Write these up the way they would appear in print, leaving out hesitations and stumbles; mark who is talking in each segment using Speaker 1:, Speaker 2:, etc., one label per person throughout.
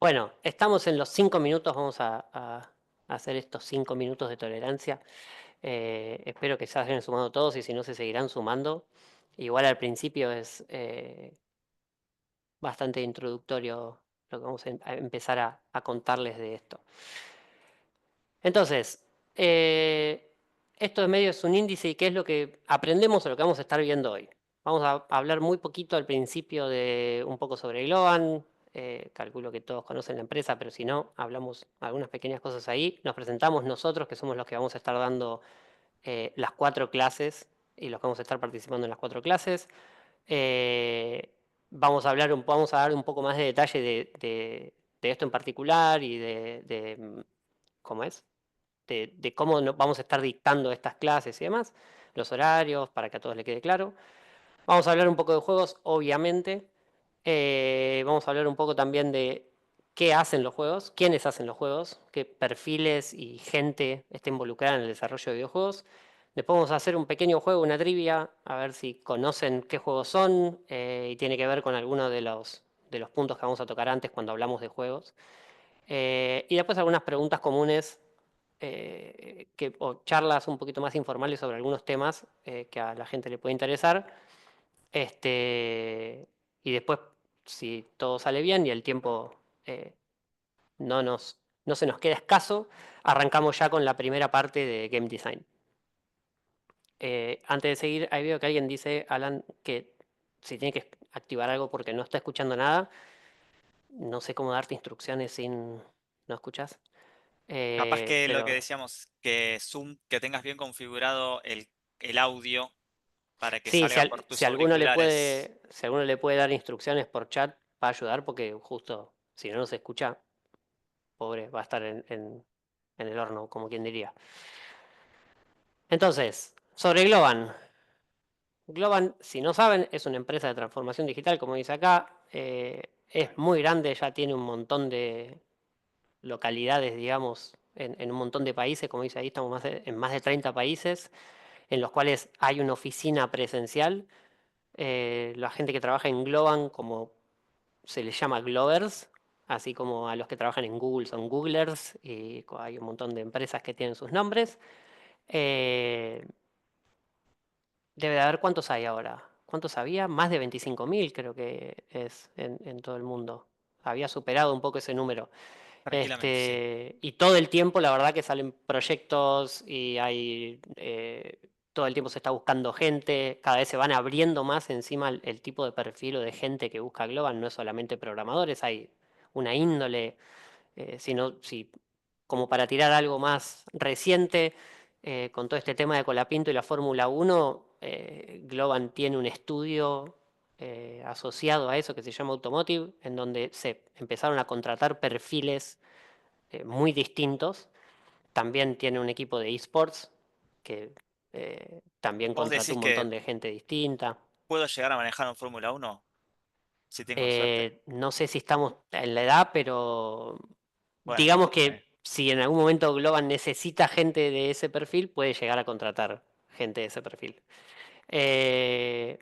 Speaker 1: Bueno, estamos en los 5 minutos, vamos a hacer estos 5 minutos de tolerancia. Espero que se hayan sumado todos y si no se seguirán sumando. Igual al principio es bastante introductorio lo que vamos a empezar a contarles de esto. Entonces, esto de medio es un índice y qué es lo que aprendemos o lo que vamos a estar viendo hoy. Vamos a hablar muy poquito al principio de un poco sobre Globan. Calculo que todos conocen la empresa, pero si no, hablamos algunas pequeñas cosas ahí. Nos presentamos nosotros, que somos los que vamos a estar dando las 4 clases y los que vamos a estar participando en las 4 clases. Vamos a vamos a dar un poco más de detalle de esto en particular y ¿cómo es? De cómo vamos a estar dictando estas clases y demás, los horarios, para que a todos les quede claro. Vamos a hablar un poco de juegos, obviamente. Vamos a hablar un poco también de qué hacen los juegos, quiénes hacen los juegos, qué perfiles y gente está involucrada en el desarrollo de videojuegos. Después vamos a hacer un pequeño juego, una trivia, a ver si conocen qué juegos son y tiene que ver con algunos de los puntos que vamos a tocar antes cuando hablamos de juegos. Y después algunas preguntas comunes o charlas un poquito más informales sobre algunos temas que a la gente le puede interesar. Este, y después, si todo sale bien y el tiempo eh, no, no se nos queda escaso, arrancamos ya con la primera parte de Game Design. Antes de seguir, ahí veo que alguien dice, Alan, que si tiene que activar algo porque no está escuchando nada, no sé cómo darte instrucciones sin... ¿No escuchas?
Speaker 2: Capaz que lo que
Speaker 1: Pero
Speaker 2: decíamos, que Zoom, que tengas bien configurado el audio para que
Speaker 1: sí,
Speaker 2: salga por tus auriculares.
Speaker 1: si alguno le puede dar instrucciones por chat, va a ayudar porque justo si no nos escucha, pobre, va a estar en el horno, como quien diría. Entonces, sobre Globan. Globan, si no saben, es una empresa de transformación digital, como dice acá. Es muy grande, ya tiene un montón de localidades, digamos, en un montón de países. Como dice ahí, estamos en más de 30 países, en los cuales hay una oficina presencial. La gente que trabaja en Globan, como se les llama Glovers, así como a los que trabajan en Google son Googlers, y hay un montón de empresas que tienen sus nombres. Eh, Debe de haber cuántos hay ahora. ¿Cuántos había? Más de 25.000 creo que es en todo el mundo. Había superado un poco ese número.
Speaker 2: Tranquilamente, sí.
Speaker 1: Y todo el tiempo, la verdad que salen proyectos y todo el tiempo se está buscando gente, cada vez se van abriendo más encima el tipo de perfil o de gente que busca Global, no es solamente programadores, hay una índole, sino si, como para tirar algo más reciente, con todo este tema de Colapinto y la Fórmula 1, Globan tiene un estudio asociado a eso que se llama Automotive, en donde se empezaron a contratar perfiles muy distintos. También tiene un equipo de esports que también
Speaker 2: ¿Vos
Speaker 1: contrató
Speaker 2: decís
Speaker 1: un
Speaker 2: que
Speaker 1: montón de gente distinta.
Speaker 2: puedo llegar a manejar un Fórmula 1 si tengo suerte?
Speaker 1: No sé si estamos en la edad, pero
Speaker 2: Bueno,
Speaker 1: digamos
Speaker 2: está bien.
Speaker 1: que si en algún momento Globan necesita gente de ese perfil, puede llegar a contratar gente de ese perfil.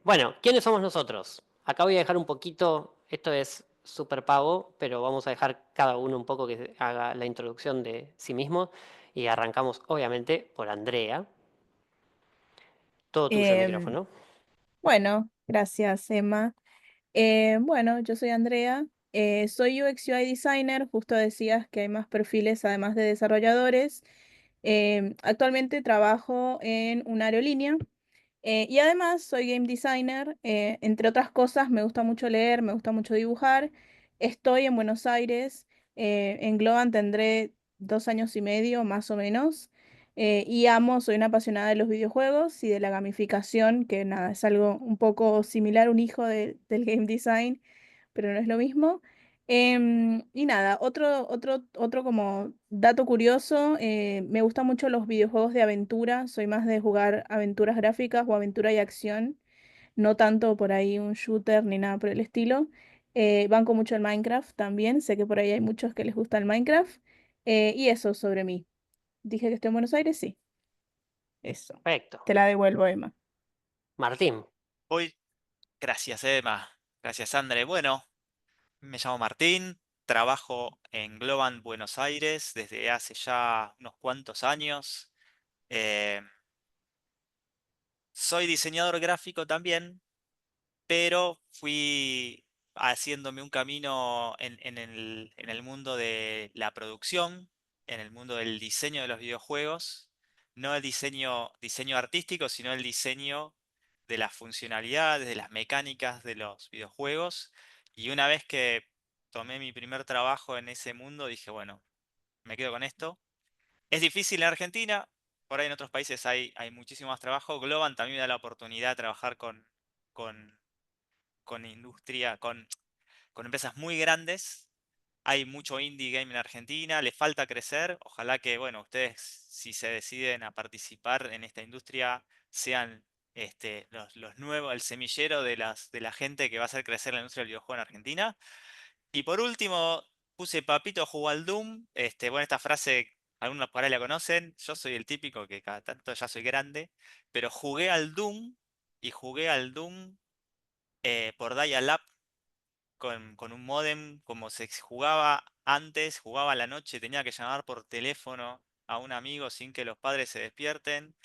Speaker 1: Bueno, ¿quiénes somos nosotros? Acá voy a dejar un poquito, esto es súper pago, pero vamos a dejar cada uno un poco que haga la introducción de sí mismo y arrancamos obviamente por Andrea. Todo tuyo el
Speaker 3: Em,
Speaker 1: micrófono.
Speaker 3: bueno, gracias, Emma. Bueno, yo soy Andrea. Soy UX UI designer. Justo decías que hay más perfiles además de desarrolladores. Actualmente trabajo en una aerolínea y además soy game designer. Entre otras cosas, me gusta mucho leer, me gusta mucho dibujar. Estoy en Buenos Aires. En Globan tendré 2 años y medio, más o menos. Y soy una apasionada de los videojuegos y de la gamificación, que nada, es algo un poco similar, un hijo del game design, pero no es lo mismo. Y nada, otro como dato curioso, me gustan mucho los videojuegos de aventura, soy más de jugar aventuras gráficas o aventura y acción, no tanto por ahí un shooter ni nada por el estilo. Banco mucho el Minecraft también, sé que por ahí hay muchos que les gusta el Minecraft. Y eso sobre mí. Dije que estoy en Buenos Aires, sí, eso.
Speaker 1: Perfecto.
Speaker 3: Te la devuelvo, Emma.
Speaker 1: Martín.
Speaker 2: Voy, gracias, Emma. Gracias, André. Bueno, me llamo Martín, trabajo en Globant Buenos Aires desde hace ya unos cuantos años. Eh, Soy diseñador gráfico también, pero fui haciéndome un camino en el mundo de la producción, en el mundo del diseño de los videojuegos, no el diseño artístico, sino el diseño de las funcionalidades, de las mecánicas de los videojuegos. Y una vez que tomé mi primer trabajo en ese mundo, dije, bueno, me quedo con esto. Es difícil en Argentina, por ahí en otros países hay muchísimo más trabajo. Globant también me da la oportunidad de trabajar con, con industria, con empresas muy grandes. Hay mucho indie game en Argentina, le falta crecer. Ojalá que, bueno, ustedes, si se deciden a participar en esta industria, sean los nuevos, el semillero de la gente que va a hacer crecer la industria del videojuego en Argentina. Y por último, puse Papito jugó al Doom. Bueno, esta frase, algunos por ahí la conocen. Yo soy el típico que cada tanto ya soy grande, pero jugué al Doom y jugué al Doom por Dial-Up con un módem como se jugaba antes, jugaba a la noche, tenía que llamar por teléfono a un amigo sin que los padres se despierten.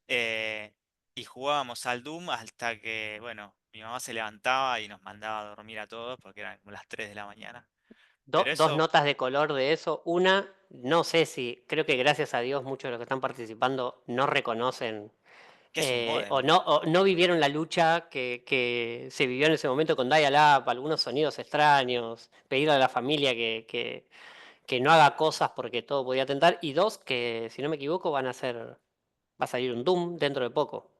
Speaker 2: eh, y jugábamos al Doom hasta que, bueno, mi mamá se levantaba y nos mandaba a dormir a todos porque eran como las 3 de la mañana. Pero
Speaker 1: Dos
Speaker 2: eso,
Speaker 1: notas de color de eso. Una, no sé si, creo que gracias a Dios muchos de los que están participando no reconocen
Speaker 2: ¿qué es un
Speaker 1: o
Speaker 2: módem?
Speaker 1: o no vivieron la lucha que se vivió en ese momento con Dial-Up, algunos sonidos extraños, pedir a la familia que no haga cosas porque todo podía atentar. Y dos, que si no me equivoco va a salir un Doom dentro de poco,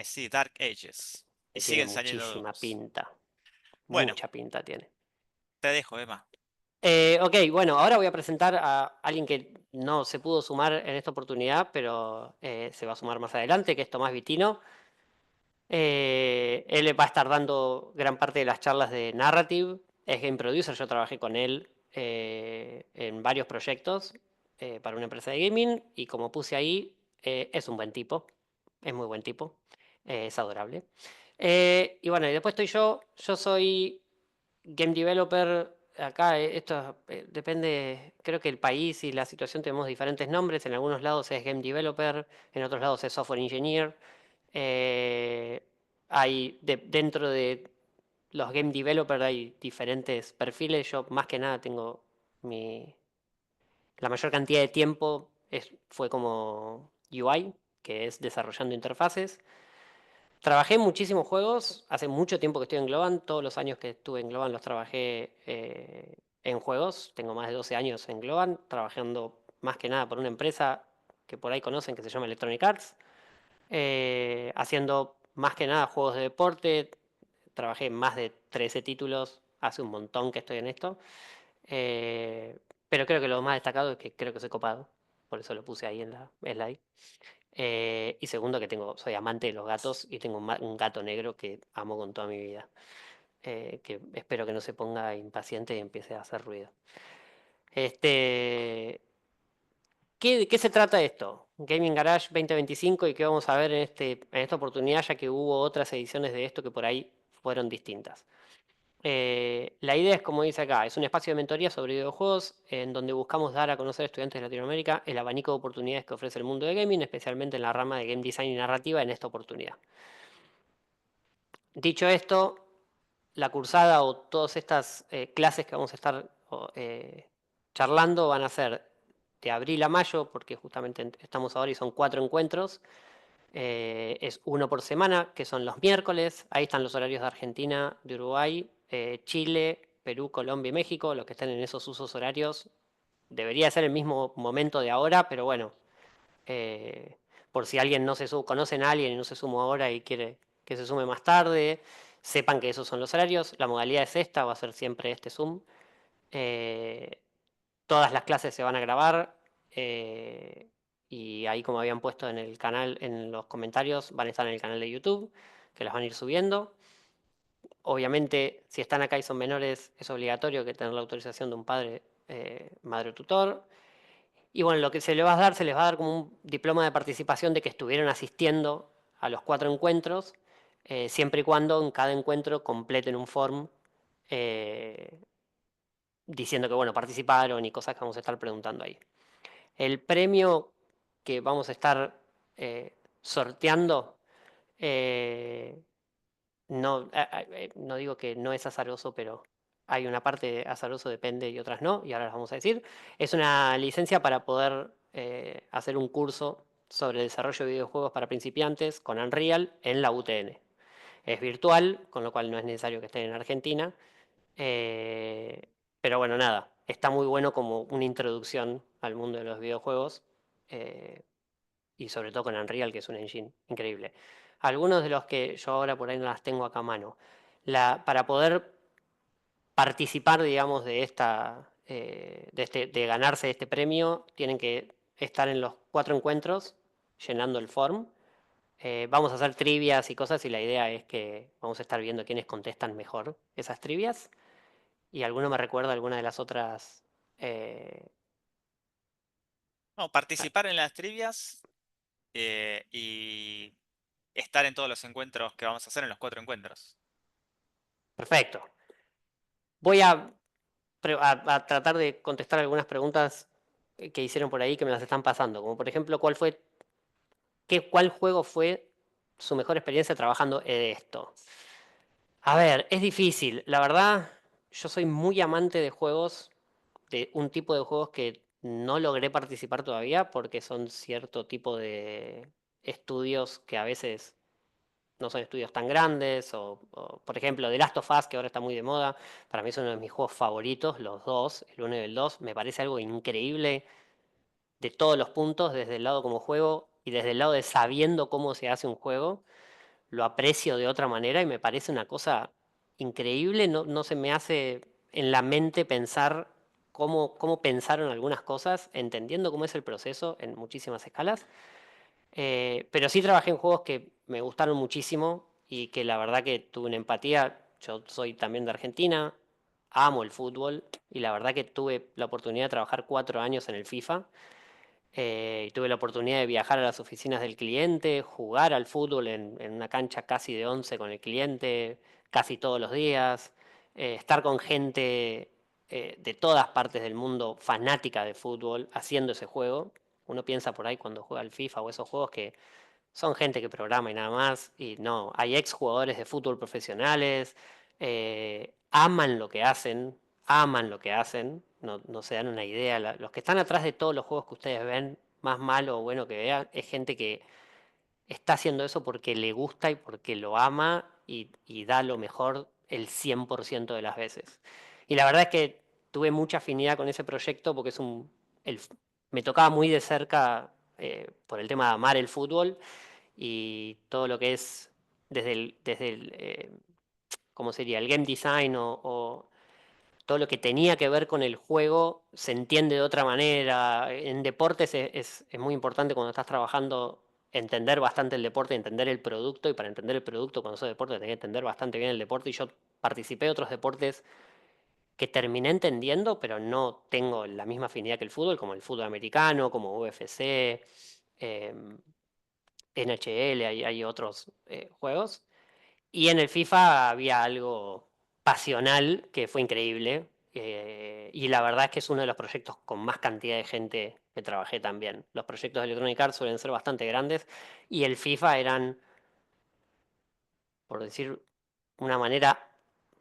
Speaker 2: Sí, Dark Ages. Y
Speaker 1: que tiene
Speaker 2: siguen saliendo
Speaker 1: muchísima
Speaker 2: Dooms.
Speaker 1: pinta,
Speaker 2: Bueno,
Speaker 1: mucha pinta tiene.
Speaker 2: te dejo, Emma.
Speaker 1: Ok, bueno, ahora voy a presentar a alguien que no se pudo sumar en esta oportunidad, pero se va a sumar más adelante, que es Tomás Vitino. Él va a estar dando gran parte de las charlas de Narrative. Es game producer, yo trabajé con él en varios proyectos para una empresa de gaming y como puse ahí, es un buen tipo, es muy buen tipo, es adorable. Y bueno, y después estoy yo soy game developer. Acá esto depende, creo que el país y la situación tenemos diferentes nombres. En algunos lados es game developer, en otros lados es software engineer. Eh, Dentro de los game developers hay diferentes perfiles. Yo más que nada tengo la mayor cantidad de tiempo fue como UI, que es desarrollando interfaces. Trabajé en muchísimos juegos, hace mucho tiempo que estoy en Globant, todos los años que estuve en Globant los trabajé en juegos, tengo más de 12 años en Globant, trabajando más que nada por una empresa que por ahí conocen que se llama Electronic Arts, haciendo más que nada juegos de deporte, trabajé en más de 13 títulos, hace un montón que estoy en esto, eh, pero creo que lo más destacado es que creo que soy copado, por eso lo puse ahí en la slide. Y segundo, que soy amante de los gatos y tengo un gato negro que amo con toda mi vida. Que espero que no se ponga impaciente y empiece a hacer ruido. Este, ¿De qué se trata esto? Gaming Garage 2025 y qué vamos a ver en esta oportunidad, ya que hubo otras ediciones de esto que por ahí fueron distintas. La idea es, como dice acá, es un espacio de mentoría sobre videojuegos en donde buscamos dar a conocer a estudiantes de Latinoamérica el abanico de oportunidades que ofrece el mundo de gaming, especialmente en la rama de game design y narrativa en esta oportunidad. Dicho esto, la cursada o todas estas clases que vamos a estar charlando van a ser de abril a mayo, porque justamente estamos ahora y son 4 encuentros. Es uno por semana, que son los miércoles. Ahí están los horarios de Argentina, de Uruguay, Chile, Perú, Colombia y México. Los que están en esos usos horarios debería ser el mismo momento de ahora, pero bueno, eh, por si alguien no conocen a alguien y no se sumó ahora y quiere que se sume más tarde, sepan que esos son los horarios. La modalidad es esta, va a ser siempre este Zoom. Eh, Todas las clases se van a grabar y ahí como habían puesto en el canal, en los comentarios, van a estar en el canal de YouTube, que las van a ir subiendo. Obviamente, si están acá y son menores, es obligatorio que tener la autorización de un padre, madre o tutor. Y bueno, lo que se les va a dar como un diploma de participación de que estuvieron asistiendo a los 4 encuentros, siempre y cuando en cada encuentro completen un form eh, diciendo que, bueno, participaron y cosas que vamos a estar preguntando ahí. El premio que vamos a estar sorteando, eh, no, no digo que no es azaroso, pero hay una parte de azaroso depende y otras no, y ahora las vamos a decir. Es una licencia para poder hacer un curso sobre desarrollo de videojuegos para principiantes con Unreal en la UTN. Es virtual, con lo cual no es necesario que estén en Argentina. eh, pero bueno, nada, está muy bueno como una introducción al mundo de los videojuegos. eh, y sobre todo con Unreal, que es un engine increíble. Algunos de los que yo ahora por ahí no las tengo acá a mano. Para poder participar, digamos, de de ganarse este premio, tienen que estar en los 4 encuentros llenando el form. Vamos a hacer trivias y cosas y la idea es que vamos a estar viendo quiénes contestan mejor esas trivias. Y alguno me recuerda alguna de las otras. eh,
Speaker 2: No, participar en las trivias y estar en todos los encuentros que vamos a hacer en los 4 encuentros.
Speaker 1: Perfecto. Voy a tratar de contestar algunas preguntas que hicieron por ahí que me las están pasando. Como por ejemplo, ¿cuál juego fue su mejor experiencia trabajando en esto? A ver, es difícil. La verdad, yo soy muy amante de juegos, de un tipo de juegos que no logré participar todavía porque son cierto tipo de estudios que a veces no son estudios tan grandes, por ejemplo, The Last of Us, que ahora está muy de moda, para mí es uno de mis juegos favoritos, los dos, el uno y el 2 me parece algo increíble de todos los puntos, desde el lado como juego y desde el lado de sabiendo cómo se hace un juego, lo aprecio de otra manera y me parece una cosa increíble, no se me hace en la mente pensar cómo pensaron algunas cosas, entendiendo cómo es el proceso en muchísimas escalas. Pero sí trabajé en juegos que me gustaron muchísimo y que la verdad que tuve una empatía. Yo soy también de Argentina, amo el fútbol y la verdad que tuve la oportunidad de trabajar 4 años en el FIFA. Y tuve la oportunidad de viajar a las oficinas del cliente, jugar al fútbol en una cancha casi de 11 con el cliente, casi todos los días, estar con gente de todas partes del mundo fanática de fútbol haciendo ese juego. Uno piensa por ahí cuando juega al FIFA o esos juegos que son gente que programa y nada más, y no, hay ex jugadores de fútbol profesionales, aman lo que hacen, no se dan una idea. Los que están atrás de todos los juegos que ustedes ven, más malo o bueno que vean, es gente que está haciendo eso porque le gusta y porque lo ama y da lo mejor el 100% de las veces. Y la verdad es que tuve mucha afinidad con ese proyecto porque el- me tocaba muy de cerca por el tema de amar el fútbol y todo lo que es ¿cómo sería? El game design o todo lo que tenía que ver con el juego se entiende de otra manera. En deportes es muy importante cuando estás trabajando entender bastante el deporte, entender el producto, y para entender el producto cuando sos deporte tenés que entender bastante bien el deporte, y yo participé de otros deportes que terminé entendiendo, pero no tengo la misma afinidad que el fútbol, como el fútbol americano, como UFC, eh, NHL, hay otros juegos. Y en el FIFA había algo pasional que fue increíble. Y la verdad es que es uno de los proyectos con más cantidad de gente que trabajé también. Los proyectos de Electronic Arts suelen ser bastante grandes y el FIFA eran, por decir una manera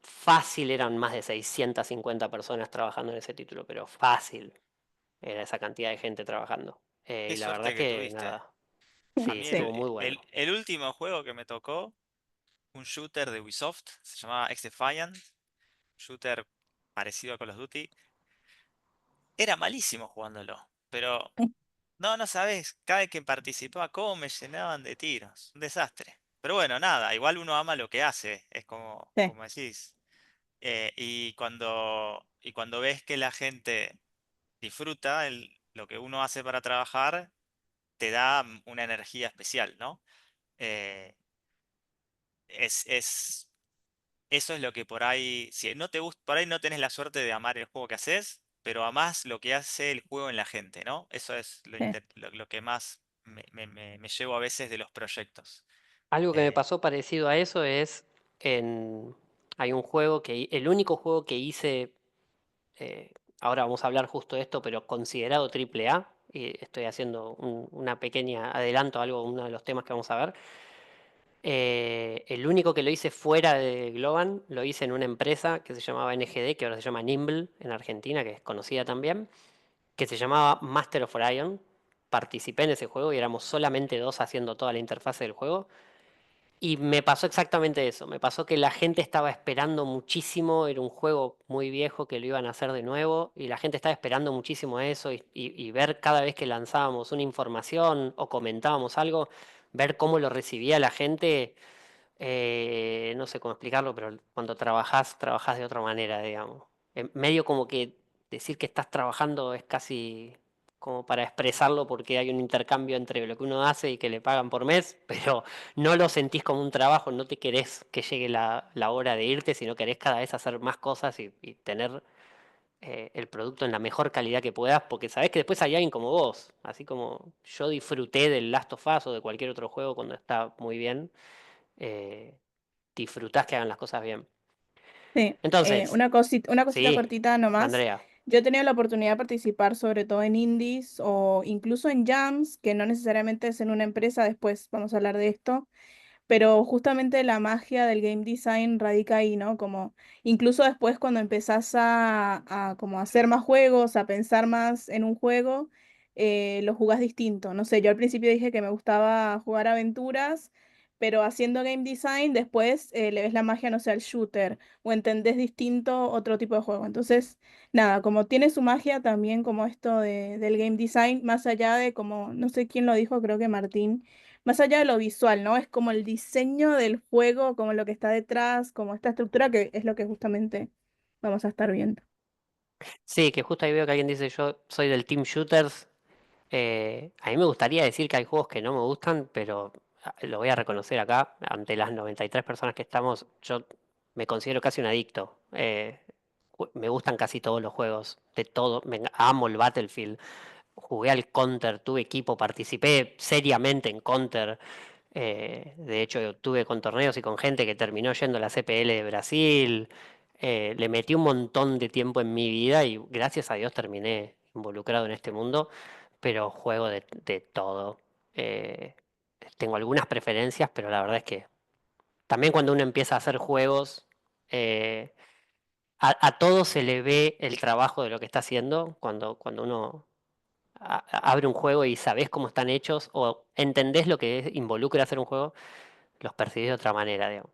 Speaker 1: fácil, eran más de 650 personas trabajando en ese título, pero fácil era esa cantidad de gente trabajando. Y
Speaker 2: Qué
Speaker 1: la verdad
Speaker 2: suerte que
Speaker 1: que
Speaker 2: tuviste.
Speaker 1: nada,
Speaker 2: A
Speaker 1: sí,
Speaker 2: mí
Speaker 3: Sí.
Speaker 1: estuvo muy bueno.
Speaker 2: el último juego que me tocó, un shooter de Ubisoft, se llamaba X-Defiant, shooter parecido a Call of Duty. Era malísimo jugándolo, pero no sabes, cada vez que participaba, cómo me llenaban de tiros. Un desastre. Pero bueno, nada, igual uno ama lo que hace, es
Speaker 3: Sí,
Speaker 2: como decís. Y cuando ves que la gente disfruta lo que uno hace para trabajar, te da una energía especial, ¿no? Eh, es, Eso es lo que por ahí, si no te gusta, por ahí no tenés la suerte de amar el juego que haces, pero amás lo que hace el juego en la gente, ¿no? Eso es
Speaker 3: sí.
Speaker 2: lo que más me llevo a veces de los proyectos.
Speaker 1: Algo que me
Speaker 2: Eh,
Speaker 1: pasó parecido a eso es hay un juego el único juego que hice ahora vamos a hablar justo de esto, pero considerado triple A, y estoy haciendo una pequeña adelanto a algo, uno de los temas que vamos a ver. El único que lo hice fuera de Globan, lo hice en una empresa que se llamaba NGD, que ahora se llama Nimble en Argentina, que es conocida también, que se llamaba Master of Orion. Participé en ese juego y éramos solamente dos haciendo toda la interfase del juego. Y me pasó exactamente eso. Me pasó que la gente estaba esperando muchísimo. Era un juego muy viejo que lo iban a hacer de nuevo. Y la gente estaba esperando muchísimo eso. Y ver cada vez que lanzábamos una información o comentábamos algo, ver cómo lo recibía la gente. No sé cómo explicarlo, pero cuando trabajás de otra manera, digamos. Medio como que decir que estás trabajando es casi como para expresarlo porque hay un intercambio entre lo que uno hace y que le pagan por mes, pero no lo sentís como un trabajo, no te querés que llegue la hora de irte, sino querés cada vez hacer más cosas y tener el producto en la mejor calidad que puedas, porque sabés que después hay alguien como vos, así como yo disfruté del Last of Us o de cualquier otro juego cuando está muy bien. eh, Disfrutás que hagan las cosas bien.
Speaker 3: Sí,
Speaker 1: Entonces,
Speaker 3: una cosita
Speaker 1: sí,
Speaker 3: cortita nomás.
Speaker 1: Andrea.
Speaker 3: Yo he tenido la oportunidad de participar sobre todo en indies o incluso en jams, que no necesariamente es en una empresa, después vamos a hablar de esto. Pero justamente la magia del game design radica ahí, ¿no? Como incluso después cuando empezás a como hacer más juegos, a pensar más en un juego, lo jugás distinto. No sé, yo al principio dije que me gustaba jugar aventuras, pero haciendo game design después le ves la magia, no sé, al shooter o entendés distinto otro tipo de juego. Entonces, nada, como tiene su magia también como esto del game design, más allá de como, no sé quién lo dijo, creo que Martín más allá de lo visual, ¿no? Es como el diseño del juego, como lo que está detrás, como esta estructura que es lo que justamente vamos a estar viendo.
Speaker 1: Sí, que justo ahí veo que alguien dice yo soy del Team Shooters. A mí me gustaría decir que hay juegos que no me gustan, pero lo voy a reconocer acá, ante las 93 personas que estamos, yo me considero casi un adicto. Me gustan casi todos los juegos, de todo. Amo el Battlefield. Jugué al Counter, tuve equipo, participé seriamente en Counter. De hecho, tuve con torneos y con gente que terminó yendo a la CPL de Brasil. Le metí un montón de tiempo en mi vida y gracias a Dios terminé involucrado en este mundo, pero juego de todo. Eh, Tengo algunas preferencias, pero la verdad es que también cuando uno empieza a hacer juegos, eh, a todo se le ve el trabajo de lo que está haciendo cuando uno abre un juego y sabés cómo están hechos o entendés lo que involucra hacer un juego, los percibís de otra manera, digamos.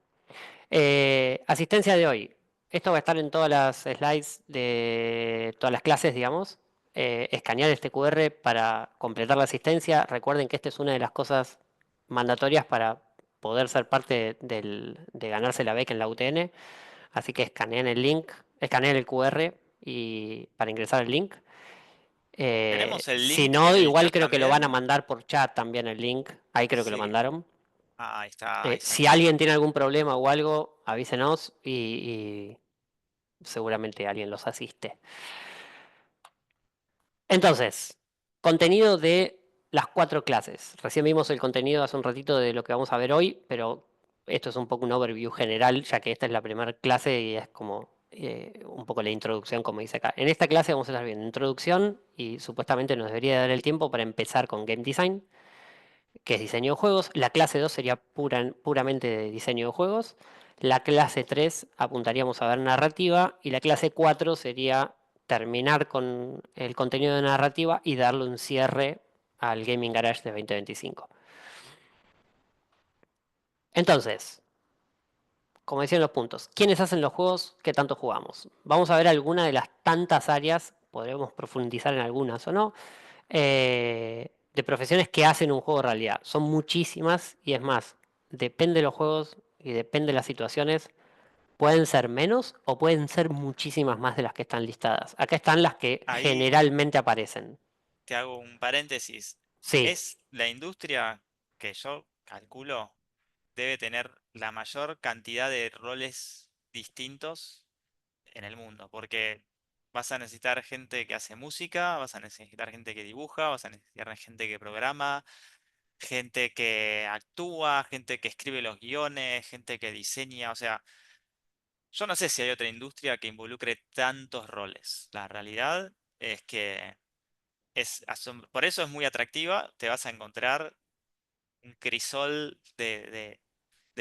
Speaker 1: Asistencia de hoy. Esto va a estar en todas las slides de todas las clases, digamos. Escanear este QR para completar la asistencia. Recuerden que esta es una de las cosas mandatorias para poder ser parte de ganarse la beca en la UTN. Así que escaneen el link, escaneen el QR y para ingresar el link.
Speaker 2: ¿Tenemos el
Speaker 1: Si
Speaker 2: link
Speaker 1: no,
Speaker 2: en el
Speaker 1: igual
Speaker 2: chat
Speaker 1: creo que lo van a
Speaker 2: también?
Speaker 1: mandar por chat también el link. Ahí creo que lo
Speaker 2: Sí.
Speaker 1: mandaron.
Speaker 2: Ah, ahí está
Speaker 1: Si
Speaker 2: entonces.
Speaker 1: alguien tiene algún problema o algo, avísenos y seguramente alguien los asiste. Entonces, contenido de las cuatro clases. Recién vimos el contenido hace un ratito de lo que vamos a ver hoy, pero esto es un poco un overview general, ya que esta es la primera clase y es como un poco la introducción, como dice acá. En esta clase vamos a estar viendo introducción y supuestamente nos debería dar el tiempo para empezar con Game Design, que es diseño de juegos. La clase 2 sería puramente de diseño de juegos. La clase 3 apuntaríamos a ver narrativa y la clase 4 sería terminar con el contenido de narrativa y darle un cierre al Gaming Garage de 2025. Entonces, como decían los puntos, ¿quiénes hacen los juegos? ¿Qué tanto jugamos? Vamos a ver algunas de las tantas áreas, podremos profundizar en algunas o no, de profesiones que hacen un juego realidad. Son muchísimas y es más, depende de los juegos y depende de las situaciones. Pueden ser menos o pueden ser muchísimas más de las que están listadas. Acá están las que
Speaker 2: Ahí
Speaker 1: generalmente aparecen.
Speaker 2: te hago un paréntesis.
Speaker 1: Sí,
Speaker 2: Es la industria que yo calculo debe tener la mayor cantidad de roles distintos en el mundo, porque vas a necesitar gente que hace música, vas a necesitar gente que dibuja, vas a necesitar gente que programa, gente que actúa, gente que escribe los guiones, gente que diseña, o sea, Yo no sé si hay otra industria que involucre tantos roles. La realidad es que por eso es muy atractiva. Te vas a encontrar un crisol de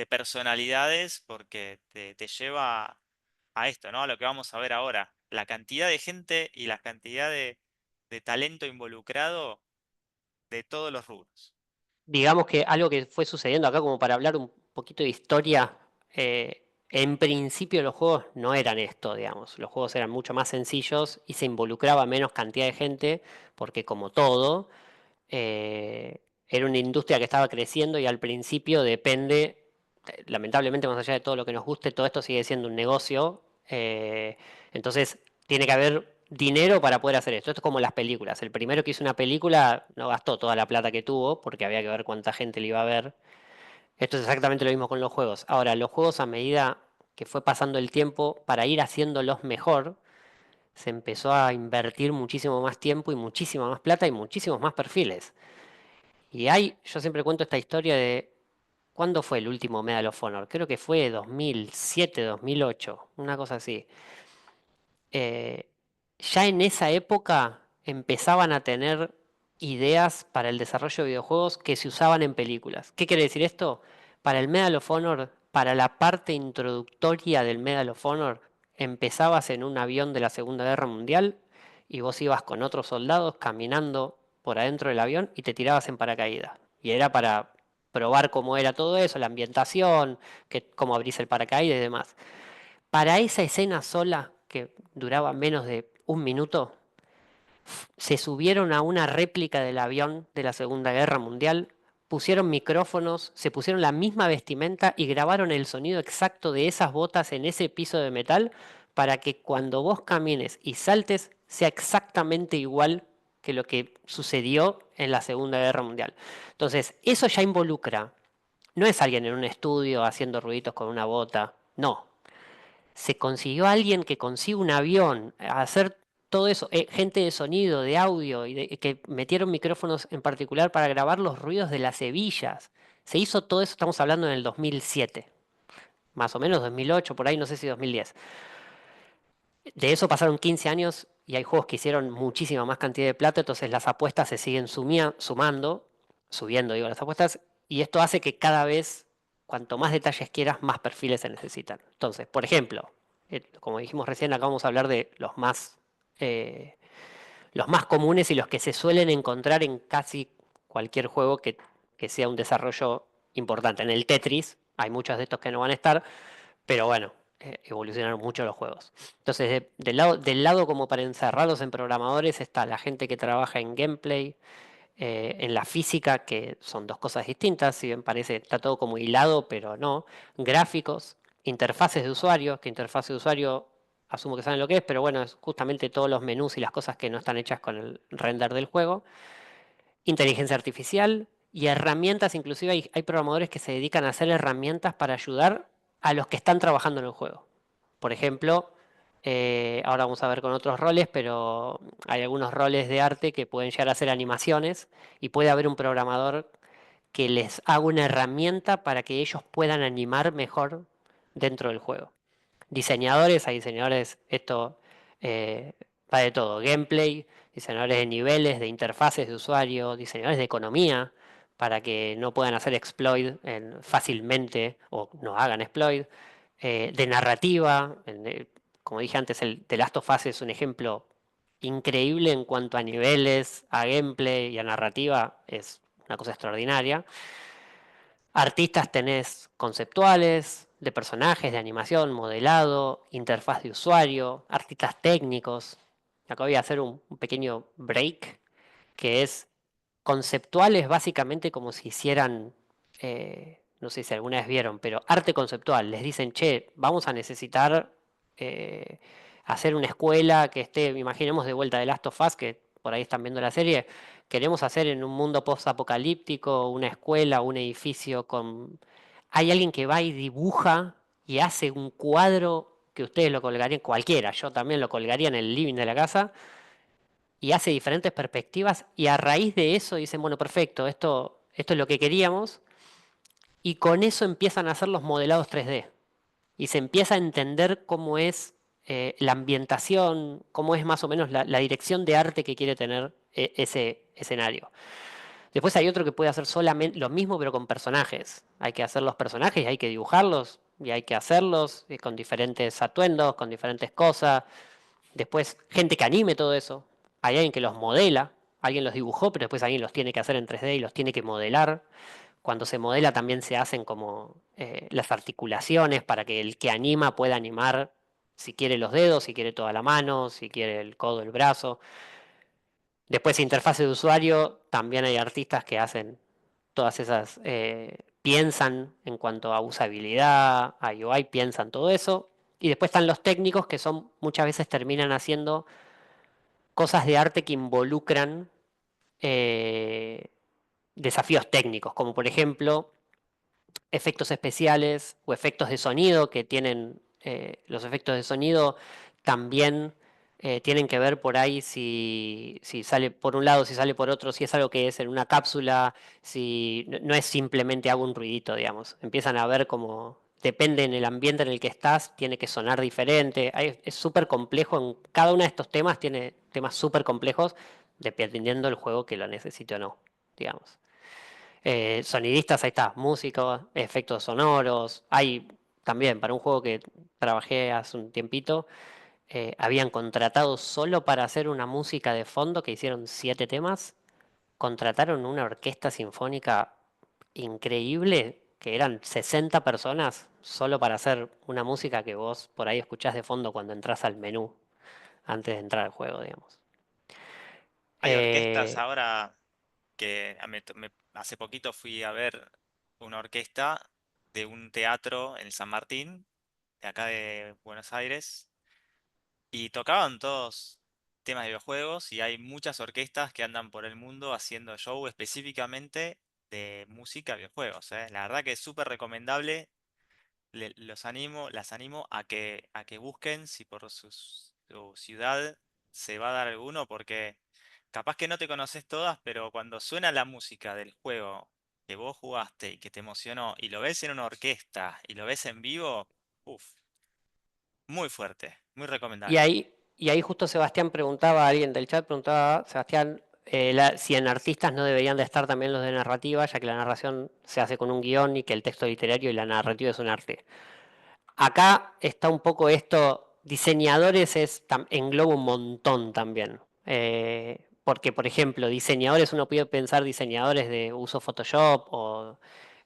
Speaker 2: personalidades porque te lleva a esto, ¿no? A lo que vamos a ver ahora. La cantidad de gente y la cantidad de talento involucrado de todos los rubros.
Speaker 1: Digamos que algo que fue sucediendo acá, como para hablar un poquito de historia, en principio los juegos no eran esto, digamos. Los juegos eran mucho más sencillos y se involucraba menos cantidad de gente, porque como todo, era una industria que estaba creciendo y al principio depende, lamentablemente más allá de todo lo que nos guste, todo esto sigue siendo un negocio, entonces tiene que haber dinero para poder hacer esto. Esto es como las películas. El primero que hizo una película no gastó toda la plata que tuvo porque había que ver cuánta gente le iba a ver. Esto es exactamente lo mismo con los juegos. Ahora, los juegos a medida que fue pasando el tiempo, para ir haciéndolos mejor, se empezó a invertir muchísimo más tiempo y muchísima más plata y muchísimos más perfiles. Y yo siempre cuento esta historia de cuándo fue el último Medal of Honor. Creo que fue 2007, 2008, una cosa así. eh, ya en esa época empezaban a tener ideas para el desarrollo de videojuegos que se usaban en películas. ¿Qué quiere decir esto? Para el Medal of Honor, para la parte introductoria del Medal of Honor, empezabas en un avión de la Segunda Guerra Mundial y vos ibas con otros soldados caminando por adentro del avión y te tirabas en paracaídas. Y era para probar cómo era todo eso, la ambientación, cómo abrís el paracaídas y demás. Para esa escena sola, que duraba menos de un minuto, se subieron a una réplica del avión de la Segunda Guerra Mundial, pusieron micrófonos, se pusieron la misma vestimenta y grabaron el sonido exacto de esas botas en ese piso de metal para que cuando vos camines y saltes sea exactamente igual que lo que sucedió en la Segunda Guerra Mundial. Entonces, eso ya involucra, no es alguien en un estudio haciendo ruiditos con una bota, no, se consiguió alguien que consiga un avión, a hacer todo eso, gente de sonido, de audio, que metieron micrófonos en particular para grabar los ruidos de las hebillas. Se hizo todo eso, estamos hablando en el 2007, más o menos 2008, por ahí, no sé si 2010. De eso pasaron 15 años y hay juegos que hicieron muchísima más cantidad de plata, entonces las apuestas se siguen sumando, subiendo, digo, las apuestas, y esto hace que cada vez, cuanto más detalles quieras, más perfiles se necesitan. Entonces, por ejemplo, como dijimos recién, acá vamos a hablar de los más comunes y los que se suelen encontrar en casi cualquier juego que sea un desarrollo importante. En el Tetris hay muchos de estos que no van a estar, pero bueno, evolucionaron mucho los juegos. Entonces, del lado como para encerrarlos en programadores está la gente que trabaja en gameplay, en la física, que son dos cosas distintas, si bien parece, está todo como hilado, pero no. Gráficos, interfaces de usuario, que interfaz de usuario asumo que saben lo que es, pero bueno, es justamente todos los menús y las cosas que no están hechas con el render del juego. Inteligencia artificial y herramientas, inclusive hay programadores que se dedican a hacer herramientas para ayudar a los que están trabajando en el juego. Por ejemplo, ahora vamos a ver con otros roles, pero hay algunos roles de arte que pueden llegar a ser animaciones y puede haber un programador que les haga una herramienta para que ellos puedan animar mejor dentro del juego. Hay diseñadores, esto va de todo, gameplay, diseñadores de niveles, de interfaces de usuario, diseñadores de economía, para que no puedan hacer exploit fácilmente o no hagan exploit, de narrativa, como dije antes, el The Last of Us es un ejemplo increíble en cuanto a niveles, a gameplay y a narrativa, es una cosa extraordinaria. Artistas tenés conceptuales, de personajes, de animación, modelado, interfaz de usuario, artistas técnicos. Acá voy a hacer un pequeño break, que es conceptuales básicamente como si hicieran, no sé si alguna vez vieron, pero arte conceptual. Les dicen, che, vamos a necesitar eh, hacer una escuela que esté, imaginemos de vuelta de Last of Us, que por ahí están viendo la serie, queremos hacer en un mundo post-apocalíptico una escuela, un edificio con... Hay alguien que va y dibuja y hace un cuadro que ustedes lo colgarían, cualquiera, yo también lo colgaría en el living de la casa, y hace diferentes perspectivas y a raíz de eso dicen, bueno, perfecto, esto es lo que queríamos y con eso empiezan a hacer los modelados 3D. y se empieza a entender cómo es la ambientación, cómo es más o menos la dirección de arte que quiere tener ese escenario. Después hay otro que puede hacer solamente lo mismo pero con personajes. Hay que hacer los personajes y hay que dibujarlos y hay que hacerlos con diferentes atuendos, con diferentes cosas. Después gente que anime todo eso. Hay alguien que los modela, alguien los dibujó, pero después alguien los tiene que hacer en 3D y los tiene que modelar. Cuando se modela también se hacen como las articulaciones para que el que anima pueda animar si quiere los dedos, si quiere toda la mano, si quiere el codo, el brazo. Después interfase de usuario, también hay artistas que hacen todas esas, piensan en cuanto a usabilidad, a UI, piensan todo eso. Y después están los técnicos que son muchas veces terminan haciendo cosas de arte que involucran eh, desafíos técnicos, como por ejemplo efectos especiales o efectos de sonido que tienen, los efectos de sonido también tienen que ver por ahí si sale por un lado, si sale por otro, si es algo que es en una cápsula, si no es simplemente hago un ruidito, digamos. Empiezan a ver como, depende en el ambiente en el que estás, tiene que sonar diferente. Es súper complejo, en cada uno de estos temas tiene temas súper complejos, dependiendo del juego que lo necesite o no, digamos. Sonidistas, ahí está, músicos, efectos sonoros. Hay también, para un juego que trabajé hace un tiempito, habían contratado solo para hacer una música de fondo, que hicieron 7 temas, contrataron una orquesta sinfónica increíble, que eran 60 personas, solo para hacer una música que vos por ahí escuchás de fondo cuando entras al menú, antes de entrar al juego, digamos.
Speaker 2: Hay orquestas
Speaker 1: Eh,
Speaker 2: ahora que hace poquito fui a ver una orquesta de un teatro en San Martín, de acá de Buenos Aires, y tocaban todos temas de videojuegos y hay muchas orquestas que andan por el mundo haciendo show específicamente de música de videojuegos, ¿eh? La verdad que es súper recomendable. Las animo a que busquen si por su ciudad se va a dar alguno, porque capaz que no te conoces todas, pero cuando suena la música del juego que vos jugaste y que te emocionó, y lo ves en una orquesta y lo ves en vivo, uff, muy fuerte, muy recomendable.
Speaker 1: y ahí justo Sebastián preguntaba, alguien del chat preguntaba, Sebastián, si en artistas no deberían de estar también los de narrativa, ya que la narración se hace con un guión y que el texto literario y la narrativa es un arte. Acá está un poco esto, diseñadores engloba un montón también. Porque, por ejemplo, diseñadores, uno puede pensar diseñadores de uso Photoshop o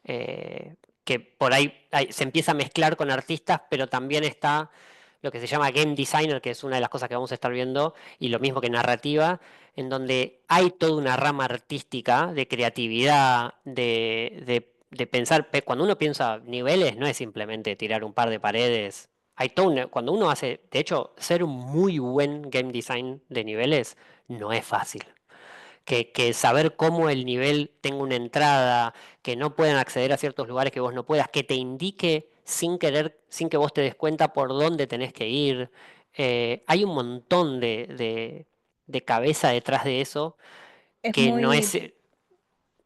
Speaker 1: eh, que por ahí se empieza a mezclar con artistas, pero también está lo que se llama game designer, que es una de las cosas que vamos a estar viendo, y lo mismo que narrativa, en donde hay toda una rama artística de creatividad, de pensar, cuando uno piensa niveles, no es simplemente tirar un par de paredes. Hay todo cuando uno hace, de hecho, ser un muy buen game design de niveles no es fácil. Que saber cómo el nivel tenga una entrada, que no puedan acceder a ciertos lugares que vos no puedas, que te indique sin querer, sin que vos te des cuenta por dónde tenés que ir. Hay un montón de cabeza detrás de eso
Speaker 3: Es
Speaker 1: que no es...
Speaker 3: muy,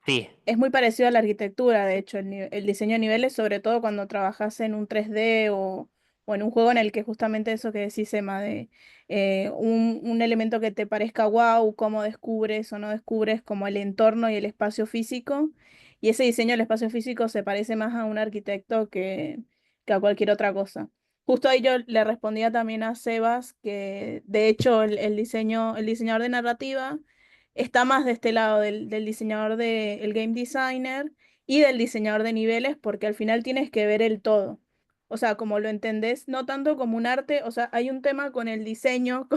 Speaker 1: Sí,
Speaker 3: Es muy parecido a la arquitectura, de hecho, el diseño de niveles, sobre todo cuando trabajas en un 3D o en un juego en el que justamente eso que decís, Emma, de un elemento que te parezca wow, cómo descubres o no descubres como el entorno y el espacio físico. Y ese diseño del espacio físico se parece más a un arquitecto que a cualquier otra cosa. Justo ahí yo le respondía también a Sebas que de hecho el diseñador de narrativa está más de este lado del diseñador del game designer y del diseñador de niveles, porque al final tienes que ver el todo. O sea, como lo entendés, no tanto como un arte, o sea, hay un tema con el diseño,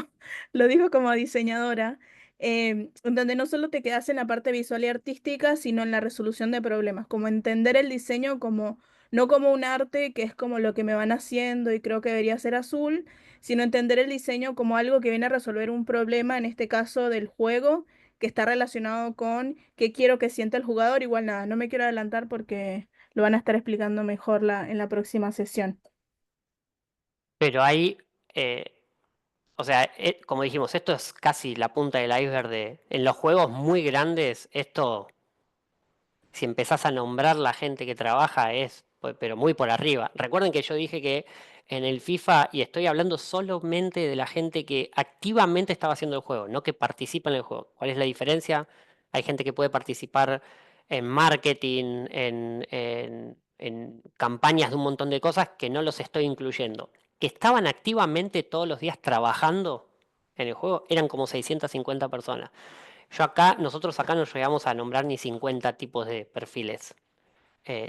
Speaker 3: lo digo como diseñadora, en donde no solo te quedas en la parte visual y artística, sino en la resolución de problemas, como entender el diseño como, no como un arte, que es como lo que me van haciendo y creo que debería ser azul, sino entender el diseño como algo que viene a resolver un problema, en este caso del juego que está relacionado con qué quiero que sienta el jugador. Igual nada, no me quiero adelantar porque lo van a estar explicando mejor en la próxima sesión.
Speaker 1: pero hay, eh, o sea, como dijimos, esto es casi la punta del iceberg en los juegos muy grandes, esto, si empezás a nombrar la gente que trabaja, es pero muy por arriba. Recuerden que yo dije que en el FIFA, y estoy hablando solamente de la gente que activamente estaba haciendo el juego, no que participa en el juego. ¿Cuál es la diferencia? Hay gente que puede participar en marketing, en campañas de un montón de cosas que no los estoy incluyendo. Que estaban activamente todos los días trabajando en el juego, eran como 650 personas. Nosotros acá no llegamos a nombrar ni 50 tipos de perfiles.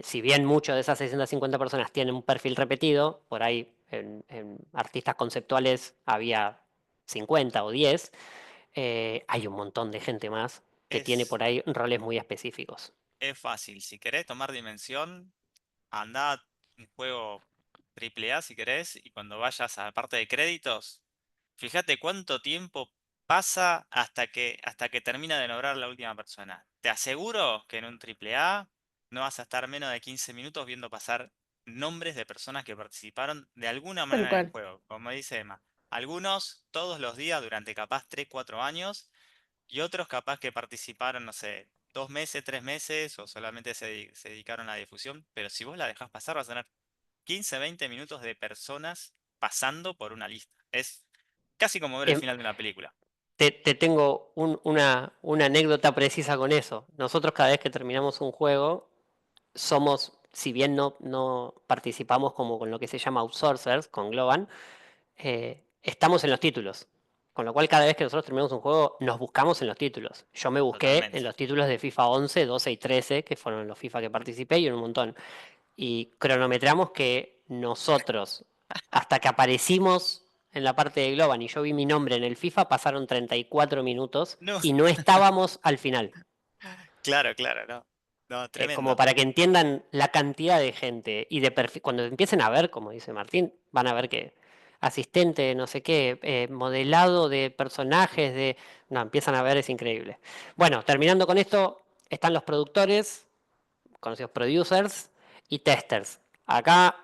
Speaker 1: Si bien muchas de esas 650 personas tienen un perfil repetido, por ahí en artistas conceptuales había 50 o 10, hay un montón de gente más que tiene
Speaker 2: Es,
Speaker 1: por ahí roles muy específicos.
Speaker 2: es fácil. Si querés tomar dimensión, andá a un juego triple A si querés, y cuando vayas a la parte de créditos, fíjate cuánto tiempo pasa hasta que termina de nombrar la última persona. Te aseguro que en un triple A no vas a estar menos de 15 minutos viendo pasar nombres de personas que participaron de alguna
Speaker 3: Tal
Speaker 2: manera en el
Speaker 3: cual.
Speaker 2: juego, como dice Emma. Algunos todos los días durante capaz 3 4 años, y otros capaz que participaron, no sé, 2 meses, 3 meses, o solamente se dedicaron a la difusión. Pero si vos la dejás pasar, vas a tener 15 20 minutos de personas pasando por una lista. Es casi como ver el
Speaker 1: Em,
Speaker 2: final de una película.
Speaker 1: te tengo una anécdota precisa con eso. Nosotros cada vez que terminamos un juego, si bien no participamos como con lo que se llama outsourcers, con Globan, estamos en los títulos. Con lo cual, cada vez que nosotros terminamos un juego, nos buscamos en los títulos. Yo me busqué en
Speaker 2: Totalmente.
Speaker 1: los títulos de FIFA 11, 12 y 13, que fueron los FIFA que participé, y en un montón. Y cronometramos que nosotros, hasta que aparecimos en la parte de Globan y yo vi mi nombre en el FIFA, pasaron 34 minutos
Speaker 2: No,
Speaker 1: y no estábamos al final.
Speaker 2: claro, claro, no. No,
Speaker 1: Como
Speaker 2: tremendo.
Speaker 1: para que entiendan la cantidad de gente y de perfil. Cuando empiecen a ver, como dice Martín, van a ver que asistente, no sé qué, modelado de personajes, no, empiezan a ver, es increíble. Bueno, terminando con esto, están los productores, conocidos producers, y testers. Acá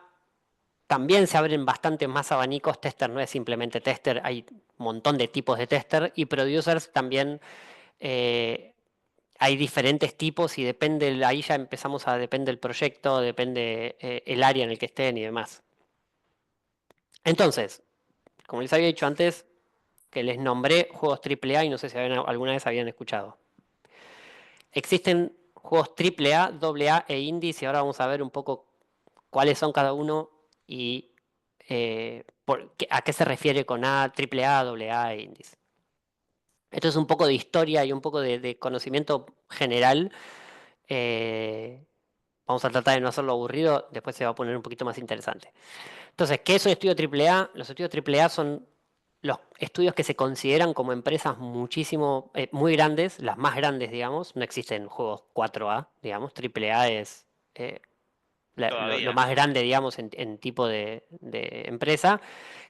Speaker 1: también se abren bastante más abanicos. Tester no es simplemente tester, hay un montón de tipos de tester, y producers también. eh, Hay diferentes tipos y depende, ahí ya empezamos depende del proyecto, depende el área en el que estén y demás. Entonces, como les había dicho antes, que les nombré juegos AAA y no sé si alguna vez habían escuchado. Existen juegos AAA, AA e indies, y ahora vamos a ver un poco cuáles son cada uno y a qué se refiere con AAA, AA e indies. Esto es un poco de historia y un poco de conocimiento general. eh, Vamos a tratar de no hacerlo aburrido, después se va a poner un poquito más interesante. Entonces, ¿qué es un estudio AAA? Los estudios AAA son los estudios que se consideran como empresas muy grandes, las más grandes, digamos. No existen juegos 4A, digamos. AAA es eh, lo
Speaker 2: Todavía.
Speaker 1: más grande, digamos, en tipo de empresa,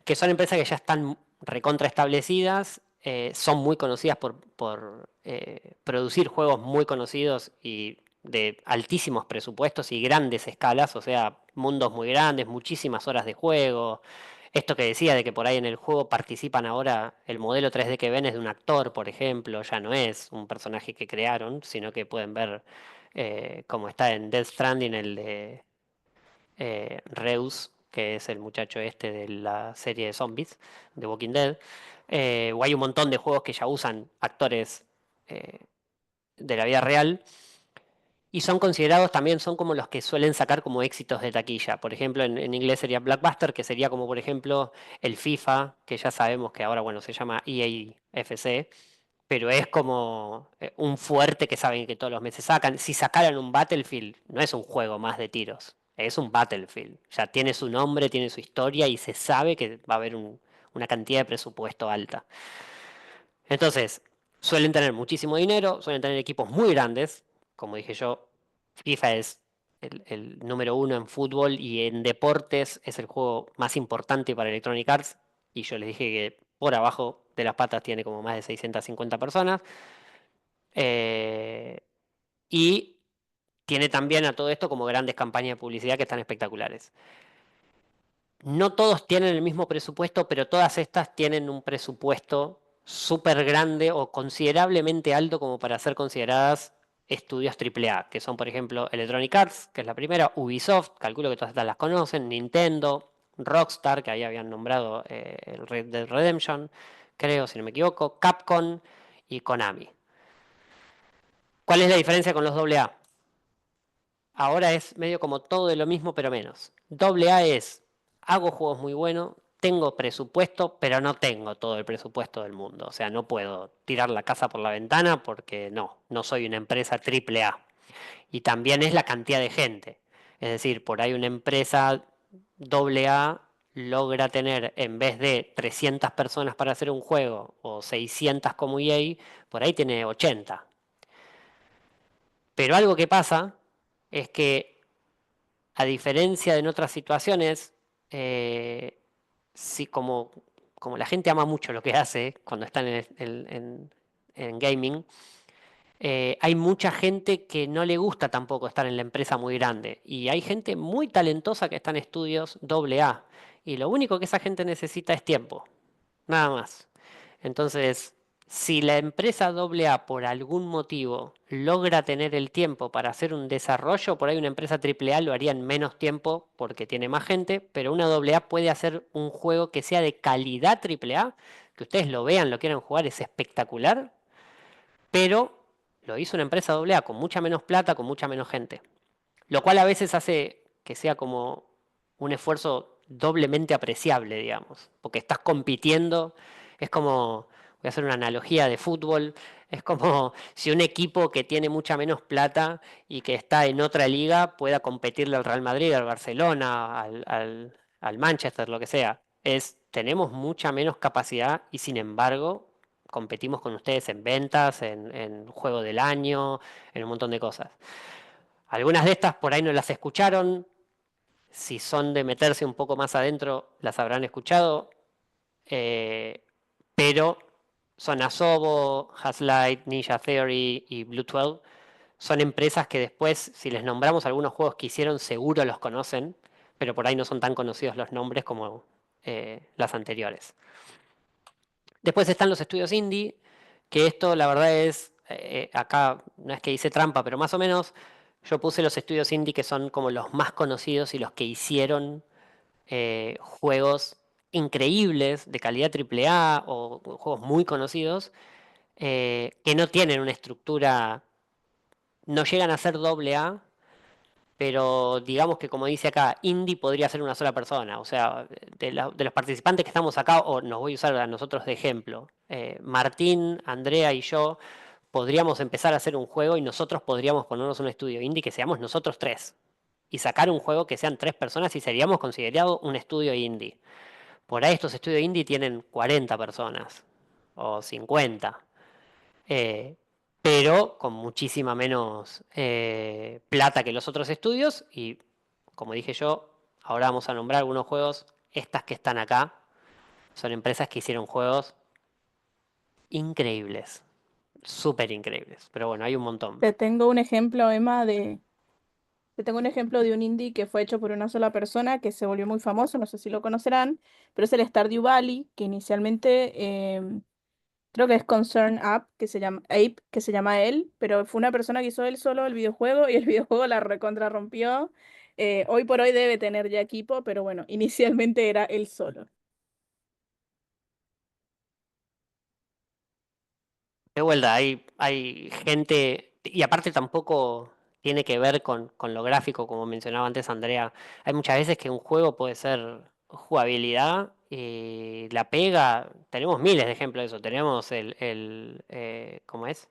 Speaker 1: que son empresas que ya están recontra establecidas, son muy conocidas por producir juegos muy conocidos y de altísimos presupuestos y grandes escalas, o sea, mundos muy grandes, muchísimas horas de juego. Esto que decía de que por ahí en el juego participan ahora, el modelo 3D que ven es de un actor, por ejemplo, ya no es un personaje que crearon, sino que pueden ver, como está en Death Stranding, el de Reus, que es el muchacho este de la serie de zombies, de Walking Dead. O hay un montón de juegos que ya usan actores eh, de la vida real y son considerados también, son como los que suelen sacar como éxitos de taquilla. Por ejemplo, en inglés sería Blockbuster, que sería como por ejemplo el FIFA, que ya sabemos que ahora, bueno, se llama EA FC, pero es como un fuerte que saben que todos los meses sacan. Si sacaran un Battlefield, no es un juego más de tiros, es un Battlefield. Ya tiene su nombre, tiene su historia y se sabe que va a haber una cantidad de presupuesto alta. Entonces, suelen tener muchísimo dinero, suelen tener equipos muy grandes. Como dije yo, FIFA es el número uno en fútbol y en deportes es el juego más importante para Electronic Arts. Y yo les dije que por abajo de las patas tiene como más de 650 personas. Eh, y tiene también a todo esto como grandes campañas de publicidad que están espectaculares. No todos tienen el mismo presupuesto, pero todas estas tienen un presupuesto súper grande o considerablemente alto como para ser consideradas estudios AAA, que son, por ejemplo, Electronic Arts, que es la primera, Ubisoft, calculo que todas estas las conocen, Nintendo, Rockstar, que ahí habían nombrado el Red Dead Redemption, creo, si no me equivoco, Capcom y Konami. ¿Cuál es la diferencia con los AA? Ahora es medio como todo de lo mismo, pero menos. AA es, hago juegos muy buenos, tengo presupuesto, pero no tengo todo el presupuesto del mundo. O sea, no puedo tirar la casa por la ventana porque no soy una empresa AAA. Y también es la cantidad de gente. Es decir, por ahí una empresa AA logra tener, en vez de 300 personas para hacer un juego o 600 como EA, por ahí tiene 80. Pero algo que pasa es que, a diferencia de en otras situaciones, eh, sí, como la gente ama mucho lo que hace cuando están en gaming, hay mucha gente que no le gusta tampoco estar en la empresa muy grande. Y hay gente muy talentosa que está en estudios AA. Y lo único que esa gente necesita es tiempo, nada más. Entonces, si la empresa AA por algún motivo logra tener el tiempo para hacer un desarrollo, por ahí una empresa AAA lo haría en menos tiempo porque tiene más gente, pero una AA puede hacer un juego que sea de calidad AAA, que ustedes lo vean, lo quieran jugar, es espectacular, pero lo hizo una empresa AA con mucha menos plata, con mucha menos gente. Lo cual a veces hace que sea como un esfuerzo doblemente apreciable, digamos, porque estás compitiendo, es como, voy a hacer una analogía de fútbol, es como si un equipo que tiene mucha menos plata y que está en otra liga pueda competirle al Real Madrid, al Barcelona, al Manchester, lo que sea. Tenemos mucha menos capacidad y sin embargo competimos con ustedes en ventas, en juego del año, en un montón de cosas. Algunas de estas por ahí no las escucharon. Si son de meterse un poco más adentro, las habrán escuchado. Pero son Asobo, Hazlight, Ninja Theory y Blue 12. Son empresas que después, si les nombramos algunos juegos que hicieron, seguro los conocen, pero por ahí no son tan conocidos los nombres como las anteriores. Después están los estudios indie, que esto la verdad es, acá no es que hice trampa, pero más o menos yo puse los estudios indie que son como los más conocidos y los que hicieron juegos increíbles de calidad AAA o juegos muy conocidos que no tienen una estructura, no llegan a ser AA, pero digamos que como dice acá, indie podría ser una sola persona. O sea, de los participantes que estamos acá, o nos voy a usar a nosotros de ejemplo, Martín, Andrea y yo podríamos empezar a hacer un juego y nosotros podríamos ponernos un estudio indie que seamos nosotros tres y sacar un juego que sean tres personas y seríamos considerados un estudio indie. Por ahí estos estudios indie tienen 40 personas o 50, eh, pero con muchísima menos plata que los otros estudios y, como dije yo, ahora vamos a nombrar algunos juegos. Estas que están acá son empresas que hicieron juegos increíbles, súper increíbles, pero bueno, hay un montón.
Speaker 3: Te tengo un ejemplo, Emma, te tengo un ejemplo de un indie que fue hecho por una sola persona que se volvió muy famoso, no sé si lo conocerán, pero es el Stardew Valley, que inicialmente creo que es Concern App, que se llama Ape, que se llama él, pero fue una persona que hizo él solo el videojuego y el videojuego la recontra rompió. Hoy por hoy debe tener ya equipo, pero bueno, inicialmente era él solo.
Speaker 1: De vuelta, hay gente, y aparte tampoco tiene que ver con lo gráfico, como mencionaba antes Andrea. Hay muchas veces que un juego puede ser jugabilidad y la pega. Tenemos miles de ejemplos de eso. Tenemos ¿cómo es?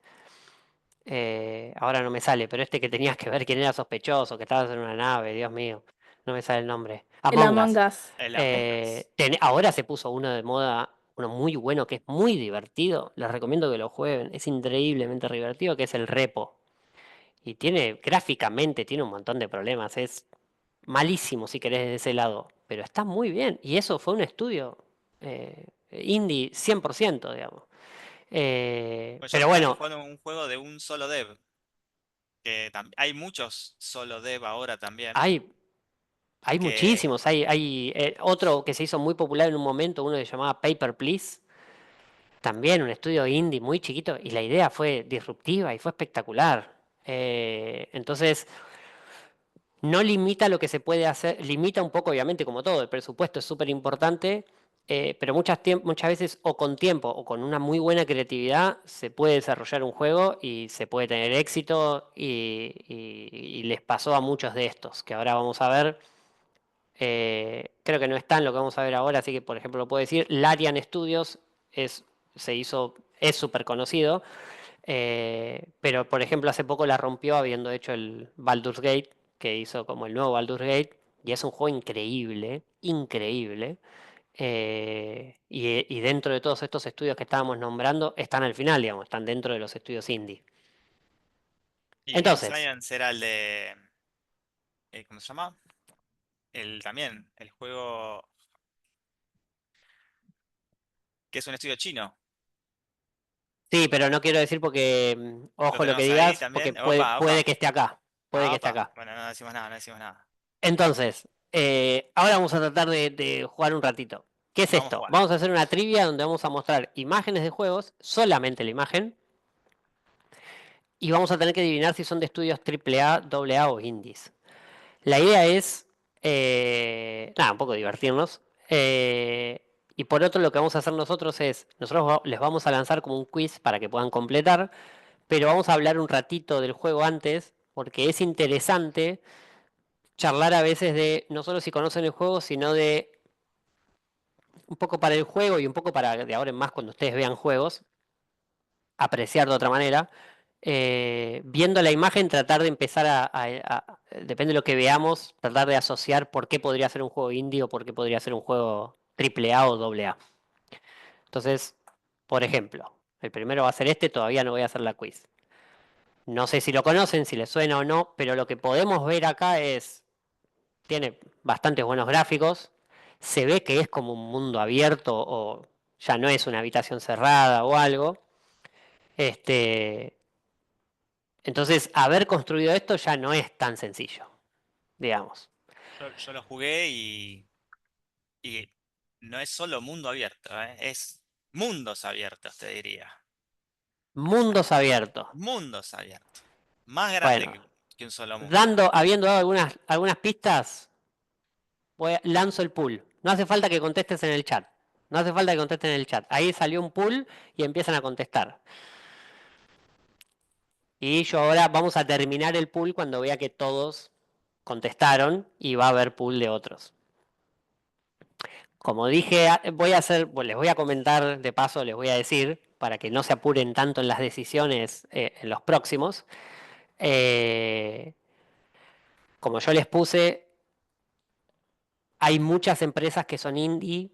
Speaker 1: Ahora no me sale, pero este que tenías que ver quién era sospechoso, que estabas en una nave, Dios mío, no me sale el nombre.
Speaker 3: El
Speaker 1: Among
Speaker 3: Among
Speaker 1: Us.
Speaker 3: Us.
Speaker 2: El Among Us.
Speaker 1: Ahora se puso uno de moda, uno muy bueno, que es muy divertido. Les recomiendo que lo jueguen. Es increíblemente divertido, que es el Repo. Y gráficamente, tiene un montón de problemas. Es malísimo si querés de ese lado. Pero está muy bien. Y eso fue un estudio indie 100%, digamos.
Speaker 2: Pues yo
Speaker 1: Pero
Speaker 2: estoy
Speaker 1: bueno,
Speaker 2: jugando un juego de un solo dev, que hay muchos solo dev ahora también,
Speaker 1: hay, hay
Speaker 2: que
Speaker 1: muchísimos. Hay otro que se hizo muy popular en un momento, uno que se llamaba Paper Please. También un estudio indie muy chiquito. Y la idea fue disruptiva y fue espectacular. Entonces, no limita lo que se puede hacer, limita un poco, obviamente, como todo, el presupuesto es súper importante, pero muchas veces o con tiempo o con una muy buena creatividad se puede desarrollar un juego y se puede tener éxito y les pasó a muchos de estos, que ahora vamos a ver. Creo que no está en lo que vamos a ver ahora, así que por ejemplo lo puedo decir. Larian Studios es, es súper conocido, pero por ejemplo hace poco la rompió habiendo hecho el Baldur's Gate, que hizo como el nuevo Baldur's Gate, y es un juego increíble, increíble. Y dentro de todos estos estudios que estábamos nombrando, están al final, digamos, están dentro de los estudios indie.
Speaker 2: Y Game
Speaker 1: Entonces,
Speaker 2: Science era el de, ¿cómo se llama? El también, el juego que es un estudio chino.
Speaker 1: sí, pero no quiero decir porque,
Speaker 2: ¿Lo
Speaker 1: ojo lo que
Speaker 2: tenemos ahí
Speaker 1: digas, porque
Speaker 2: también?
Speaker 1: puede,
Speaker 2: Opa,
Speaker 1: puede
Speaker 2: opa.
Speaker 1: que esté acá, puede que
Speaker 2: Ah,
Speaker 1: esté
Speaker 2: opa.
Speaker 1: acá.
Speaker 2: Bueno, no decimos nada, no decimos nada.
Speaker 1: Entonces, ahora vamos a tratar de jugar un ratito. ¿Qué es
Speaker 2: Vamos a
Speaker 1: esto?
Speaker 2: jugar.
Speaker 1: Vamos a hacer una trivia donde vamos a mostrar imágenes de juegos, solamente la imagen, y vamos a tener que adivinar si son de estudios AAA, AA o indies. La idea es, nada, un poco divertirnos. Y por otro, lo que vamos a hacer nosotros es, nosotros les vamos a lanzar como un quiz para que puedan completar, pero vamos a hablar un ratito del juego antes, porque es interesante charlar a veces de no solo si conocen el juego, sino de un poco para el juego y un poco para de ahora en más cuando ustedes vean juegos, apreciar de otra manera. Viendo la imagen, tratar de empezar depende de lo que veamos, tratar de asociar por qué podría ser un juego indie o por qué podría ser un juego triple A o doble A. Entonces, por ejemplo, el primero va a ser este, todavía no voy a hacer la quiz. No sé si lo conocen, si les suena o no, pero lo que podemos ver acá es, tiene bastantes buenos gráficos, se ve que es como un mundo abierto o ya no es una habitación cerrada o algo. Este, entonces, haber construido esto ya no es tan sencillo, digamos.
Speaker 2: Yo lo jugué y no es solo mundo abierto, ¿eh? Es mundos abiertos, te diría. O sea,
Speaker 1: Mundos abiertos.
Speaker 2: mundos abiertos. Más grande
Speaker 1: Bueno,
Speaker 2: que un solo mundo.
Speaker 1: habiendo dado algunas pistas, lanzo el pool. No hace falta que contestes en el chat. No hace falta que contestes en el chat. Ahí salió un pool y empiezan a contestar. Y yo ahora vamos a terminar el pool cuando vea que todos contestaron y va a haber pool de otros. Como dije, voy a hacer, bueno, les voy a comentar de paso, les voy a decir, para que no se apuren tanto en las decisiones en los próximos. eh, Como yo les puse, hay muchas empresas que son indie,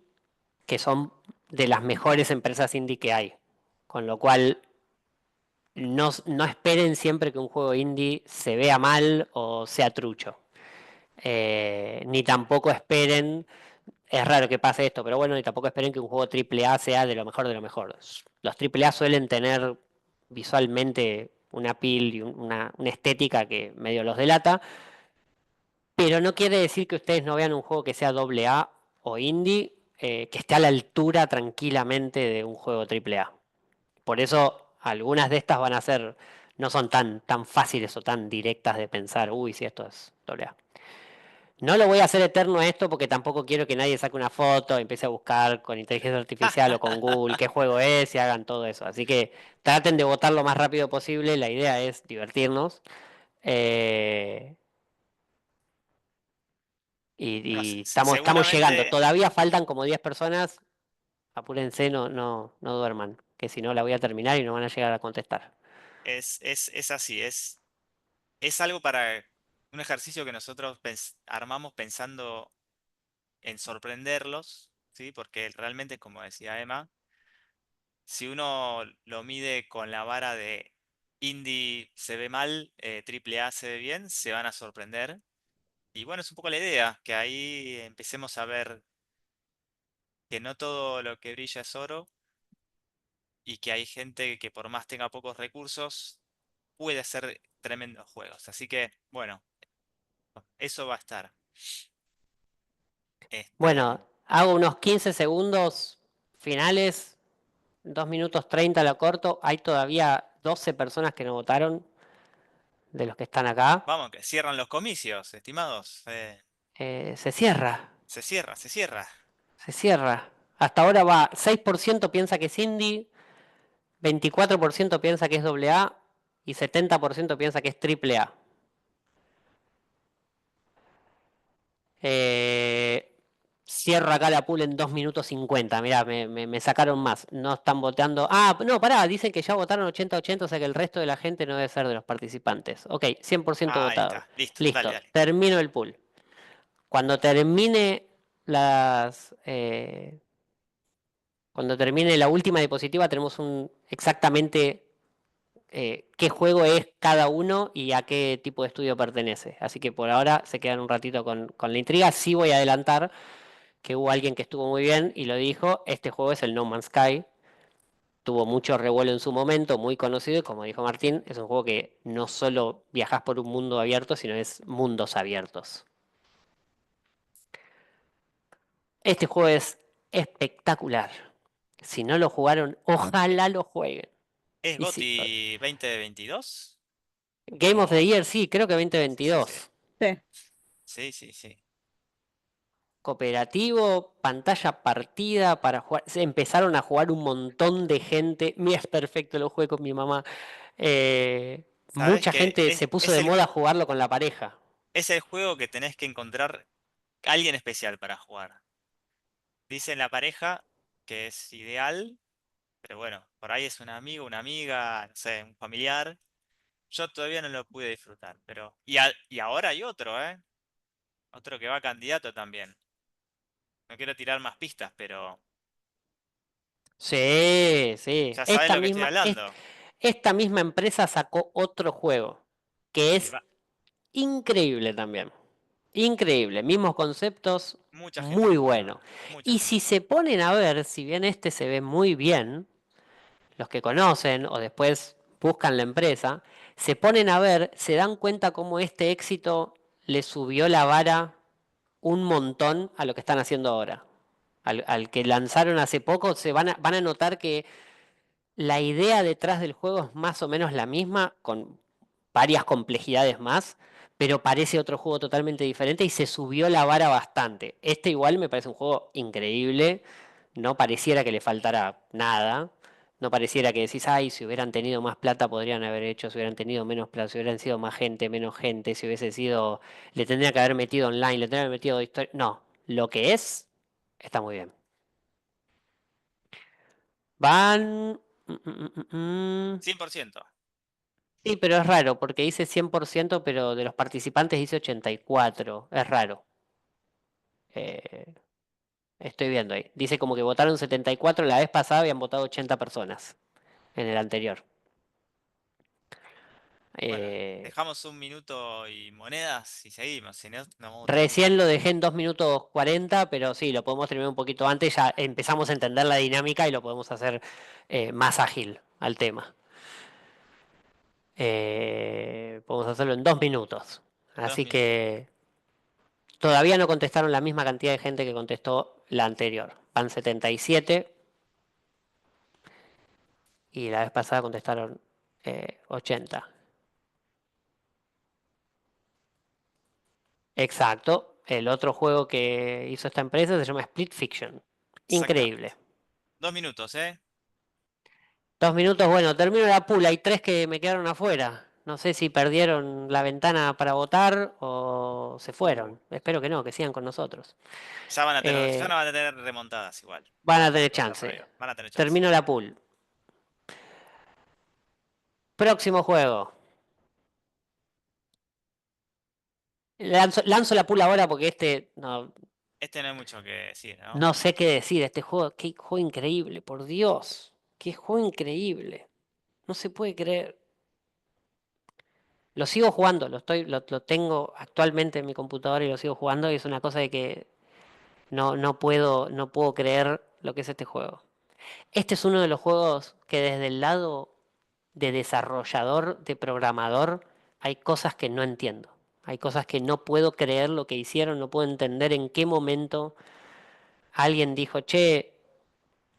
Speaker 1: que son de las mejores empresas indie que hay. Con lo cual, no esperen siempre que un juego indie se vea mal o sea trucho. Ni tampoco esperen, es raro que pase esto, pero bueno, ni tampoco esperen que un juego triple A sea de lo mejor de lo mejor. Los triple A suelen tener visualmente una pil y una estética que medio los delata, pero no quiere decir que ustedes no vean un juego que sea doble A o indie, que esté a la altura tranquilamente de un juego triple A. Por eso algunas de estas van a ser, no son tan fáciles o tan directas de pensar, uy, si esto es doble A. No lo voy a hacer eterno a esto porque tampoco quiero que nadie saque una foto, empiece a buscar con inteligencia artificial o con Google qué juego es y hagan todo eso. Así que traten de votar lo más rápido posible. La idea es divertirnos. Eh,
Speaker 2: Bueno,
Speaker 1: y estamos llegando.
Speaker 2: seguramente
Speaker 1: Todavía faltan como 10 personas. Apúrense, no duerman, que si no la voy a terminar y no van a llegar a contestar.
Speaker 2: es así, es algo para un ejercicio que nosotros armamos pensando en sorprenderlos, ¿sí? Porque realmente, como decía Emma, si uno lo mide con la vara de indie se ve mal, triple A se ve bien, se van a sorprender. Y bueno, es un poco la idea, que ahí empecemos a ver que no todo lo que brilla es oro y que hay gente que por más tenga pocos recursos, puede hacer tremendos juegos. Así que, bueno, eso va a estar. Este,
Speaker 1: Bueno, hago unos 15 segundos finales, 2 minutos 30 la corto. Hay todavía 12 personas que no votaron. de los que están acá.
Speaker 2: Vamos, que cierran los comicios, estimados.
Speaker 1: Se cierra,
Speaker 2: Se cierra, se cierra.
Speaker 1: se cierra. Hasta ahora va, 6% piensa que es indie, 24% piensa que es AA y 70% piensa que es AAA. Eh, Cierro acá la pool en 2 minutos 50. Mirá, me sacaron más. No están votando. Ah, no, pará, dicen que ya votaron 80-80, o sea que el resto de la gente no debe ser de los participantes. Ok, 100%
Speaker 2: Ah, ahí
Speaker 1: votado.
Speaker 2: está. Listo, dale,
Speaker 1: Listo,
Speaker 2: dale.
Speaker 1: termino el pool. Cuando termine las. Cuando termine la última diapositiva, tenemos un exactamente qué juego es cada uno y a qué tipo de estudio pertenece. Así que por ahora se quedan un ratito con la intriga. Sí voy a adelantar que hubo alguien que estuvo muy bien y lo dijo, este juego es el No Man's Sky, tuvo mucho revuelo en su momento, muy conocido y como dijo Martín, es un juego que no solo viajas por un mundo abierto, sino es mundos abiertos. Este juego es espectacular. Si no lo jugaron, ojalá lo jueguen.
Speaker 2: ¿Es
Speaker 1: Y sí,
Speaker 2: GOTY 2022?
Speaker 1: Game of the
Speaker 2: O...
Speaker 1: Year, sí, creo que
Speaker 2: Sí, sí, sí.
Speaker 1: 2022.
Speaker 3: Sí.
Speaker 2: Sí, sí, sí.
Speaker 1: Cooperativo, pantalla partida para jugar. Se empezaron a jugar un montón de gente. Mira, es perfecto, lo jugué con mi mamá.
Speaker 2: ¿Sabes
Speaker 1: Mucha
Speaker 2: que
Speaker 1: gente se puso de moda jugarlo con la pareja.
Speaker 2: es el juego que tenés que encontrar a alguien especial para jugar? Dicen la pareja que es ideal, pero bueno, por ahí es un amigo, una amiga, no sé, un familiar. Yo todavía no lo pude disfrutar, pero... y ahora hay otro, ¿eh? Otro que va candidato también. No quiero tirar más pistas, pero
Speaker 1: Sí, sí.
Speaker 2: ya sabes lo que estoy hablando.
Speaker 1: Esta misma empresa sacó otro juego que
Speaker 2: Y
Speaker 1: es
Speaker 2: va,
Speaker 1: increíble también. Increíble. Mismos conceptos,
Speaker 2: mucha gente
Speaker 1: muy
Speaker 2: lo juega.
Speaker 1: bueno.
Speaker 2: Mucha
Speaker 1: Y
Speaker 2: gente
Speaker 1: si
Speaker 2: lo
Speaker 1: se
Speaker 2: juega.
Speaker 1: ponen a ver, si bien este se ve muy bien, los que conocen o después buscan la empresa, se ponen a ver, se dan cuenta cómo este éxito le subió la vara un montón a lo que están haciendo ahora. Al que lanzaron hace poco, van a notar que la idea detrás del juego es más o menos la misma, con varias complejidades más, pero parece otro juego totalmente diferente y se subió la vara bastante. Este igual me parece un juego increíble, no pareciera que le faltara nada, no pareciera que decís, ay, si hubieran tenido más plata podrían haber hecho, si hubieran tenido menos plata, si hubieran sido más gente, menos gente, si hubiese sido, le tendría que haber metido online, le tendría que haber metido historia. No, lo que es, está muy bien. Van...
Speaker 2: 100%.
Speaker 1: Sí, pero es raro, porque dice 100%, pero de los participantes dice 84. Es raro. Eh, Estoy viendo ahí. Dice como que votaron 74 la vez pasada, habían votado 80 personas en el anterior.
Speaker 2: Bueno,
Speaker 1: Eh,
Speaker 2: dejamos un minuto y monedas y seguimos. Si no, nos vamos a terminar.
Speaker 1: Recién lo dejé en 2 minutos 40, pero sí, lo podemos terminar un poquito antes. Ya empezamos a entender la dinámica y lo podemos hacer más ágil al tema. Podemos hacerlo en 2 minutos.
Speaker 2: Dos
Speaker 1: Así
Speaker 2: minutos.
Speaker 1: que todavía no contestaron la misma cantidad de gente que contestó la anterior. Van 77 y la vez pasada contestaron 80. Exacto. El otro juego que hizo esta empresa se llama Split Fiction.
Speaker 2: Exactamente.
Speaker 1: Increíble.
Speaker 2: 2 minutos, ¿eh?
Speaker 1: 2 minutos, bueno, termino la pool. Hay 3 que me quedaron afuera. No sé si perdieron la ventana para votar o se fueron. Espero que no, que sigan con nosotros.
Speaker 2: Ya
Speaker 1: Eh,
Speaker 2: no van a tener remontadas igual.
Speaker 1: Van a tener
Speaker 2: Está por
Speaker 1: chance.
Speaker 2: ahí. Van a tener chance.
Speaker 1: Termino la pool. Próximo juego. Lanzo la pool ahora porque este no,
Speaker 2: Este no hay mucho que decir, ¿no?
Speaker 1: no sé qué decir. Este juego, qué juego increíble, por Dios. Qué juego increíble. No se puede creer. Lo sigo jugando, lo tengo actualmente en mi computadora y lo sigo jugando y es una cosa de que no puedo creer lo que es este juego. Este es uno de los juegos que desde el lado de desarrollador, de programador, hay cosas que no entiendo. Hay cosas que no puedo creer lo que hicieron, no puedo entender en qué momento alguien dijo, che,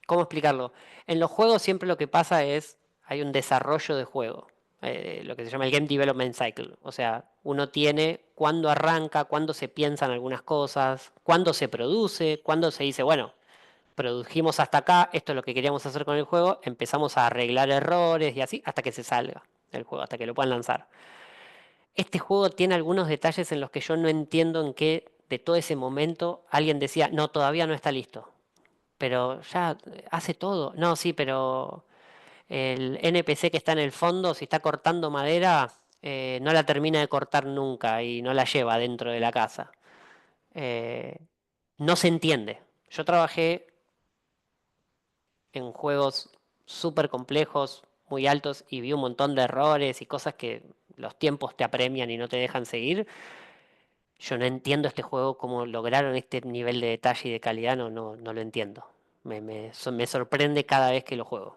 Speaker 1: ¿cómo explicarlo? En los juegos siempre lo que pasa es, hay un desarrollo de juego. lo que se llama el Game Development Cycle. O sea, uno tiene cuándo arranca, cuándo se piensan algunas cosas, cuándo se produce, cuándo se dice, bueno, produjimos hasta acá, esto es lo que queríamos hacer con el juego, empezamos a arreglar errores y así hasta que se salga el juego, hasta que lo puedan lanzar. Este juego tiene algunos detalles en los que yo no entiendo en qué de todo ese momento alguien decía, no, todavía no está listo. Pero ya hace todo. No, sí, pero el NPC que está en el fondo, si está cortando madera, no la termina de cortar nunca y no la lleva dentro de la casa. Eh, no se entiende. Yo trabajé en juegos súper complejos, muy altos, y vi un montón de errores y cosas que los tiempos te apremian y no te dejan seguir. Yo no entiendo este juego, cómo lograron este nivel de detalle y de calidad, no lo entiendo. Me sorprende cada vez que lo juego.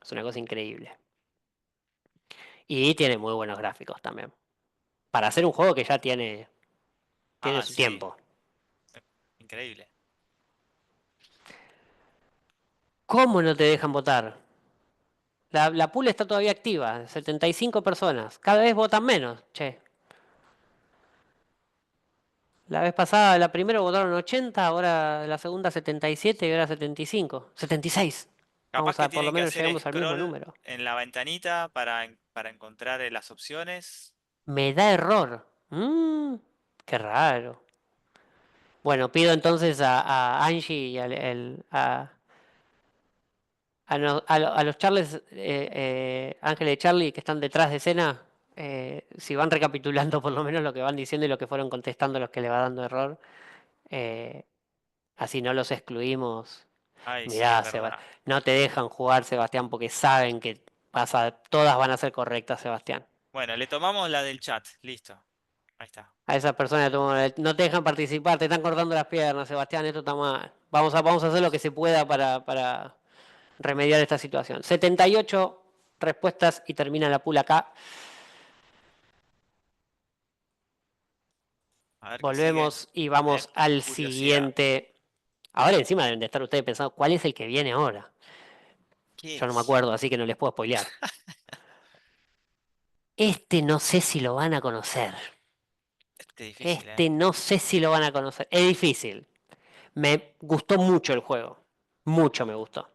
Speaker 1: Es una cosa increíble. Y tiene muy buenos gráficos también. Para hacer un juego que ya tiene
Speaker 2: Ah,
Speaker 1: su
Speaker 2: sí,
Speaker 1: tiempo.
Speaker 2: increíble.
Speaker 1: ¿Cómo no te dejan votar? La pool está todavía activa, 75 personas. Cada vez votan menos, che. La vez pasada, la primera votaron 80, ahora la segunda 77 y ahora 75. 76.
Speaker 2: Capaz que
Speaker 1: Por lo
Speaker 2: tienen que
Speaker 1: menos
Speaker 2: hacer
Speaker 1: llegamos al mismo
Speaker 2: scroll
Speaker 1: número.
Speaker 2: en la ventanita para encontrar las opciones.
Speaker 1: Me da error. Qué raro. Bueno, pido entonces a Angie y a los Charles, Ángel y Charlie que están detrás de escena, si van recapitulando por lo menos lo que van diciendo y lo que fueron contestando los que le va dando error, eh, así no los excluimos.
Speaker 2: Ay, sí, es
Speaker 1: Mirá,
Speaker 2: verdad.
Speaker 1: no te dejan jugar, Sebastián, porque saben que todas van a ser correctas, Sebastián.
Speaker 2: Bueno, le tomamos la del chat. Listo. Ahí está.
Speaker 1: A esas personas no te dejan participar, te están cortando las piernas, Sebastián, esto está mal. Vamos a hacer lo que se pueda para remediar esta situación. 78 respuestas y termina la pool acá.
Speaker 2: A ver qué sigue.
Speaker 1: Volvemos y
Speaker 2: Me da
Speaker 1: vamos al
Speaker 2: curiosidad.
Speaker 1: siguiente. Ahora encima deben de estar ustedes pensando, ¿cuál es el que viene ahora?
Speaker 2: ¿Qué
Speaker 1: Yo no me
Speaker 2: es?
Speaker 1: acuerdo, así que no les puedo spoilear. Este no sé si lo van a conocer.
Speaker 2: Este es difícil, ¿eh?
Speaker 1: Este no sé si lo van a conocer. Es difícil. Me gustó mucho el juego. Mucho me gustó.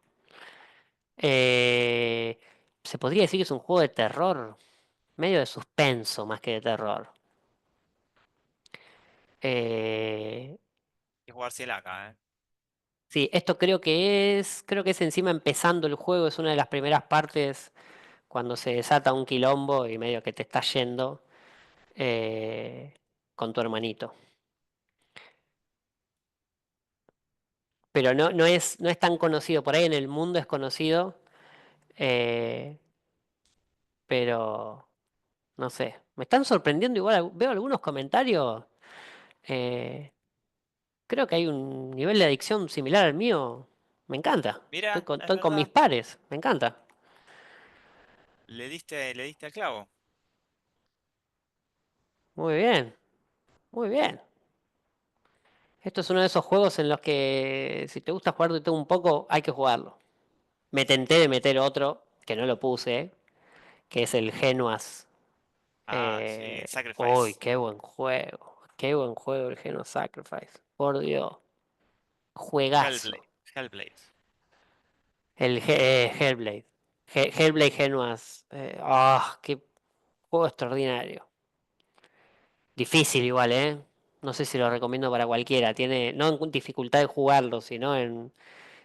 Speaker 1: Eh, Se podría decir que es un juego de terror. Medio de suspenso más que de terror. Eh,
Speaker 2: Hay que jugársela acá, ¿eh?
Speaker 1: sí, esto creo que es encima empezando el juego, es una de las primeras partes cuando se desata un quilombo y medio que te está yendo eh, con tu hermanito. Pero no es tan conocido. Por ahí en el mundo es conocido, eh, pero no sé. Me están sorprendiendo igual. Veo algunos comentarios. eh, Creo que hay un nivel de adicción similar al mío. Me encanta.
Speaker 2: Mira, es
Speaker 1: Estoy con mis
Speaker 2: verdad.
Speaker 1: pares. Me encanta.
Speaker 2: Le diste al clavo.
Speaker 1: Muy bien. Muy bien. Esto es uno de esos juegos en los que si te gusta jugar de todo un poco, hay que jugarlo. Me tenté de meter otro, que no lo puse, que es el Genuas.
Speaker 2: Ah, sí, el
Speaker 1: Uy,
Speaker 2: Sacrifice.
Speaker 1: qué buen juego. Qué buen juego el Genuas Sacrifice. Por Dios. Juegazo.
Speaker 2: Hellblade. Hellblade.
Speaker 1: Hellblade. Hellblade Genuas. Qué juego extraordinario. Difícil igual, ¿eh? No sé si lo recomiendo para cualquiera. Tiene, no en dificultad de jugarlo, sino en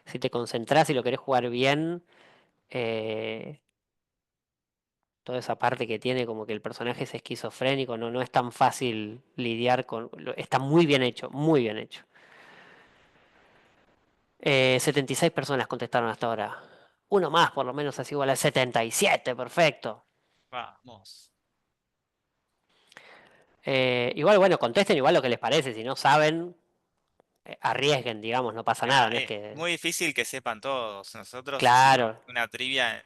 Speaker 1: si te concentrás y lo querés jugar bien. eh, Toda esa parte que tiene como que el personaje es esquizofrénico, no es tan fácil lidiar con. Está muy bien hecho, muy bien hecho. 76 personas contestaron hasta ahora. Uno más, por lo menos, así igual a 77, perfecto.
Speaker 2: Vamos.
Speaker 1: Igual, bueno, contesten igual lo que les parece. Si no saben, arriesguen, digamos, no pasa nada.
Speaker 2: Ah,
Speaker 1: No es que.
Speaker 2: muy difícil que sepan todos. Nosotros hicimos
Speaker 1: Claro.
Speaker 2: una trivia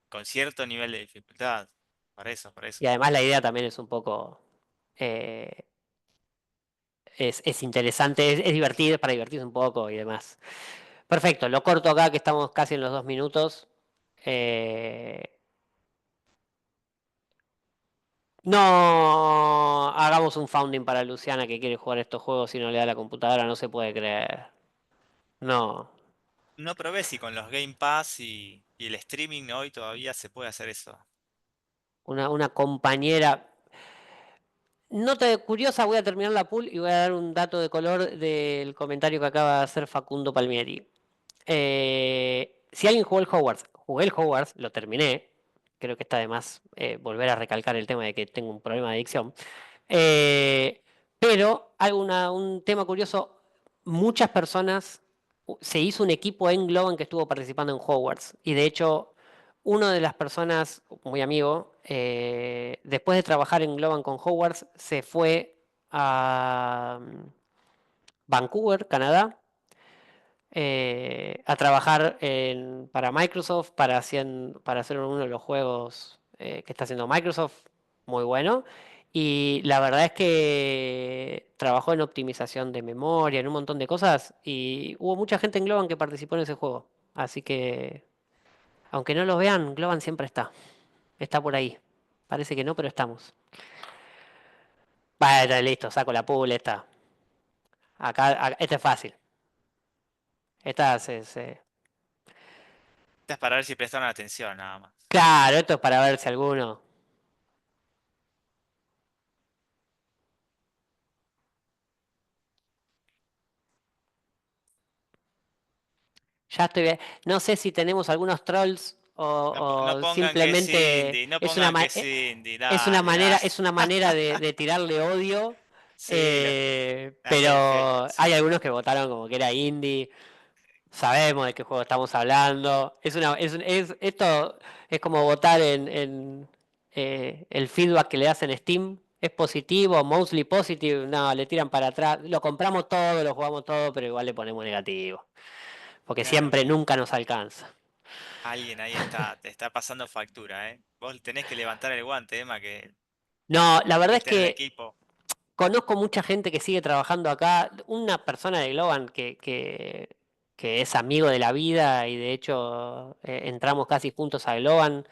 Speaker 2: con cierto nivel de dificultad. Por eso, por eso.
Speaker 1: Y además la idea también es un poco. eh, es interesante, es divertido, es para divertirse un poco y demás. Perfecto, lo corto acá que estamos casi en los 2 minutos. Eh, No, hagamos un founding para Luciana que quiere jugar estos juegos y no le da la computadora, no se puede creer. No,
Speaker 2: No probé si con los Game Pass y el streaming hoy todavía se puede hacer eso.
Speaker 1: una compañera. Nota curiosa, voy a terminar la pool y voy a dar un dato de color del comentario que acaba de hacer Facundo Palmieri. Si alguien jugó el Hogwarts, jugué el Hogwarts, lo terminé. Creo que está de más volver a recalcar el tema de que tengo un problema de adicción. Eh, pero hay un tema curioso, muchas personas, se hizo un equipo en Globan que estuvo participando en Hogwarts y de hecho una de las personas, muy amigo, después de trabajar en Globan con Hogwarts, se fue a Vancouver, Canadá, a trabajar para Microsoft para hacer uno de los juegos que está haciendo Microsoft, muy bueno. Y la verdad es que trabajó en optimización de memoria, en un montón de cosas, y hubo mucha gente en Globan que participó en ese juego. Así que, aunque no lo vean, Globan siempre está por ahí. Parece que no, pero estamos. Bueno, listo, saco la pool, esta. Esta es fácil. Esta
Speaker 2: Esto es para ver si prestaron atención, nada más.
Speaker 1: Claro, esto es para ver si alguno. Ya estoy bien. No sé si tenemos algunos trolls
Speaker 2: No
Speaker 1: o
Speaker 2: pongan que es
Speaker 1: simplemente
Speaker 2: indie, no pongan que es indie, dale, dale.
Speaker 1: es una manera de tirarle odio.
Speaker 2: Sí, la gente,
Speaker 1: Pero hay
Speaker 2: sí.
Speaker 1: algunos que votaron como que era indie. Sabemos de qué juego estamos hablando. Esto es como votar en el feedback que le hacen en Steam. ¿Es positivo? ¿Mostly positive? No, le tiran para atrás. Lo compramos todo, lo jugamos todo, pero igual le ponemos negativo. Porque
Speaker 2: Claro.
Speaker 1: siempre nunca nos alcanza.
Speaker 2: Alguien ahí te está pasando factura, ¿eh? Vos tenés que levantar el guante, Emma, que
Speaker 1: No, la verdad es
Speaker 2: estuviste en el
Speaker 1: que
Speaker 2: equipo.
Speaker 1: conozco mucha gente que sigue trabajando acá. Una persona de Globan que es amigo de la vida y de hecho entramos casi juntos a Globan.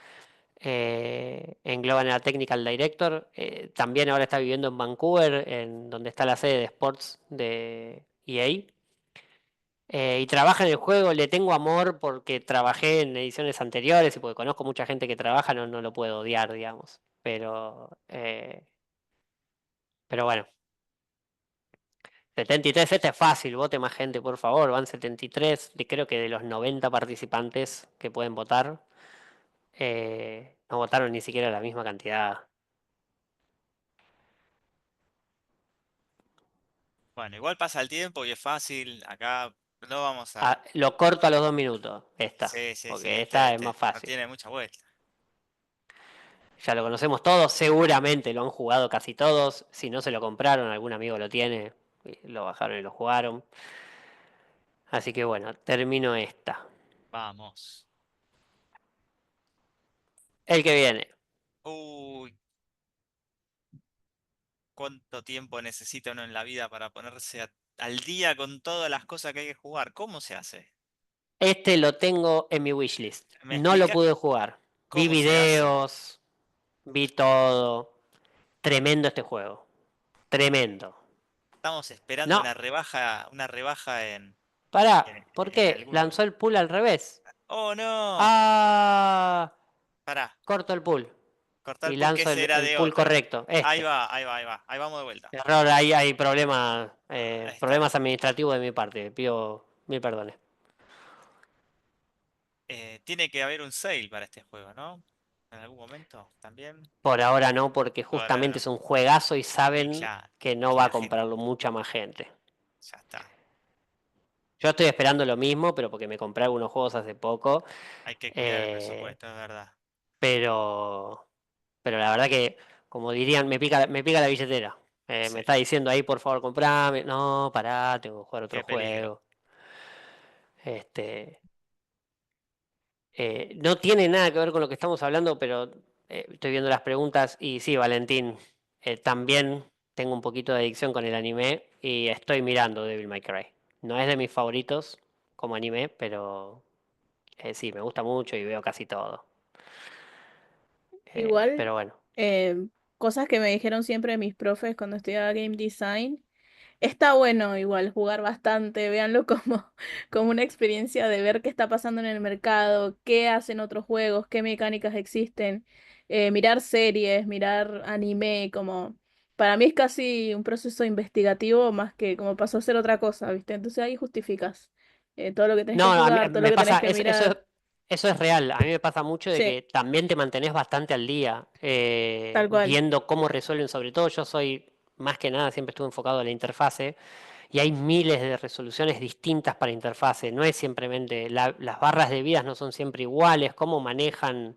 Speaker 1: En Globan era Technical Director. También ahora está viviendo en Vancouver, en donde está la sede de Sports de EA. Y trabaja en el juego, le tengo amor porque trabajé en ediciones anteriores y porque conozco mucha gente que trabaja, no lo puedo odiar, digamos. Pero bueno, 73, este es fácil, vote más gente, por favor, van 73, creo que de los 90 participantes que pueden votar, no votaron ni siquiera la misma cantidad.
Speaker 2: Bueno, igual pasa el tiempo y es fácil. Acá no vamos a.
Speaker 1: Ah, lo corto a los 2 minutos, esta,
Speaker 2: Sí, sí, sí,
Speaker 1: porque esta es más
Speaker 2: no
Speaker 1: fácil.
Speaker 2: tiene mucha vuelta.
Speaker 1: Ya lo conocemos todos, seguramente lo han jugado casi todos. Si no se lo compraron, algún amigo lo tiene, y lo bajaron y lo jugaron. Así que bueno, termino esta.
Speaker 2: Vamos.
Speaker 1: El que viene.
Speaker 2: Uy, ¿cuánto tiempo necesita uno en la vida para ponerse al día con todas las cosas que hay que jugar? ¿Cómo se hace?
Speaker 1: Este lo tengo en mi wishlist.
Speaker 2: ¿Me
Speaker 1: No lo
Speaker 2: explica
Speaker 1: pude jugar. Vi
Speaker 2: cómo se hace?
Speaker 1: videos, vi todo. Tremendo este juego. Tremendo.
Speaker 2: Estamos esperando
Speaker 1: No,
Speaker 2: una rebaja
Speaker 1: pará. ¿Por
Speaker 2: en
Speaker 1: qué?
Speaker 2: algún.
Speaker 1: Lanzó el pool al revés.
Speaker 2: ¡Oh, no!
Speaker 1: Ah,
Speaker 2: Pará,
Speaker 1: corto el pool.
Speaker 2: cortar
Speaker 1: Y
Speaker 2: porque
Speaker 1: lanzo
Speaker 2: ese era
Speaker 1: el
Speaker 2: de
Speaker 1: pool
Speaker 2: otro.
Speaker 1: correcto.
Speaker 2: Ahí
Speaker 1: Este.
Speaker 2: va, ahí va, ahí va. Ahí vamos de vuelta.
Speaker 1: Error, ahí hay problemas,
Speaker 2: Ahí está.
Speaker 1: problemas administrativos de mi parte. Pido mil perdones.
Speaker 2: Tiene que haber un sale para este juego, ¿no? En algún momento también.
Speaker 1: Por ahora no, porque
Speaker 2: Ahora
Speaker 1: justamente
Speaker 2: no.
Speaker 1: es un juegazo y
Speaker 2: Y
Speaker 1: saben
Speaker 2: claro,
Speaker 1: que no
Speaker 2: y
Speaker 1: va a
Speaker 2: la gente.
Speaker 1: comprarlo mucha más gente.
Speaker 2: Ya está.
Speaker 1: Yo estoy esperando lo mismo, pero porque me compré algunos juegos hace poco.
Speaker 2: Hay que cuidar el
Speaker 1: eh,
Speaker 2: presupuesto, es verdad.
Speaker 1: pero, pero la verdad que, como dirían, me pica la billetera.
Speaker 2: Sí,
Speaker 1: Me está diciendo ahí, por favor, comprame. No, pará, tengo que jugar otro
Speaker 2: qué peligro.
Speaker 1: juego. Este, no tiene nada que ver con lo que estamos hablando, pero estoy viendo las preguntas y sí, Valentín, también tengo un poquito de adicción con el anime y estoy mirando Devil May Cry. No es de mis favoritos como anime, pero sí, me gusta mucho y veo casi todo.
Speaker 3: Igual,
Speaker 1: Pero bueno,
Speaker 3: eh, cosas que me dijeron siempre mis profes cuando estudiaba game design. Está bueno igual jugar bastante, véanlo como, como una experiencia de ver qué está pasando en el mercado, qué hacen otros juegos, qué mecánicas existen, mirar series, mirar anime, como para mí es casi un proceso investigativo más que como pasó a ser otra cosa, ¿viste? Entonces ahí justificas todo lo que tenés que
Speaker 1: No, no, a mí
Speaker 3: jugar, todo lo
Speaker 1: me
Speaker 3: que tenés
Speaker 1: pasa,
Speaker 3: que mirar.
Speaker 1: eso es real. A mí me pasa mucho de
Speaker 3: Sí,
Speaker 1: que también te mantenés bastante al día,
Speaker 3: tal cual.
Speaker 1: viendo cómo resuelven, sobre todo yo soy, más que nada, siempre estuve enfocado en la interfase, y hay miles de resoluciones distintas para interfase. No es simplemente, las barras de vidas no son siempre iguales, cómo manejan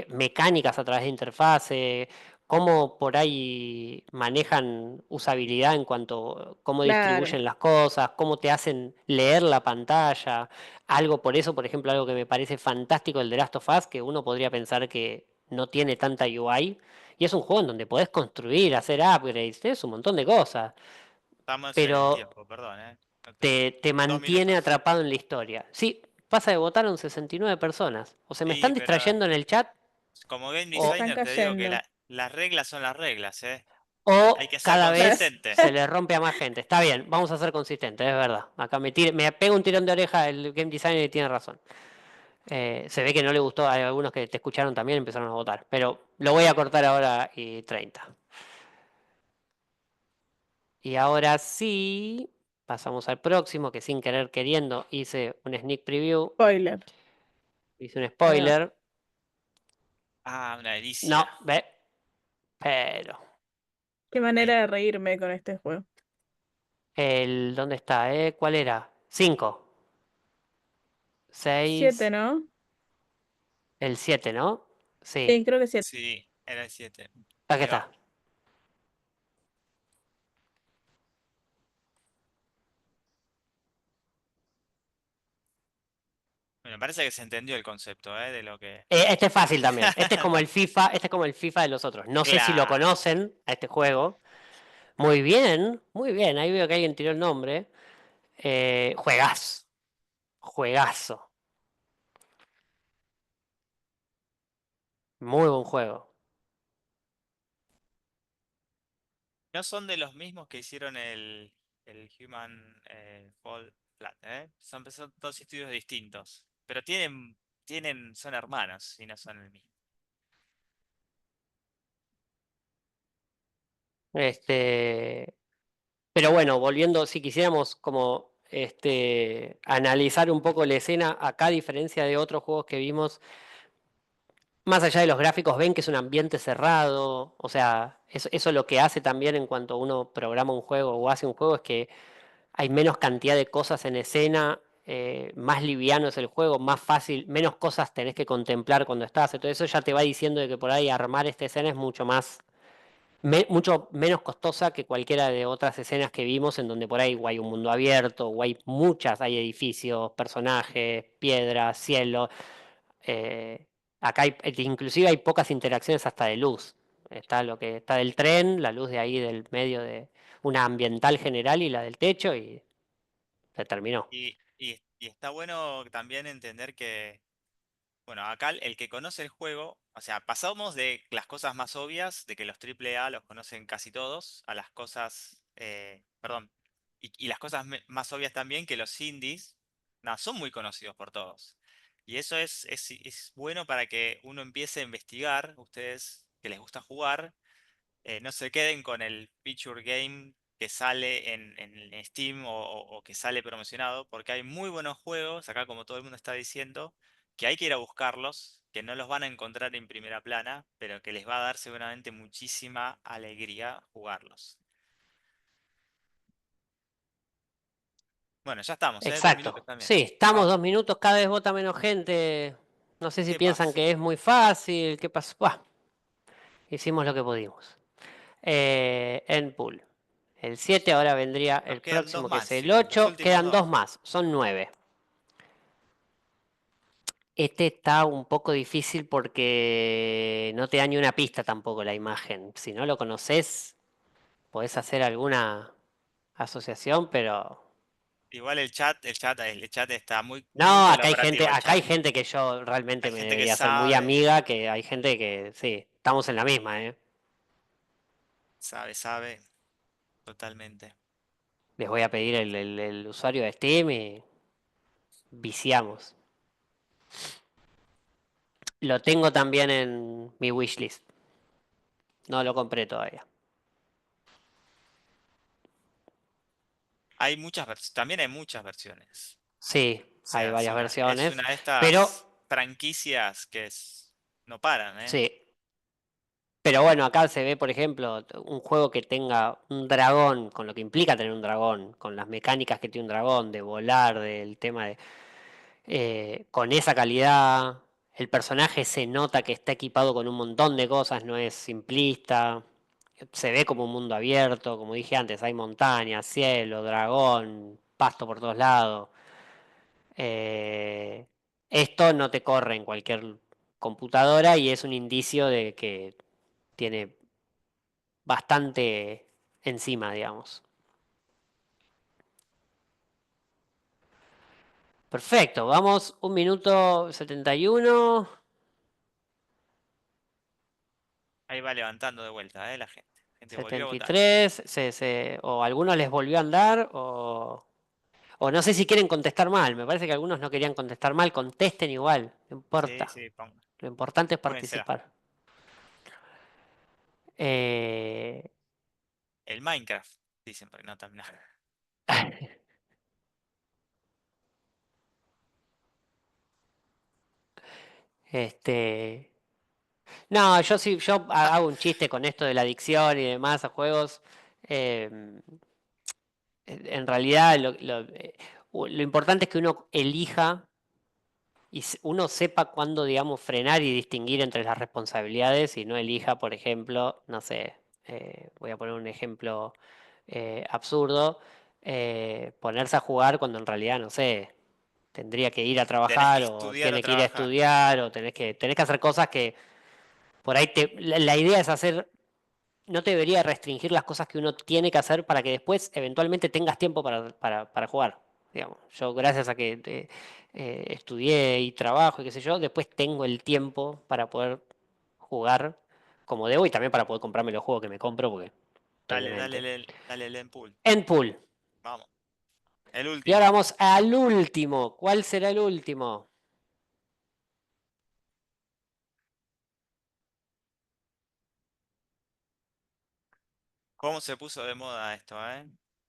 Speaker 1: mecánicas a través de interfase, cómo por ahí manejan usabilidad en cuanto a cómo
Speaker 3: Claro,
Speaker 1: distribuyen las cosas, cómo te hacen leer la pantalla. Algo por eso, por ejemplo, algo que me parece fantástico del The Last of Us, que uno podría pensar que no tiene tanta UI, y es un juego en donde podés construir, hacer upgrades, es un montón de cosas,
Speaker 2: Estamos en el
Speaker 1: pero
Speaker 2: tiempo, perdón, ¿eh?
Speaker 1: te
Speaker 2: Dos
Speaker 1: mantiene
Speaker 2: minutos.
Speaker 1: atrapado en la historia. Sí, pasa de votaron 69 personas. O se me
Speaker 2: Y,
Speaker 1: están
Speaker 2: pero
Speaker 1: distrayendo en el chat,
Speaker 2: como game
Speaker 3: se
Speaker 1: o,
Speaker 3: están
Speaker 2: designer te digo que
Speaker 3: cayendo.
Speaker 2: las reglas son las reglas, ¿eh? Hay
Speaker 1: o
Speaker 2: que ser
Speaker 1: cada
Speaker 3: Claro.
Speaker 1: vez
Speaker 2: consistente.
Speaker 1: se le rompe a más gente. Está bien, vamos a ser consistentes, es verdad. Acá me pega un tirón de oreja el game designer y tiene razón. Se ve que no le gustó, hay algunos que te escucharon también empezaron a votar. Pero lo voy a cortar ahora y 30. Y ahora sí, pasamos al próximo, que sin querer queriendo hice un sneak preview,
Speaker 3: Spoiler.
Speaker 1: hice un
Speaker 3: Ahí va.
Speaker 1: spoiler.
Speaker 2: Ah, una
Speaker 1: No,
Speaker 2: delicia.
Speaker 1: ve, pero
Speaker 3: Qué
Speaker 2: Ahí.
Speaker 3: manera de reírme con este juego.
Speaker 1: ¿dónde está? ¿Cuál era? 5,
Speaker 3: Siete,
Speaker 1: 6,
Speaker 3: ¿no?
Speaker 1: el 7, ¿no? Sí,
Speaker 3: Sí, creo que siete.
Speaker 2: Sí, era el 7.
Speaker 1: aquí
Speaker 2: Ahí va.
Speaker 1: está.
Speaker 2: Bueno, me parece que se entendió el concepto, ¿eh? De lo que...
Speaker 1: Este es fácil también. Este es como el FIFA, este es como el FIFA de los otros. No sé si lo
Speaker 2: Claro.
Speaker 1: conocen a este juego. Muy bien. Ahí veo que alguien tiró el nombre. Juegazo, juegazo. Muy buen juego.
Speaker 2: No son de los mismos que hicieron el Human Fall Flat, ¿eh? Son dos estudios distintos. Pero son hermanos y no son el mismo.
Speaker 1: Este, pero bueno, volviendo, si quisiéramos como analizar un poco la escena, acá a diferencia de otros juegos que vimos, más allá de los gráficos, ven que es un ambiente cerrado, o sea, eso lo que hace también en cuanto uno programa un juego o hace un juego es que hay menos cantidad de cosas en escena, más liviano es el juego, más fácil, menos cosas tenés que contemplar cuando estás, entonces eso ya te va diciendo de que por ahí armar esta escena es mucho más mucho menos costosa que cualquiera de otras escenas que vimos en donde por ahí o hay un mundo abierto, o hay muchas, hay edificios, personajes, piedras, cielo. eh, Acá hay, inclusive hay pocas interacciones hasta de luz. Está lo que está del tren, la luz de ahí del medio de una ambiental general y la del techo y se terminó.
Speaker 2: Y está bueno también entender que, bueno, acá el que conoce el juego, o sea, pasamos de las cosas más obvias, de que los triple A los conocen casi todos, a las cosas, perdón, y las cosas más obvias también, que los indies, no, son muy conocidos por todos. Y eso es bueno para que uno empiece a investigar, ustedes que les gusta jugar, no se queden con el feature game que sale en Steam o que sale promocionado, porque hay muy buenos juegos, acá como todo el mundo está diciendo, que hay que ir a buscarlos, que no los van a encontrar en primera plana, pero que les va a dar seguramente muchísima alegría jugarlos. Bueno, ya estamos, ¿eh? 2 minutos
Speaker 1: Exacto.
Speaker 2: también.
Speaker 1: Sí, estamos
Speaker 2: Vamos.
Speaker 1: 2 minutos, cada vez vota menos gente. No sé si
Speaker 2: ¿Qué
Speaker 1: piensan
Speaker 2: pasa?
Speaker 1: que es muy fácil, qué pasó. Buah, hicimos lo que pudimos. Endpool. El 7 ahora vendría
Speaker 2: Nos
Speaker 1: el
Speaker 2: quedan dos
Speaker 1: próximo que es
Speaker 2: más
Speaker 1: el
Speaker 2: igual, los
Speaker 1: 8.
Speaker 2: últimos
Speaker 1: Quedan dos
Speaker 2: dos.
Speaker 1: más, son 9. Este está un poco difícil porque no te da ni una pista tampoco la imagen. Si no lo conoces, podés hacer alguna asociación, pero...
Speaker 2: Igual el chat está muy
Speaker 1: No,
Speaker 2: colaborativo el
Speaker 1: acá hay
Speaker 2: chat.
Speaker 1: gente que yo
Speaker 2: Hay
Speaker 1: realmente me
Speaker 2: gente que
Speaker 1: debería ser muy
Speaker 2: sabe.
Speaker 1: amiga, que hay gente que sí, estamos en la misma, ¿eh?
Speaker 2: Sabe, totalmente.
Speaker 1: Les voy a pedir el usuario de Steam y viciamos. Lo tengo también en mi wishlist. No lo compré todavía.
Speaker 2: Hay muchas también hay muchas versiones.
Speaker 1: Sí,
Speaker 2: O
Speaker 1: hay
Speaker 2: sea,
Speaker 1: varias
Speaker 2: es
Speaker 1: versiones,
Speaker 2: una de
Speaker 1: pero
Speaker 2: estas franquicias no paran, ¿eh?
Speaker 1: sí. Pero bueno, acá se ve, por ejemplo, un juego que tenga un dragón, con lo que implica tener un dragón, con las mecánicas que tiene un dragón, de volar, del tema de... con esa calidad, el personaje se nota que está equipado con un montón de cosas, no es simplista, se ve como un mundo abierto, como dije antes, hay montañas, cielo, dragón, pasto por todos lados. Eh, Esto no te corre en cualquier computadora y es un indicio de que tiene bastante encima, digamos. Perfecto, vamos 1 minuto 71.
Speaker 2: Ahí va levantando de vuelta, la gente. La gente volvió a votar.
Speaker 1: 73, o algunos les volvió a andar, o no sé si quieren contestar mal. Me parece que algunos no querían contestar mal. Contesten igual, no
Speaker 2: Sí,
Speaker 1: importa.
Speaker 2: sí,
Speaker 1: Lo importante es
Speaker 2: juéguensela.
Speaker 1: participar. Eh,
Speaker 2: El Minecraft, dicen, porque no, también.
Speaker 1: este, no, yo sí, yo hago un chiste con esto de la adicción y demás a juegos. Eh, en realidad, lo importante es que uno elija y uno sepa cuándo, digamos, frenar y distinguir entre las responsabilidades y no elija, por ejemplo, no sé, voy a poner un ejemplo absurdo, ponerse a jugar cuando en realidad, no sé, tendría que ir a
Speaker 2: Tenés que
Speaker 1: trabajar o
Speaker 2: estudiar o
Speaker 1: tiene que ir a
Speaker 2: trabajar.
Speaker 1: estudiar o tenés que hacer cosas que por ahí la idea es hacer, no te debería restringir las cosas que uno tiene que hacer para que después eventualmente tengas tiempo para jugar. Digamos. Yo gracias a que estudié y trabajo y qué sé yo, después tengo el tiempo para poder jugar como debo y también para poder comprarme los juegos que me compro, porque
Speaker 2: Dale,
Speaker 1: obviamente.
Speaker 2: dale el Empool.
Speaker 1: Endpool.
Speaker 2: Vamos. El
Speaker 1: Y ahora
Speaker 2: último.
Speaker 1: vamos al último. ¿Cuál será el último?
Speaker 2: ¿Cómo se puso de moda esto,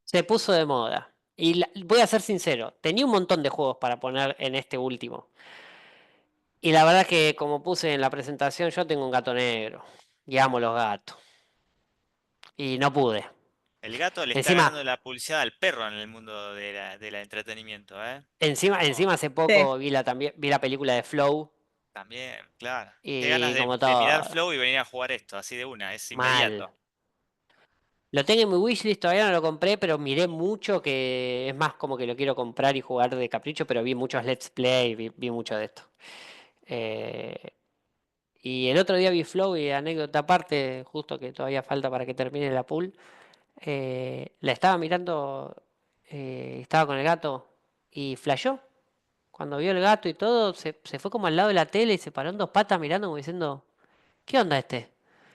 Speaker 1: Se puso de moda. Y voy a ser sincero, tenía un montón de juegos para poner en este último. Y la verdad que como puse en la presentación, yo tengo un gato negro. Y amo los gatos. Y no pude.
Speaker 2: El gato le está
Speaker 1: Encima,
Speaker 2: ganando la pulseada al perro en el mundo del entretenimiento,
Speaker 1: encima
Speaker 2: No,
Speaker 1: hace
Speaker 3: Sí.
Speaker 1: poco también vi la película de Flow.
Speaker 2: también, claro. Qué ganas
Speaker 1: Y como
Speaker 2: de mirar
Speaker 1: todo,
Speaker 2: Flow y venir a jugar esto, así de una, es
Speaker 1: mal.
Speaker 2: inmediato.
Speaker 1: Lo tengo en mi wishlist, todavía no lo compré, pero miré mucho que es más como que lo quiero comprar y jugar de capricho, pero vi muchos Let's Play, vi mucho de esto. Eh, y el otro día vi Flow y anécdota aparte, justo que todavía falta para que termine la pool. La estaba mirando, estaba con el gato y flashó. Cuando vio el gato y todo, se fue como al lado de la tele y se paró en dos patas mirando como diciendo, ¿qué onda este?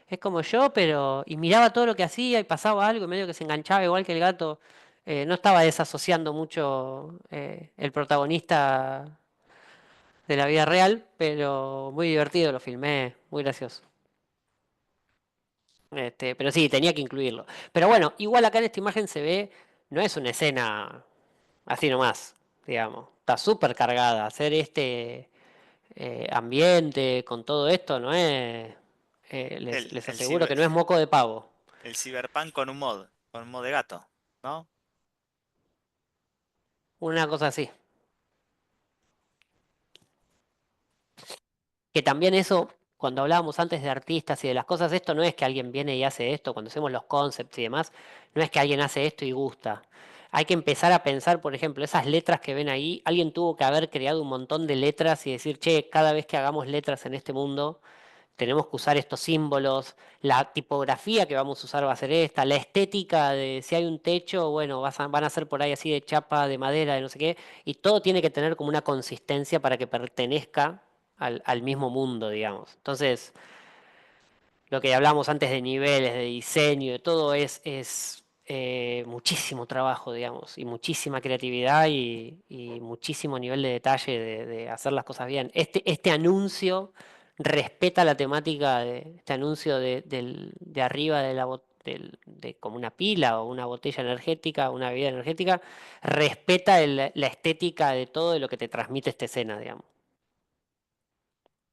Speaker 1: Es como yo, pero... Y miraba todo lo que hacía y pasaba algo y medio que se enganchaba igual que el gato. No estaba desasociando mucho el protagonista de la vida real, pero muy divertido, lo filmé, muy gracioso. Pero sí, tenía que incluirlo. Pero bueno, igual acá en esta imagen se ve, no es una escena así nomás, digamos. Está súper cargada. Hacer este ambiente con todo esto no es. Les
Speaker 2: El
Speaker 1: aseguro que no es moco de pavo.
Speaker 2: el Cyberpunk con un mod de gato, ¿no?
Speaker 1: Una cosa así. Que también eso, cuando hablábamos antes de artistas y de las cosas, esto no es que alguien viene y hace esto, cuando hacemos los concepts y demás, no es que alguien hace esto y gusta. Hay que empezar a pensar, por ejemplo, esas letras que ven ahí, alguien tuvo que haber creado un montón de letras y decir, che, cada vez que hagamos letras en este mundo, tenemos que usar estos símbolos, la tipografía que vamos a usar va a ser esta, la estética de si hay un techo, bueno, van a ser por ahí así de chapa, de madera, de no sé qué, y todo tiene que tener como una consistencia para que pertenezca al mismo mundo, digamos. Entonces, lo que hablamos antes de niveles, de diseño, de todo es muchísimo trabajo, digamos, y muchísima creatividad y muchísimo nivel de detalle de hacer las cosas bien. Este anuncio respeta la temática de este anuncio de arriba de de como una pila o una botella energética, una bebida energética, respeta la estética de todo lo que te transmite esta escena, digamos.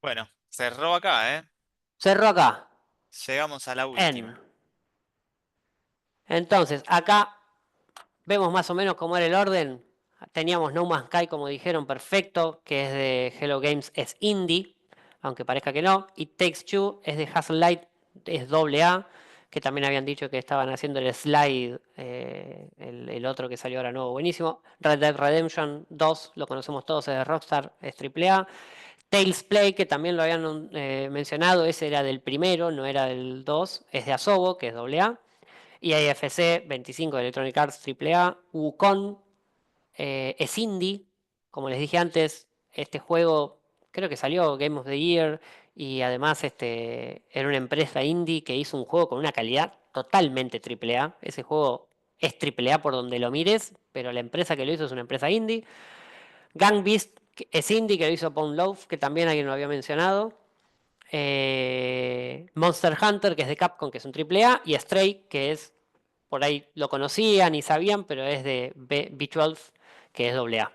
Speaker 2: Bueno, cerró acá, ¿eh?
Speaker 1: Cerró acá.
Speaker 2: Llegamos a la
Speaker 1: En.
Speaker 2: última.
Speaker 1: Entonces, acá vemos más o menos cómo era el orden. Teníamos No Man's Sky, como dijeron, perfecto, que es de Hello Games, es indie, aunque parezca que no. Y Takes Two es de Hustle Light, es doble A, que también habían dicho que estaban haciendo el Slide, el otro que salió ahora nuevo, buenísimo. Red Dead Redemption 2, lo conocemos todos, es de Rockstar, es triple A. Tales Play, que también lo habían mencionado, ese era del primero, no era del 2, es de Asobo, que es doble A. Y AFC 25 de Electronic Arts AAA, Wukong es indie, como les dije antes, este juego creo que salió Game of the Year y además era una empresa indie que hizo un juego con una calidad totalmente AAA. Ese juego es AAA por donde lo mires, pero la empresa que lo hizo es una empresa indie. Gang Beast es indie, que lo hizo Pawn Loaf, que también alguien lo había mencionado. Monster Hunter, que es de Capcom, que es un AAA, y Stray, que es, por ahí lo conocían y sabían, pero es de B12, que es AA.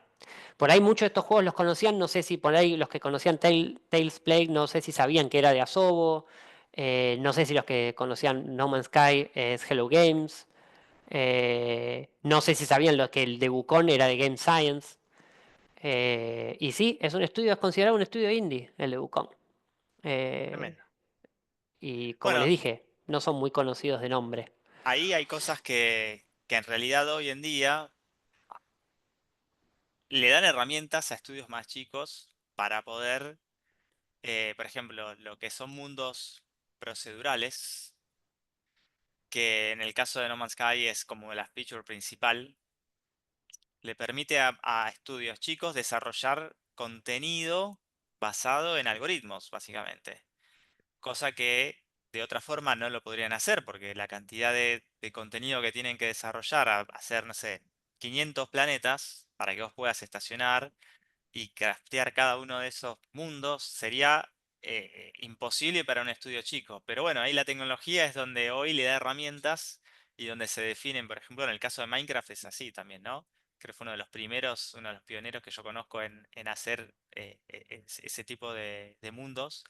Speaker 1: Por ahí muchos de estos juegos los conocían, no sé si por ahí los que conocían Tales Play, no sé si sabían que era de Asobo, no sé si los que conocían No Man's Sky es Hello Games, no sé si sabían lo que el de Wukong era de Game Science. Y sí, es considerado un estudio indie, el de Wukong. Eh,
Speaker 2: Tremendo.
Speaker 1: y como les
Speaker 2: Bueno,
Speaker 1: dije, no son muy conocidos de nombre.
Speaker 2: ahí hay cosas que en realidad hoy en día le dan herramientas a estudios más chicos para poder, por ejemplo, lo que son mundos procedurales, que en el caso de No Man's Sky es como la feature principal, le permite a estudios chicos desarrollar contenido basado en algoritmos, básicamente. Cosa que de otra forma no lo podrían hacer, porque la cantidad de contenido que tienen que desarrollar, hacer, no sé, 500 planetas para que vos puedas estacionar y craftear cada uno de esos mundos sería imposible para un estudio chico. Pero bueno, ahí la tecnología es donde hoy le da herramientas y donde se definen, por ejemplo, en el caso de Minecraft es así también, ¿no? Creo que fue uno de los primeros, uno de los pioneros que yo conozco en hacer ese tipo de mundos,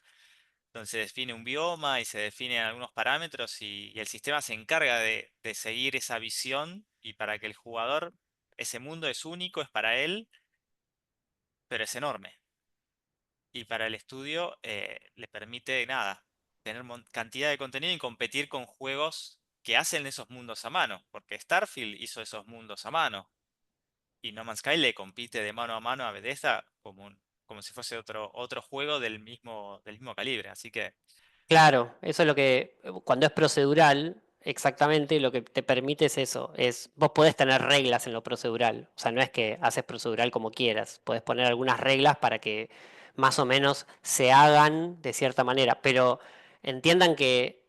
Speaker 2: donde se define un bioma y se definen algunos parámetros y el sistema se encarga de seguir esa visión y para que el jugador, ese mundo es único, es para él, pero es enorme. Y para el estudio le permite, nada, tener cantidad de contenido y competir con juegos que hacen esos mundos a mano, porque Starfield hizo esos mundos a mano y No Man's Sky le compite de mano a mano a Bethesda como si fuese otro juego del mismo calibre. Así que,
Speaker 1: Claro, eso es lo que, cuando es procedural, exactamente lo que te permite es eso, vos podés tener reglas en lo procedural, o sea, no es que haces procedural como quieras, podés poner algunas reglas para que más o menos se hagan de cierta manera, pero entiendan que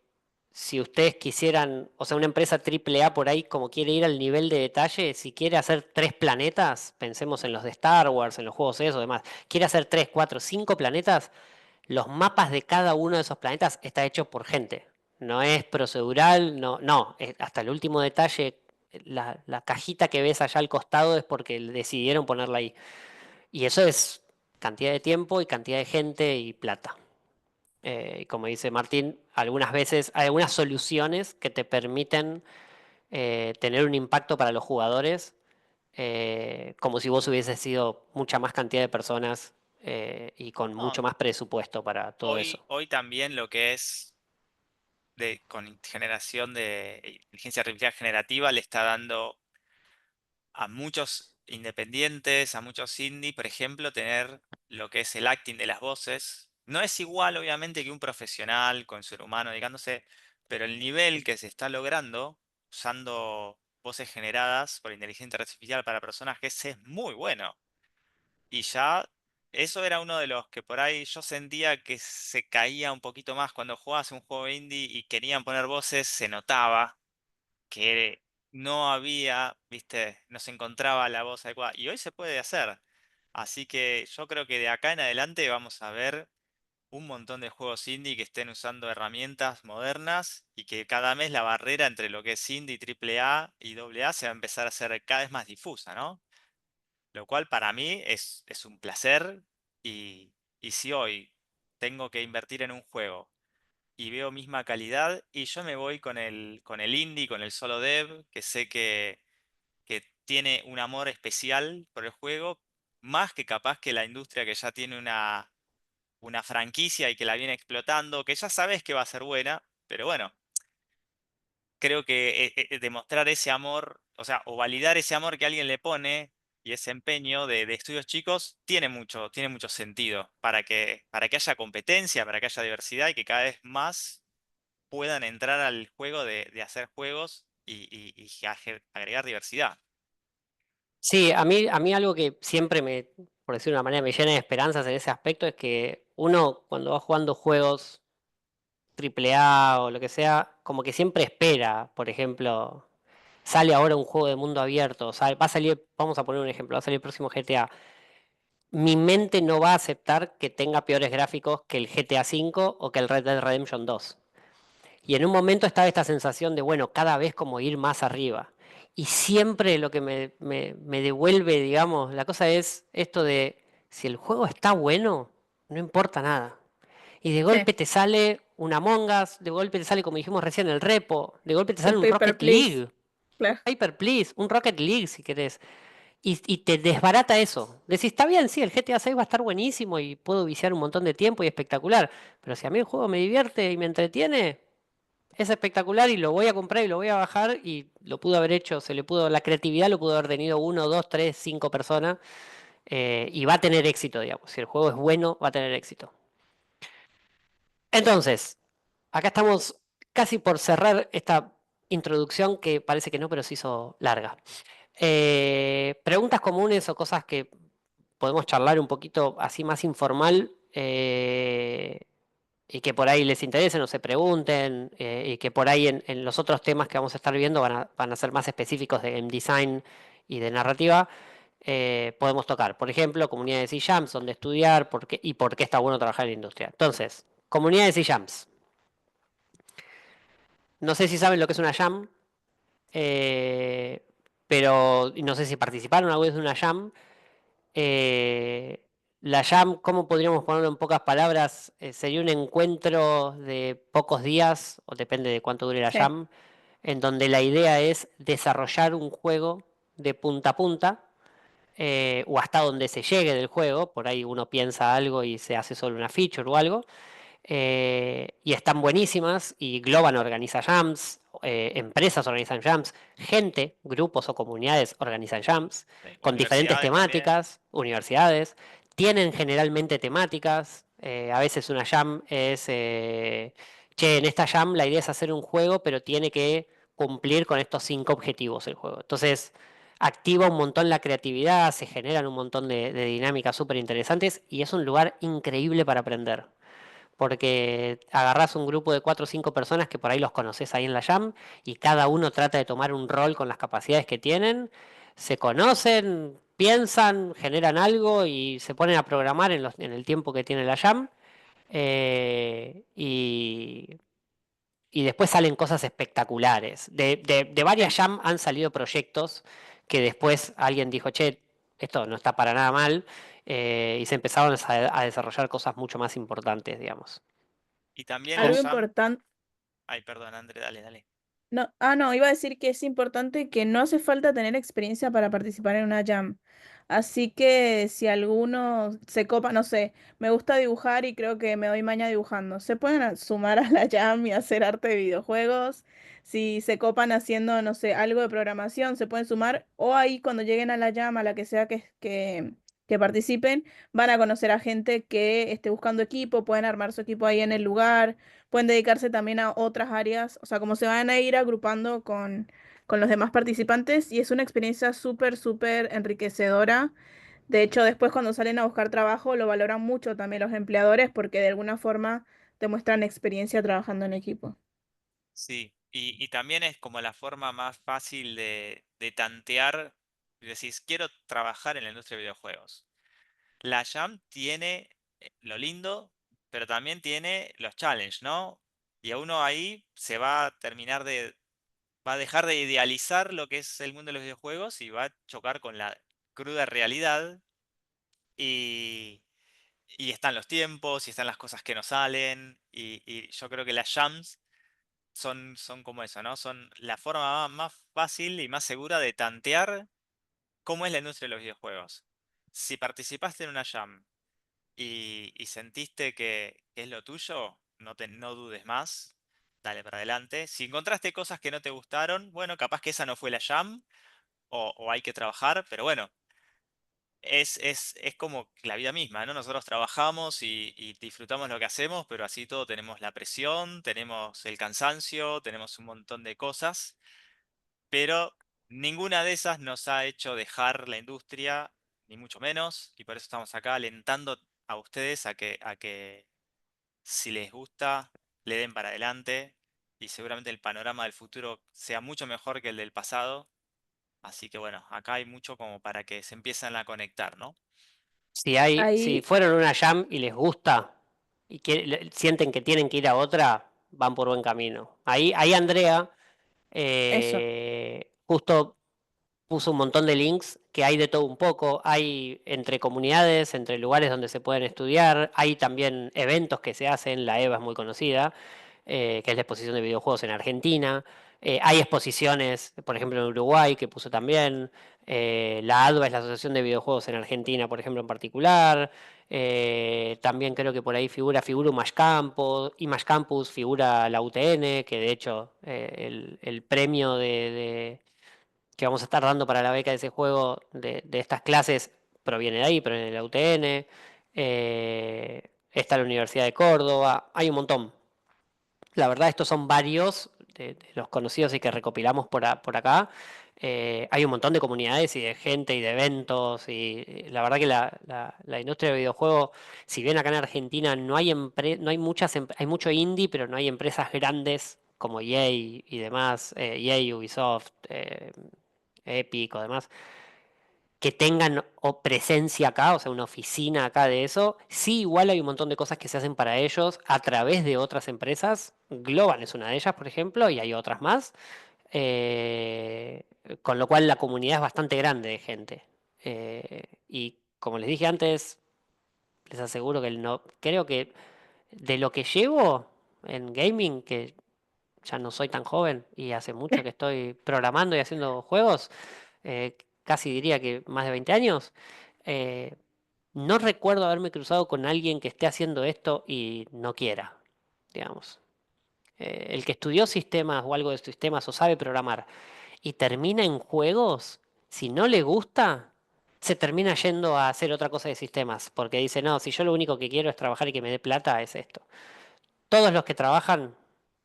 Speaker 1: si ustedes quisieran, o sea, una empresa triple A por ahí como quiere ir al nivel de detalle, si quiere hacer 3 planetas, pensemos en los de Star Wars, en los juegos esos, demás, quiere hacer 3, 4, 5 planetas, los mapas de cada uno de esos planetas está hecho por gente. No es procedural, no, hasta el último detalle, la cajita que ves allá al costado es porque decidieron ponerla ahí. Y eso es cantidad de tiempo y cantidad de gente y plata. Y como dice Martín, algunas veces hay algunas soluciones que te permiten tener un impacto para los jugadores, como si vos hubieses sido mucha más cantidad de personas y con
Speaker 2: no,
Speaker 1: mucho más presupuesto para todo eso.
Speaker 2: hoy también lo que es con generación de inteligencia artificial generativa le está dando a muchos independientes, a muchos indie, por ejemplo, tener lo que es el acting de las voces. No es igual, obviamente, que un profesional con ser humano dedicándose, pero el nivel que se está logrando usando voces generadas por inteligencia artificial para personajes es muy bueno. Y ya eso era uno de los que por ahí yo sentía que se caía un poquito más cuando jugabas un juego indie y querían poner voces, se notaba que no había, viste, no se encontraba la voz adecuada. Y hoy se puede hacer. Así que yo creo que de acá en adelante vamos a ver un montón de juegos indie que estén usando herramientas modernas y que cada mes la barrera entre lo que es indie, triple A y doble A se va a empezar a hacer cada vez más difusa, ¿no? Lo cual para mí es un placer y si hoy tengo que invertir en un juego y veo misma calidad y yo me voy con el indie, con el solo dev, que sé que tiene un amor especial por el juego, más que capaz que la industria que ya tiene una franquicia y que la viene explotando, que ya sabes que va a ser buena, pero bueno, creo que demostrar ese amor, o sea, o validar ese amor que alguien le pone y ese empeño de estudios chicos tiene mucho sentido para que haya competencia, para que haya diversidad y que cada vez más puedan entrar al juego de hacer juegos y agregar diversidad.
Speaker 1: Sí, a mí algo que siempre por decirlo de una manera, me llena de esperanzas en ese aspecto es que uno cuando va jugando juegos triple A o lo que sea, como que siempre espera, por ejemplo, sale ahora un juego de mundo abierto, va a salir, vamos a poner un ejemplo, va a salir el próximo GTA. Mi mente no va a aceptar que tenga peores gráficos que el GTA V o que el Red Dead Redemption 2. Y en un momento estaba esta sensación de, bueno, cada vez como ir más arriba. Y siempre lo que me devuelve, digamos, la cosa es esto de, si el juego está bueno, no importa nada. Y de
Speaker 3: Sí,
Speaker 1: golpe te sale un Among Us, de golpe te sale, como dijimos recién, el Repo, de golpe te sale
Speaker 3: un
Speaker 1: un
Speaker 3: paper,
Speaker 1: Rocket
Speaker 3: please.
Speaker 1: League,
Speaker 3: Claro.
Speaker 1: Hyper Please, un Rocket League si querés. Y te desbarata eso. Decís, está bien, sí, el GTA 6 va a estar buenísimo y puedo viciar un montón de tiempo y espectacular. Pero si a mí el juego me divierte y me entretiene, es espectacular y lo voy a comprar y lo voy a bajar y lo pudo haber hecho, la creatividad lo pudo haber tenido uno, dos, tres, cinco personas y va a tener éxito, digamos. Si el juego es bueno, va a tener éxito. Entonces, acá estamos casi por cerrar esta introducción que parece que no, pero se hizo larga. Preguntas comunes o cosas que podemos charlar un poquito así más informal y que por ahí les interesen o se pregunten y que por ahí en los otros temas que vamos a estar viendo van a ser más específicos de game design y de narrativa. Podemos tocar, por ejemplo, comunidades y jams, donde estudiar y por qué está bueno trabajar en la industria. Entonces, comunidades y jams. No sé si saben lo que es una jam, eh, pero y no sé si participaron alguna vez de una jam. Eh, la Jam, ¿cómo podríamos ponerlo en pocas palabras? Sería un encuentro de pocos días, o depende de cuánto dure la
Speaker 3: Sí.
Speaker 1: Jam, en donde la idea es desarrollar un juego de punta a punta, o hasta donde se llegue del juego, por ahí uno piensa algo y se hace solo una feature o algo, y están buenísimas, y Globan organiza jams, empresas organizan jams, gente, grupos o comunidades organizan jams, con diferentes
Speaker 2: Universidades también.
Speaker 1: temáticas, universidades, tienen generalmente temáticas, a veces una jam es, che, en esta jam la idea es hacer un juego, pero tiene que cumplir con estos cinco objetivos el juego. Entonces, activa un montón la creatividad, se generan un montón de dinámicas súper interesantes y es un lugar increíble para aprender porque agarrás un grupo de cuatro o cinco personas que por ahí los conoces ahí en la Jam y cada uno trata de tomar un rol con las capacidades que tienen, se conocen, piensan, generan algo y se ponen a programar en el tiempo que tiene la Jam eh, y, y después salen cosas espectaculares. De
Speaker 3: Sí.
Speaker 1: varias Jam han salido proyectos que después alguien dijo, che, esto no está para nada mal. Y se empezaron a desarrollar cosas mucho más importantes, digamos.
Speaker 2: Y también la
Speaker 3: Algo
Speaker 1: Com-
Speaker 2: Jam.
Speaker 3: importante.
Speaker 2: Ay, perdón, André, dale, dale.
Speaker 3: No, no, iba a decir que es importante que no hace falta tener experiencia para participar en una jam. Así que si alguno se copa, no sé, me gusta dibujar y creo que me doy maña dibujando, se pueden sumar a la jam y hacer arte de videojuegos. Si se copan haciendo, no sé, algo de programación, se pueden sumar. O ahí cuando lleguen a la jam, a la que sea que participen, van a conocer a gente que esté buscando equipo, pueden armar su equipo ahí en el lugar, pueden dedicarse también a otras áreas, o sea, como se van a ir agrupando con los demás participantes y es una experiencia súper, súper enriquecedora De hecho, después cuando salen a buscar trabajo lo valoran mucho también los empleadores porque de alguna forma demuestran experiencia trabajando en equipo.
Speaker 2: Sí, y también es como la forma más fácil de tantear, y decís, quiero trabajar en la industria de videojuegos. La Jam tiene lo lindo, pero también tiene los challenges, ¿no? Y a uno ahí se va a terminar va a dejar de idealizar lo que es el mundo de los videojuegos y va a chocar con la cruda realidad y, y están los tiempos y están las cosas que no salen y yo creo que las jams son como eso, ¿no? Son la forma más fácil y más segura de tantear cómo es la industria de los videojuegos. Si participaste en una jam y sentiste que es lo tuyo, no dudes más, dale para adelante. Si encontraste cosas que no te gustaron, bueno, capaz que esa no fue la jam o hay que trabajar, pero bueno, es como la vida misma, ¿no? Nosotros trabajamos y disfrutamos lo que hacemos, pero así todo tenemos la presión, tenemos el cansancio, tenemos un montón de cosas, pero ninguna de esas nos ha hecho dejar la industria, ni mucho menos, y por eso estamos acá alentando a ustedes a que si les gusta, le den para adelante, y seguramente el panorama del futuro sea mucho mejor que el del pasado. Así que bueno, acá hay mucho como para que se empiecen a conectar, ¿no?
Speaker 1: Si
Speaker 3: Ahí,
Speaker 1: fueron a una jam y les gusta y sienten que tienen que ir a otra, van por buen camino. Ahí Andrea
Speaker 3: eso.
Speaker 1: justo puso un montón de links que hay de todo un poco. Hay entre comunidades, entre lugares donde se pueden estudiar. Hay también eventos que se hacen. La EVA es muy conocida, que es la exposición de videojuegos en Argentina. Hay exposiciones, por ejemplo, en Uruguay, que puso también. La ADVA es la Asociación de Videojuegos en Argentina, por ejemplo, en particular. También creo que por ahí figura Image Campus, figura la UTN, que de hecho el premio que vamos a estar dando para la beca de ese juego, de estas clases, proviene de ahí, proviene de la UTN. Está la Universidad de Córdoba, hay un montón. La verdad, estos son varios de los conocidos y que recopilamos por acá. Hay un montón de comunidades y de gente y de eventos. Y la verdad que la industria del videojuego, si bien acá en Argentina no hay hay mucho indie, pero no hay empresas grandes como EA y demás, EA, Ubisoft, Epic o demás, que tengan presencia acá, o sea, una oficina acá de eso. Sí, igual hay un montón de cosas que se hacen para ellos a través de otras empresas. Globan es una de ellas, por ejemplo, y hay otras más. Eh, con lo cual la comunidad es bastante grande de gente. Y como les dije antes, les aseguro que no, creo que de lo que llevo en gaming, que ya no soy tan joven y hace mucho que estoy programando y haciendo juegos, casi diría que más de 20 años. eh, no recuerdo haberme cruzado con alguien que esté haciendo esto y no quiera, digamos. El que estudió sistemas o algo de sistemas o sabe programar y termina en juegos, si no le gusta, se termina yendo a hacer otra cosa de sistemas, porque dice, no, si yo lo único que quiero es trabajar y que me dé plata, es esto. Todos los que trabajan,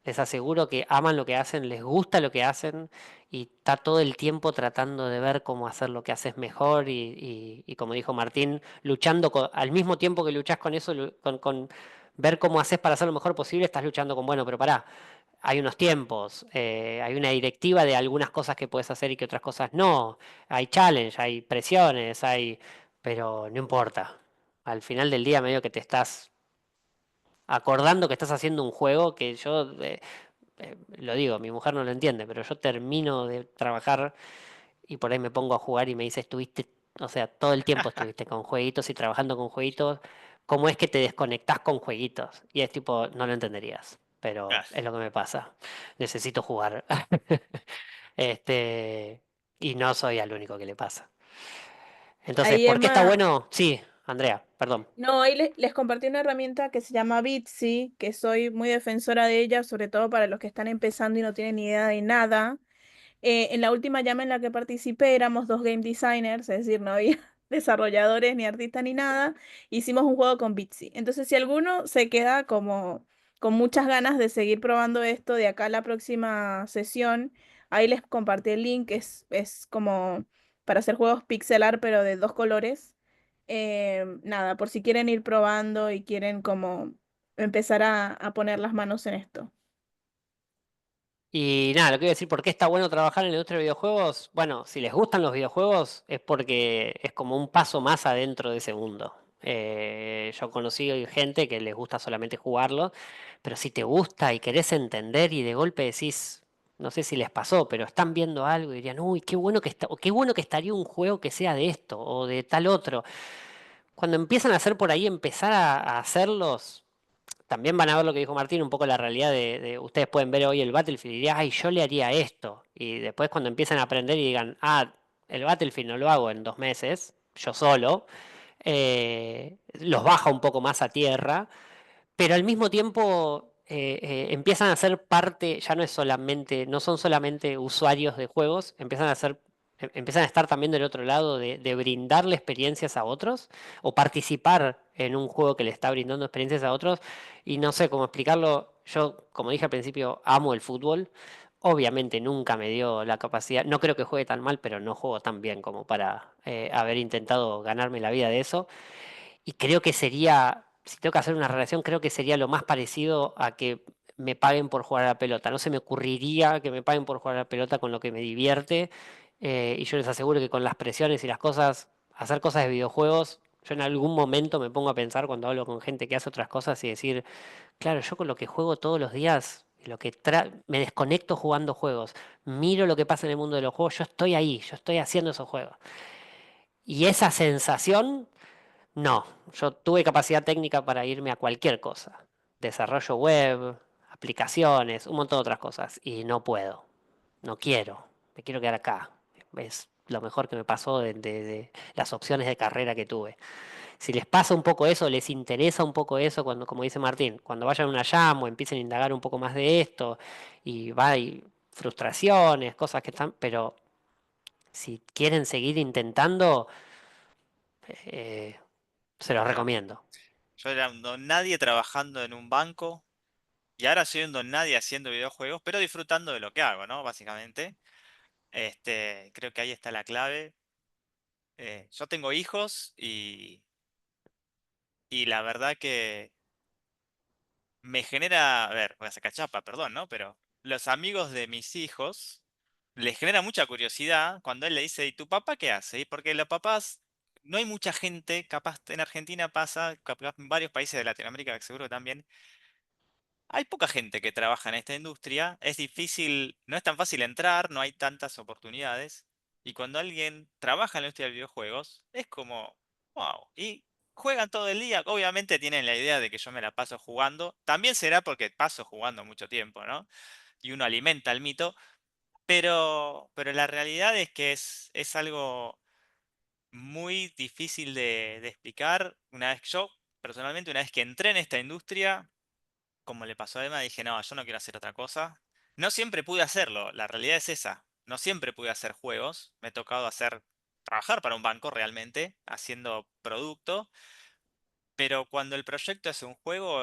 Speaker 1: les aseguro que aman lo que hacen, les gusta lo que hacen y está todo el tiempo tratando de ver cómo hacer lo que haces mejor y como dijo Martín, luchando al mismo tiempo que luchas con eso, con ver cómo haces para hacer lo mejor posible, estás luchando con, bueno, pero pará, hay unos tiempos, hay una directiva de algunas cosas que puedes hacer y que otras cosas no, hay challenge, hay presiones, pero no importa. Al final del día medio que te estás acordando que estás haciendo un juego que yo, lo digo, mi mujer no lo entiende, pero yo termino de trabajar y por ahí me pongo a jugar y me dice, estuviste, o sea, todo el tiempo estuviste con jueguitos y trabajando con jueguitos, ¿cómo es que te desconectás con jueguitos? Y es tipo, no lo entenderías, pero
Speaker 2: Claro.
Speaker 1: es lo que me pasa, necesito jugar. Este, y no soy al único que le pasa. Entonces,
Speaker 3: ahí
Speaker 1: ¿por qué está
Speaker 3: Emma,
Speaker 1: bueno? Sí, Andrea, perdón.
Speaker 3: no, ahí les compartí una herramienta que se llama Bitsy, que soy muy defensora de ella, sobre todo para los que están empezando y no tienen ni idea de nada. En la última llama en la que participé éramos dos game designers, es decir, no había desarrolladores ni artistas ni nada. Hicimos un juego con Bitsy. Entonces, si alguno se queda como con muchas ganas de seguir probando esto de acá a la próxima sesión, ahí les compartí el link. Es como para hacer juegos pixel art, pero de dos colores. Nada, por si quieren ir probando y quieren como empezar a poner las manos en esto.
Speaker 1: Y nada, lo que iba a decir, ¿por qué está bueno trabajar en la industria de videojuegos? Bueno, si les gustan los videojuegos es porque es como un paso más adentro de ese mundo. Yo conocí gente que les gusta solamente jugarlo, pero si te gusta y querés entender y de golpe decís, no sé si les pasó, pero están viendo algo y dirían, uy, qué bueno que está, o qué bueno que estaría un juego que sea de esto o de tal otro. Cuando empiezan a hacer por ahí, empezar a hacerlos también van a ver lo que dijo Martín, un poco la realidad ustedes pueden ver hoy el Battlefield y dirían, ay, yo le haría esto. Y después cuando empiezan a aprender y digan, ah, el Battlefield no lo hago en 2 meses, yo solo, los baja un poco más a tierra, pero al mismo tiempo empiezan a ser parte, ya no es solamente, no son solamente usuarios de juegos, empiezan a estar también del otro lado de brindarle experiencias a otros o participar en un juego que le está brindando experiencias a otros. Y no sé cómo explicarlo. Yo, como dije al principio, amo el fútbol. Obviamente nunca me dio la capacidad, no creo que juegue tan mal, pero no juego tan bien como para haber intentado ganarme la vida de eso. Y creo que sería, si tengo que hacer una relación, creo que sería lo más parecido a que me paguen por jugar a la pelota. No se me ocurriría que me paguen por jugar a la pelota con lo que me divierte. Y yo les aseguro que con las presiones y las cosas, hacer cosas de videojuegos, yo en algún momento me pongo a pensar cuando hablo con gente que hace otras cosas y decir, claro, yo con lo que juego todos los días, me desconecto jugando juegos, miro lo que pasa en el mundo de los juegos, yo estoy ahí, yo estoy haciendo esos juegos. Y esa sensación no, yo tuve capacidad técnica para irme a cualquier cosa. Desarrollo web, aplicaciones, un montón de otras cosas. Y no puedo, no quiero, me quiero quedar acá. Es lo mejor que me pasó de las opciones de carrera que tuve. Si les pasa un poco eso, les interesa un poco eso, cuando, como dice Martín, cuando vayan a una jam o empiecen a indagar un poco más de esto, y va y frustraciones, cosas que están, pero si quieren seguir intentando, eh, se los
Speaker 2: Claro.
Speaker 1: recomiendo.
Speaker 2: Yo era un don nadie trabajando en un banco y ahora soy un don nadie haciendo videojuegos, pero disfrutando de lo que hago, ¿no? Básicamente. Creo que ahí está la clave. Yo tengo hijos y la verdad que me genera, a ver, voy a sacar chapa, perdón, ¿no? Pero los amigos de mis hijos les genera mucha curiosidad cuando él le dice, ¿y tu papá qué hace? Y porque los papás, no hay mucha gente, capaz en Argentina pasa, capaz en varios países de Latinoamérica, que seguro también, hay poca gente que trabaja en esta industria, es difícil, no es tan fácil entrar, no hay tantas oportunidades. Y cuando alguien trabaja en la industria de videojuegos, es como, wow. Y juegan todo el día, obviamente tienen la idea de que yo me la paso jugando. También será porque paso jugando mucho tiempo, ¿no? Y uno alimenta el mito, pero la realidad es que es algo muy difícil de explicar. Una vez que yo, personalmente, una vez que entré en esta industria, como le pasó a Emma, dije, no, yo no quiero hacer otra cosa. No siempre pude hacerlo, la realidad es esa. No siempre pude hacer juegos, me he tocado trabajar para un banco realmente, haciendo producto, pero cuando el proyecto es un juego,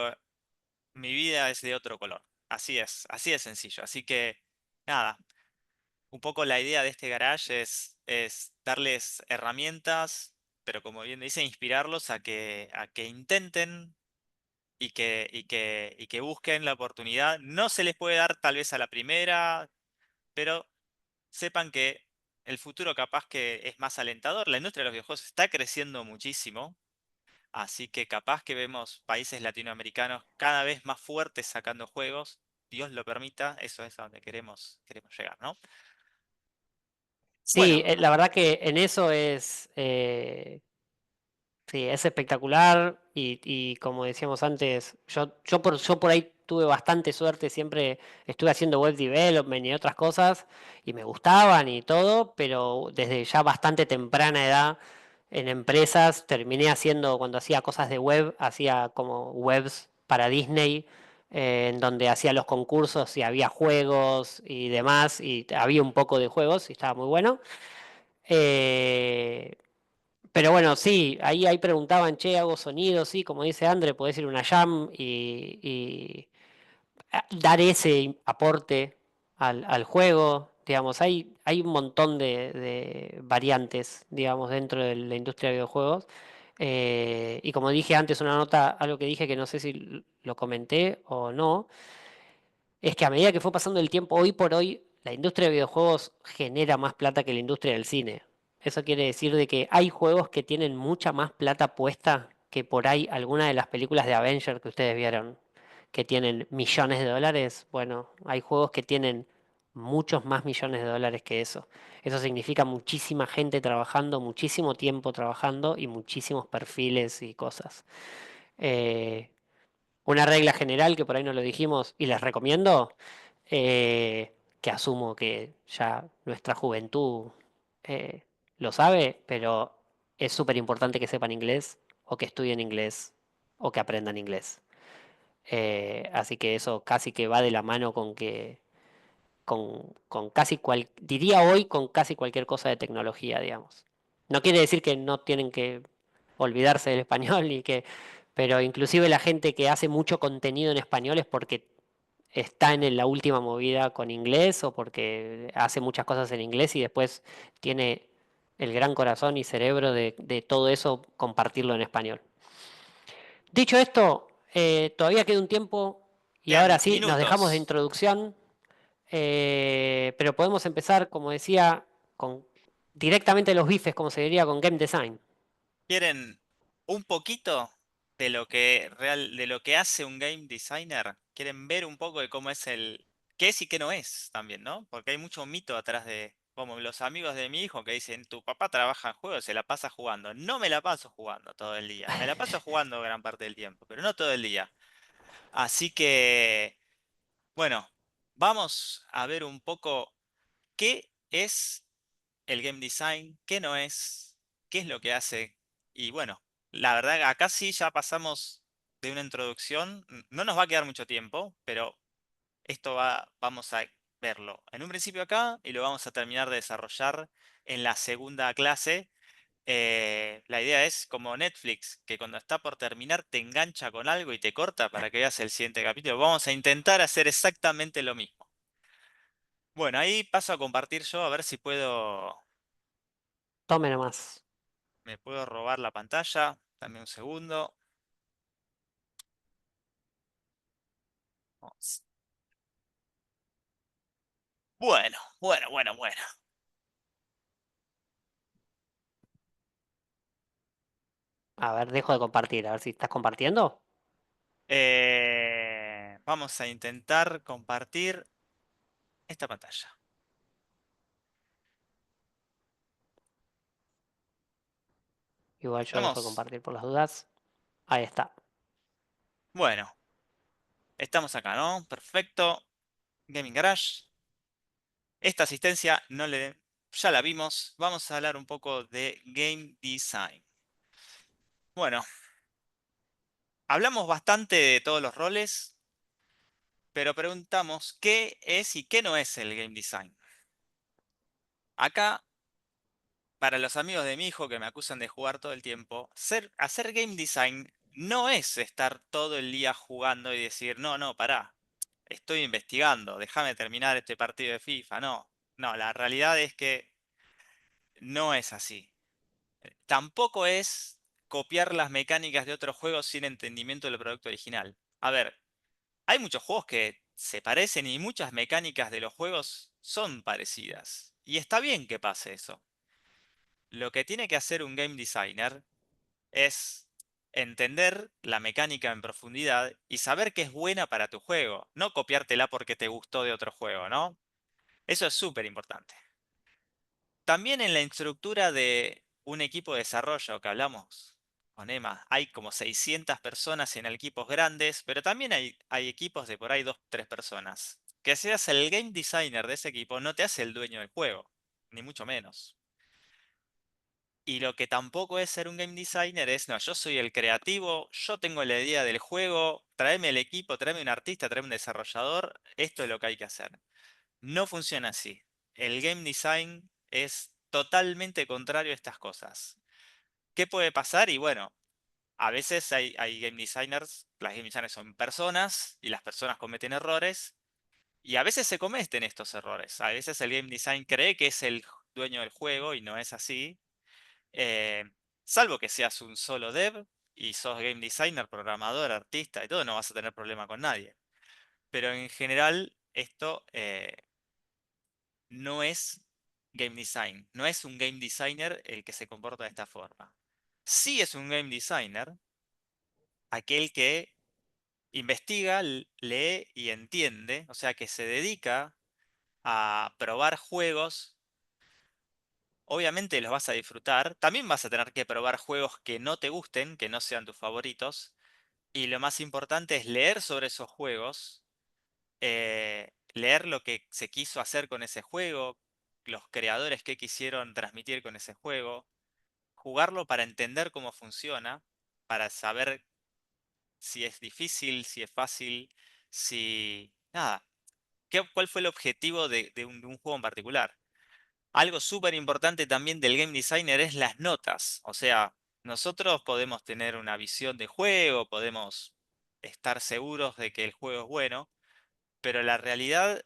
Speaker 2: mi vida es de otro color. Así es sencillo. Así que, nada, un poco la idea de este garage es darles herramientas, pero como bien dice, inspirarlos a que intenten y que busquen la oportunidad. No se les puede dar tal vez a la primera, pero sepan que el futuro capaz que es más alentador. La industria de los videojuegos está creciendo muchísimo, así que capaz que vemos países latinoamericanos cada vez más fuertes sacando juegos. Dios lo permita, eso es a donde queremos llegar, ¿no?
Speaker 1: Sí,
Speaker 2: Bueno,
Speaker 1: la verdad que en eso sí, es espectacular y como decíamos antes, yo por ahí tuve bastante suerte, siempre estuve haciendo web development y otras cosas y me gustaban y todo, pero desde ya bastante temprana edad en empresas terminé haciendo, cuando hacía cosas de web, hacía como webs para Disney, en donde hacía los concursos y había juegos y demás, y había un poco de juegos y estaba muy bueno. Eh, pero bueno, sí, ahí preguntaban, che, hago sonido, sí, como dice André, podés ir a una jam y dar ese aporte al juego, digamos, hay un montón de variantes, digamos, dentro de la industria de videojuegos. Y como dije antes, una nota, algo que dije que no sé si lo comenté o no, es que a medida que fue pasando el tiempo, hoy por hoy, la industria de videojuegos genera más plata que la industria del cine. Eso quiere decir de que hay juegos que tienen mucha más plata puesta que por ahí alguna de las películas de Avengers que ustedes vieron, que tienen millones de dólares. Bueno, hay juegos que tienen muchos más millones de dólares que eso. Eso significa muchísima gente trabajando, muchísimo tiempo trabajando y muchísimos perfiles y cosas. Eh, una regla general que por ahí no lo dijimos y les recomiendo, que asumo que ya nuestra juventud eh, lo sabe, pero es súper importante que sepan inglés o que estudien inglés o que aprendan inglés. Así que eso casi que va de la mano con que con casi diría hoy con casi cualquier cosa de tecnología, digamos. No quiere decir que no tienen que olvidarse del español y que, pero inclusive la gente que hace mucho contenido en español es porque está en la última movida con inglés o porque hace muchas cosas en inglés y después tiene el gran corazón y cerebro de todo eso compartirlo en español. Dicho esto, todavía queda un tiempo y ahora
Speaker 2: Quedan
Speaker 1: sí, nos dejamos de
Speaker 2: minutos.
Speaker 1: introducción. Pero podemos empezar, como decía, con directamente los bifes, como se diría, con game design.
Speaker 2: ¿Quieren un poquito de lo que hace un game designer? ¿Quieren ver un poco de cómo es qué es y qué no es también, ¿no? Porque hay mucho mito atrás de, como los amigos de mi hijo que dicen, tu papá trabaja en juegos, se la pasa jugando. No me la paso jugando todo el día. Me la paso jugando gran parte del tiempo, pero no todo el día. Así que, bueno, vamos a ver un poco qué es el game design, qué no es, qué es lo que hace. Y bueno, la verdad, acá sí ya pasamos de una introducción. No nos va a quedar mucho tiempo, pero vamos a verlo en un principio acá y lo vamos a terminar de desarrollar en la segunda clase. La idea es como Netflix, que cuando está por terminar te engancha con algo y te corta para que veas el siguiente capítulo. Vamos a intentar hacer exactamente lo mismo. Bueno, ahí paso a compartir yo a ver si
Speaker 1: Tome nomás.
Speaker 2: me puedo robar la pantalla. Dame un segundo. Vamos. Bueno.
Speaker 1: A ver, dejo de compartir, a ver si estás compartiendo.
Speaker 2: Vamos a intentar compartir esta pantalla.
Speaker 1: Igual yo dejo de
Speaker 2: ¿Estamos?
Speaker 1: compartir por las dudas. Ahí está.
Speaker 2: Bueno, estamos acá, ¿no? Perfecto. Gaming Garage. Esta asistencia ya la vimos. Vamos a hablar un poco de Game Design. Bueno, hablamos bastante de todos los roles, pero preguntamos qué es y qué no es el Game Design. Acá, para los amigos de mi hijo que me acusan de jugar todo el tiempo, hacer Game Design no es estar todo el día jugando y decir, no, pará, estoy investigando, déjame terminar este partido de FIFA. No, la realidad es que no es así. Tampoco es copiar las mecánicas de otros juegos sin entendimiento del producto original. A ver, hay muchos juegos que se parecen y muchas mecánicas de los juegos son parecidas. Y está bien que pase eso. Lo que tiene que hacer un game designer es entender la mecánica en profundidad y saber que es buena para tu juego, no copiártela porque te gustó de otro juego, ¿no? Eso es súper importante. También en la estructura de un equipo de desarrollo que hablamos con Emma, hay como 600 personas en equipos grandes, pero también hay equipos de por ahí 2, 3 personas. Que seas el game designer de ese equipo no te hace el dueño del juego, ni mucho menos. Y lo que tampoco es ser un game designer es, no, yo soy el creativo, yo tengo la idea del juego, tráeme el equipo, tráeme un artista, tráeme un desarrollador, esto es lo que hay que hacer. No funciona así. El game design es totalmente contrario a estas cosas. ¿Qué puede pasar? Y bueno, a veces hay game designers, las game designers son personas y las personas cometen errores y a veces se cometen estos errores. A veces el game design cree que es el dueño del juego y no es así. Eh, salvo que seas un solo dev y sos game designer, programador, artista y todo, no vas a tener problema con nadie. Pero en general esto no es game design, no es un game designer el que se comporta de esta forma. Sí es un game designer aquel que investiga, lee y entiende, o sea que se dedica a probar juegos. Obviamente los vas a disfrutar. También vas a tener que probar juegos que no te gusten, que no sean tus favoritos. Y lo más importante es leer sobre esos juegos, leer lo que se quiso hacer con ese juego, los creadores que quisieron transmitir con ese juego, jugarlo para entender cómo funciona, para saber si es difícil, si es fácil, si... Nada, ¿cuál fue el objetivo de un juego en particular? Algo súper importante también del game designer es las notas. O sea, nosotros podemos tener una visión de juego, podemos estar seguros de que el juego es bueno, pero la realidad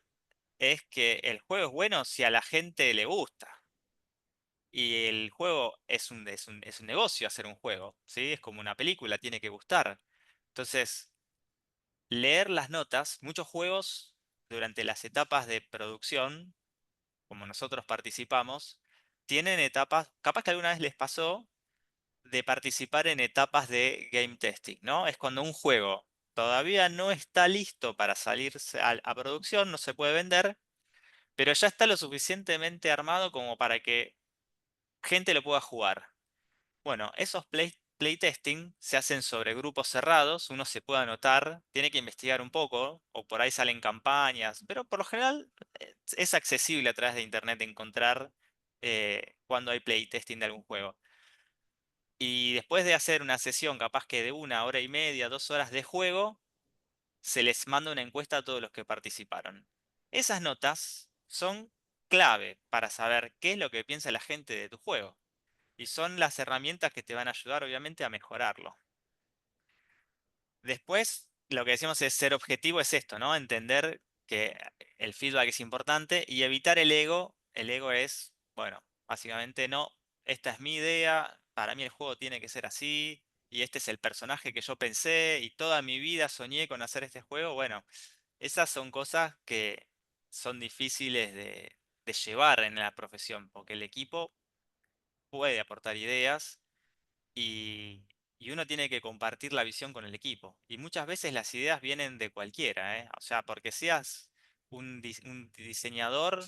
Speaker 2: es que el juego es bueno si a la gente le gusta. Y el juego es un negocio hacer un juego, ¿sí? Es como una película, tiene que gustar. Entonces, leer las notas, muchos juegos durante las etapas de producción como nosotros participamos, tienen etapas, capaz que alguna vez les pasó de participar en etapas de game testing, ¿no? Es cuando un juego todavía no está listo para salirse a producción, no se puede vender, pero ya está lo suficientemente armado como para que gente lo pueda jugar. Bueno, esos playtesting se hacen sobre grupos cerrados, uno se puede anotar, tiene que investigar un poco, o por ahí salen campañas, pero por lo general es accesible a través de internet encontrar cuando hay playtesting de algún juego. Y después de hacer una sesión, capaz que de 1 hora y media, 2 horas de juego, se les manda una encuesta a todos los que participaron. Esas notas son clave para saber qué es lo que piensa la gente de tu juego. Y son las herramientas que te van a ayudar, obviamente, a mejorarlo. Después, lo que decimos es ser objetivo, es esto, ¿no? Entender que el feedback es importante y evitar el ego. El ego es, bueno, básicamente no, esta es mi idea, para mí el juego tiene que ser así, y este es el personaje que yo pensé, y toda mi vida soñé con hacer este juego. Bueno, esas son cosas que son difíciles de llevar en la profesión, porque el equipo puede aportar ideas y, y uno tiene que compartir la visión con el equipo. Y muchas veces las ideas vienen de cualquiera, ¿eh? O sea, porque seas un diseñador,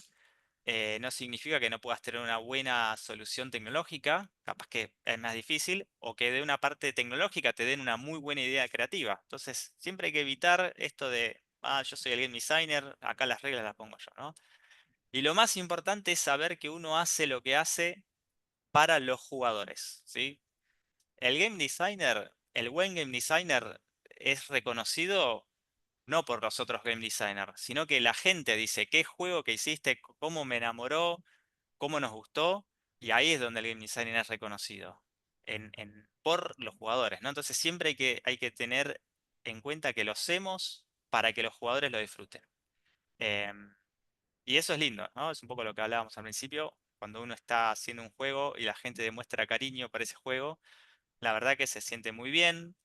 Speaker 2: no significa que no puedas tener una buena solución tecnológica, capaz que es más difícil, o que de una parte tecnológica te den una muy buena idea creativa. Entonces, siempre hay que evitar esto de, yo soy el game designer, acá las reglas las pongo yo, ¿no? Y lo más importante es saber que uno hace lo que hace para los jugadores, ¿sí? El game designer, el buen game designer es reconocido no por los otros game designers, sino que la gente dice qué juego que hiciste, cómo me enamoró, cómo nos gustó, y ahí es donde el game designer es reconocido, por los jugadores, ¿no? Entonces siempre hay que tener en cuenta que lo hacemos para que los jugadores lo disfruten. Em, y eso es lindo, ¿no? Es un poco lo que hablábamos al principio, cuando uno está haciendo un juego y la gente demuestra cariño para ese juego, la verdad que se siente muy bien.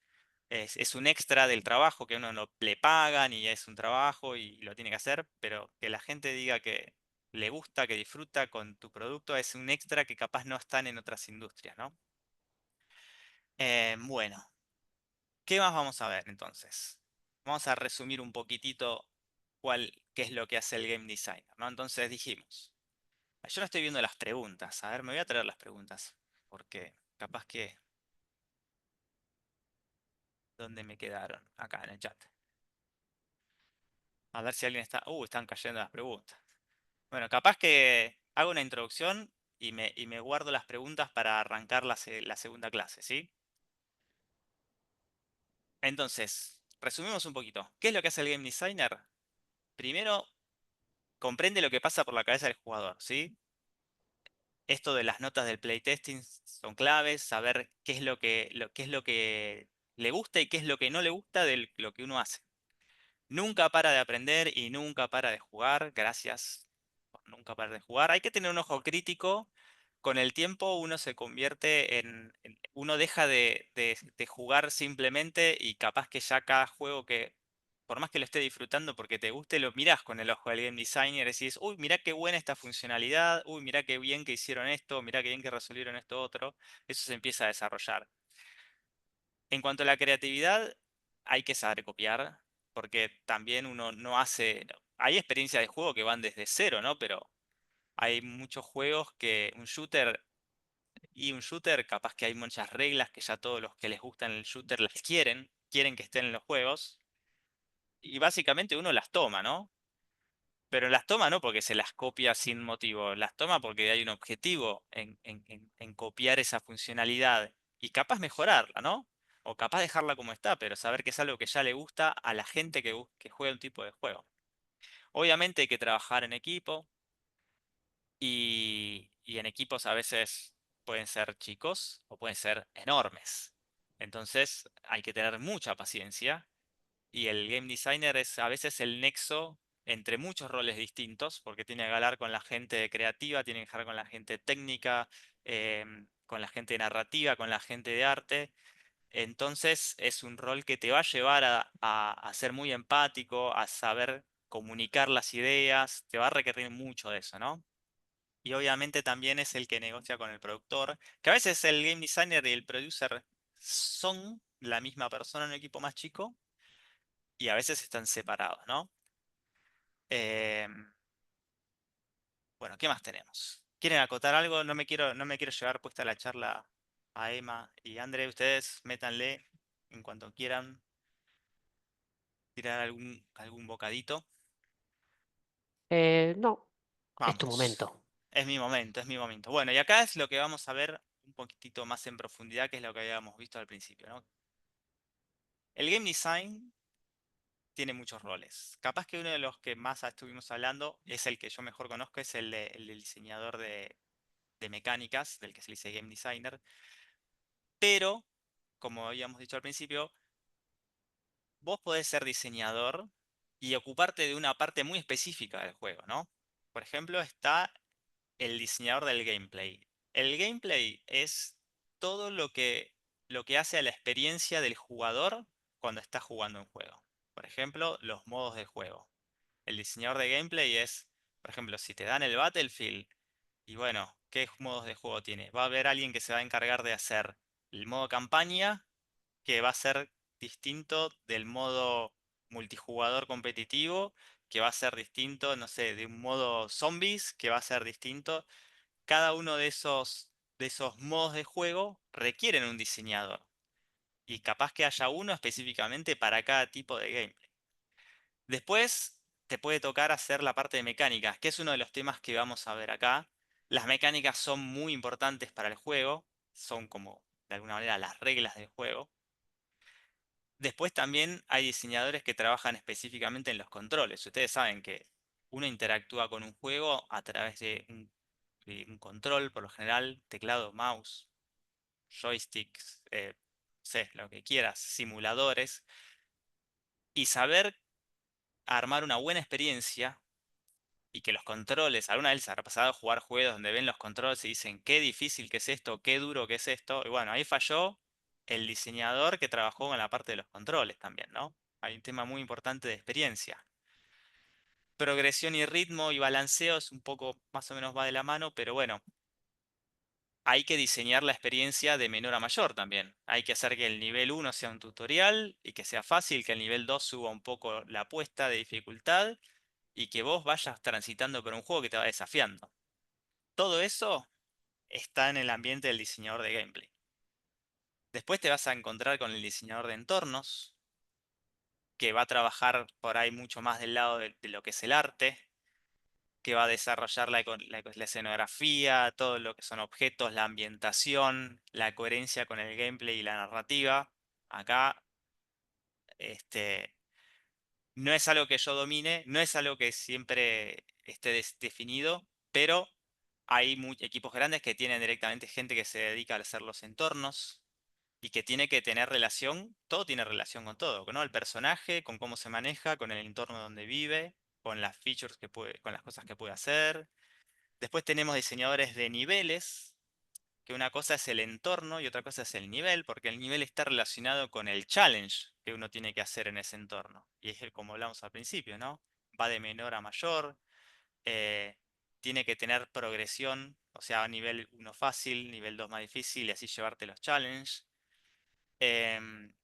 Speaker 2: Es un extra del trabajo que uno no le pagan y es un trabajo y lo tiene que hacer, pero que la gente diga que le gusta, que disfruta con tu producto es un extra que capaz no están en otras industrias, ¿no? Bueno, ¿qué más vamos a ver entonces? Vamos a resumir un poquitito qué es lo que hace el game designer, ¿no? Entonces dijimos, yo no estoy viendo las preguntas, a ver, me voy a traer las preguntas, porque capaz que, ¿dónde me quedaron? Acá en el chat. A ver si alguien está... están cayendo las preguntas. Bueno, capaz que hago una introducción y me guardo las preguntas para arrancar la segunda clase, ¿sí? Entonces, resumimos un poquito. ¿Qué es lo que hace el game designer? Primero, comprende lo que pasa por la cabeza del jugador, ¿sí? Esto de las notas del playtesting son claves, saber qué es lo que le gusta y qué es lo que no le gusta de lo que uno hace. Nunca para de aprender y nunca para de jugar. Gracias por nunca parar de jugar. Hay que tener un ojo crítico con el tiempo uno se convierte uno deja de jugar simplemente y capaz que ya cada juego que, por más que lo esté disfrutando porque te guste, lo mirás con el ojo del game designer y decís, uy, mirá qué buena esta funcionalidad, uy, mirá qué bien que hicieron esto, mirá qué bien que resolvieron esto otro. Eso se empieza a desarrollar. En cuanto a la creatividad, hay que saber copiar, porque también uno no hace... Hay experiencias de juego que van desde cero, ¿no? Pero hay muchos juegos que un shooter capaz que hay muchas reglas que ya todos los que les gustan el shooter las quieren que estén en los juegos, y básicamente uno las toma, ¿no? Pero las toma no porque se las copia sin motivo, las toma porque hay un objetivo en copiar esa funcionalidad y capaz mejorarla, ¿no? O capaz dejarla como está, pero saber que es algo que ya le gusta a la gente que juega un tipo de juego. Obviamente hay que trabajar en equipo y en equipos a veces pueden ser chicos o pueden ser enormes. Entonces hay que tener mucha paciencia y el game designer es a veces el nexo entre muchos roles distintos, porque tiene que hablar con la gente creativa, tiene que hablar con la gente técnica, con la gente narrativa, con la gente de arte. Entonces es un rol que te va a llevar a ser muy empático, a saber comunicar las ideas, te va a requerir mucho de eso, ¿no? Y obviamente también es el que negocia con el productor, que a veces el game designer y el producer son la misma persona en un equipo más chico, y a veces están separados, ¿no? Em, bueno, ¿qué más tenemos? ¿Quieren acotar algo? No me quiero llevar puesta la charla a Emma y André. Ustedes métanle en cuanto quieran tirar algún bocadito.
Speaker 1: No, es tu
Speaker 2: Vamos.
Speaker 1: momento.
Speaker 2: Es mi momento, es mi momento. Bueno, y acá es lo que vamos a ver un poquitito más en profundidad, que es lo que habíamos visto al principio, ¿no? El game design tiene muchos roles. Capaz que uno de los que más estuvimos hablando es el que yo mejor conozco, es el del diseñador de mecánicas, del que se le dice game designer. Pero, como habíamos dicho al principio, vos podés ser diseñador y ocuparte de una parte muy específica del juego, ¿no? Por ejemplo, está el diseñador del gameplay. El gameplay es todo lo que hace a la experiencia del jugador cuando está jugando un juego. Por ejemplo, los modos de juego. El diseñador de gameplay es, por ejemplo, si te dan el Battlefield, y bueno, ¿qué modos de juego tiene? Va a haber alguien que se va a encargar de hacer el modo campaña, que va a ser distinto del modo multijugador competitivo, que va a ser distinto, no sé, de un modo zombies, que va a ser distinto. Cada uno de esos modos de juego requieren un diseñador. Y capaz que haya uno específicamente para cada tipo de gameplay. Después te puede tocar hacer la parte de mecánicas, que es uno de los temas que vamos a ver acá. Las mecánicas son muy importantes para el juego, son como de alguna manera las reglas del juego. Después también hay diseñadores que trabajan específicamente en los controles. Ustedes saben que uno interactúa con un juego a través de un control, por lo general, teclado, mouse, joysticks, no sé, lo que quieras, simuladores, y saber armar una buena experiencia y que los controles, alguna vez les habrá pasado a jugar juegos donde ven los controles y dicen qué difícil que es esto, qué duro que es esto, y bueno, ahí falló el diseñador que trabajó con la parte de los controles también, ¿no? Hay un tema muy importante de experiencia. Progresión y ritmo y balanceo es un poco, más o menos va de la mano, pero bueno, hay que diseñar la experiencia de menor a mayor también. Hay que hacer que el nivel 1 sea un tutorial y que sea fácil, que el nivel 2 suba un poco la apuesta de dificultad y que vos vayas transitando por un juego que te va desafiando. Todo eso está en el ambiente del diseñador de gameplay. Después te vas a encontrar con el diseñador de entornos, que va a trabajar por ahí mucho más del lado de lo que es el arte, que va a desarrollar la escenografía, todo lo que son objetos, la ambientación, la coherencia con el gameplay y la narrativa. Acá, este, no es algo que yo domine, no es algo que siempre esté definido, pero hay equipos grandes que tienen directamente gente que se dedica a hacer los entornos y que tiene que tener relación, todo tiene relación con todo, ¿no? El personaje, con cómo se maneja, con el entorno donde vive, con las features que puede, con las cosas que puede hacer. Después tenemos diseñadores de niveles, que una cosa es el entorno y otra cosa es el nivel, porque el nivel está relacionado con el challenge que uno tiene que hacer en ese entorno. Y es como hablamos al principio, ¿no? Va de menor a mayor, eh, tiene que tener progresión, o sea, nivel uno fácil, nivel 2 más difícil y así llevarte los challenges. Em,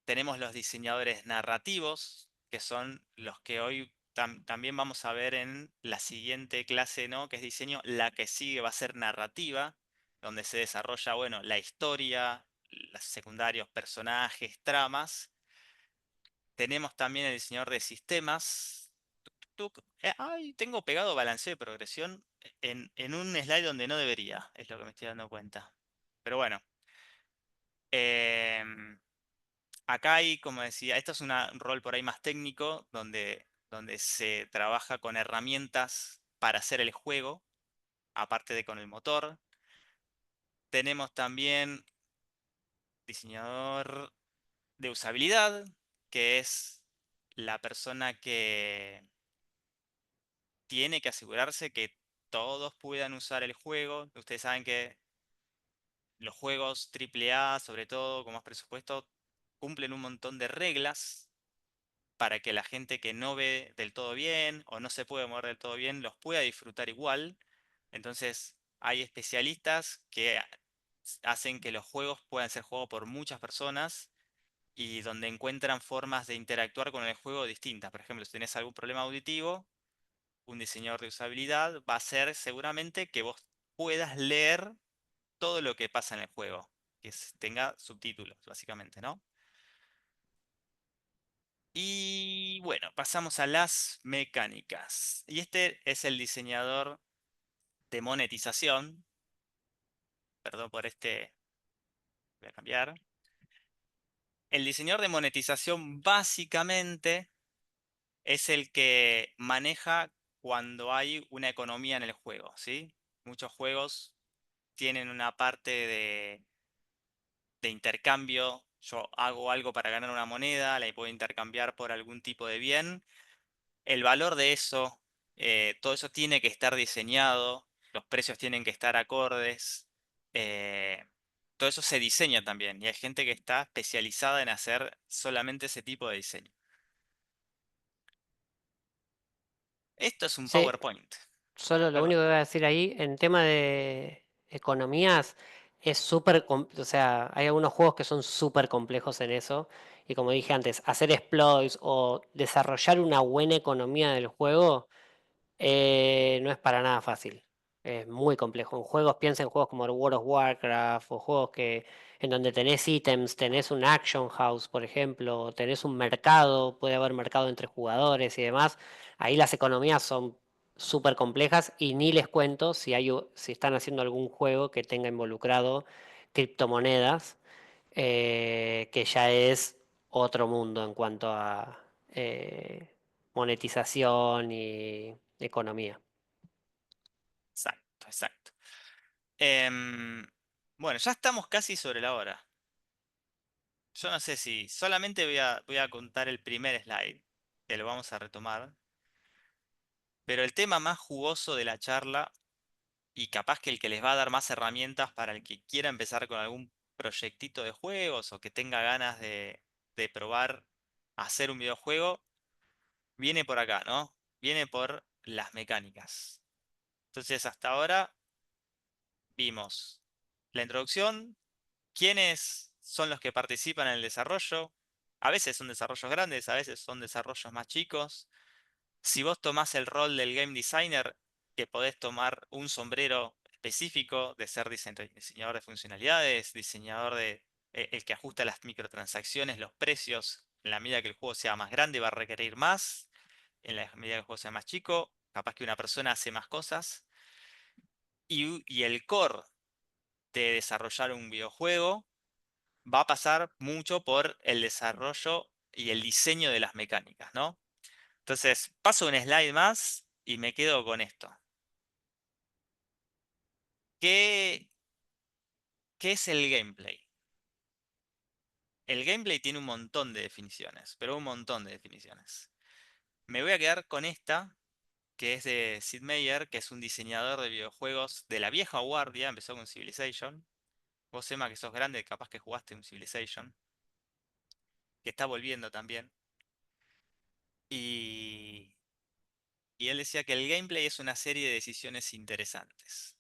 Speaker 2: Tenemos los diseñadores narrativos, que son los que hoy también vamos a ver en la siguiente clase, ¿no? Que es diseño. La que sigue va a ser narrativa, donde se desarrolla, bueno, la historia, los secundarios, personajes, tramas. Tenemos también el diseñador de sistemas. Ay, tengo pegado balanceo de progresión en un slide donde no debería, es lo que me estoy dando cuenta. Pero bueno. em, Acá hay, como decía, esto es un rol por ahí más técnico, donde se trabaja con herramientas para hacer el juego, aparte de con el motor. Tenemos también diseñador de usabilidad, que es la persona que tiene que asegurarse que todos puedan usar el juego. Ustedes saben que los juegos AAA, sobre todo con más presupuesto, cumplen un montón de reglas para que la gente que no ve del todo bien o no se puede mover del todo bien los pueda disfrutar igual. Entonces, hay especialistas que hacen que los juegos puedan ser jugados por muchas personas y donde encuentran formas de interactuar con el juego distintas. Por ejemplo, si tenés algún problema auditivo, un diseñador de usabilidad va a hacer seguramente que vos puedas leer todo lo que pasa en el juego, que tenga subtítulos, básicamente, ¿no? Y bueno, pasamos a las mecánicas. Y este es el diseñador de monetización. Perdón por este, voy a cambiar. El diseñador de monetización básicamente es el que maneja cuando hay una economía en el juego, ¿sí? Muchos juegos tienen una parte de intercambio. Yo hago algo para ganar una moneda, la puedo intercambiar por algún tipo de bien. El valor de eso, todo eso tiene que estar diseñado, los precios tienen que estar acordes, eh, todo eso se diseña también y hay gente que está especializada en hacer solamente ese tipo de diseño. Esto es un
Speaker 1: Sí,
Speaker 2: PowerPoint.
Speaker 1: solo lo
Speaker 2: Perdón.
Speaker 1: único que voy a decir ahí, en tema de economías, es súper, o sea, hay algunos juegos que son súper complejos en eso. Y como dije antes, hacer exploits o desarrollar una buena economía del juego no es para nada fácil. Es muy complejo. En juegos, piensa en juegos como el World of Warcraft o juegos que en donde tenés ítems, tenés un action house, por ejemplo, tenés un mercado, puede haber mercado entre jugadores y demás. Ahí las economías son súper complejas y ni les cuento si si están haciendo algún juego que tenga involucrado criptomonedas, que ya es otro mundo en cuanto a monetización y economía.
Speaker 2: Exacto, exacto. Em, bueno, ya estamos casi sobre la hora. Yo no sé si solamente voy a contar el primer slide, que lo vamos a retomar, pero el tema más jugoso de la charla y capaz que el que les va a dar más herramientas para el que quiera empezar con algún proyectito de juegos o que tenga ganas de probar hacer un videojuego, viene por acá, ¿no? Viene por las mecánicas. Entonces, hasta ahora vimos la introducción, quiénes son los que participan en el desarrollo. A veces son desarrollos grandes, a veces son desarrollos más chicos. Si vos tomás el rol del game designer, que podés tomar un sombrero específico de ser diseñador de funcionalidades, diseñador el que ajusta las microtransacciones, los precios, en la medida que el juego sea más grande va a requerir más, en la medida que el juego sea más chico, capaz que una persona hace más cosas. Y el core de desarrollar un videojuego va a pasar mucho por el desarrollo y el diseño de las mecánicas, ¿no? Entonces, paso un slide más y me quedo con esto. ¿Qué, qué es el gameplay? El gameplay tiene un montón de definiciones, pero un montón de definiciones. Me voy a quedar con esta, que es de Sid Meier, que es un diseñador de videojuegos de la vieja guardia, empezó con Civilization. Vos, Emma, que sos grande, capaz que jugaste un Civilization, que está volviendo también. Y, y él decía que el gameplay es una serie de decisiones interesantes.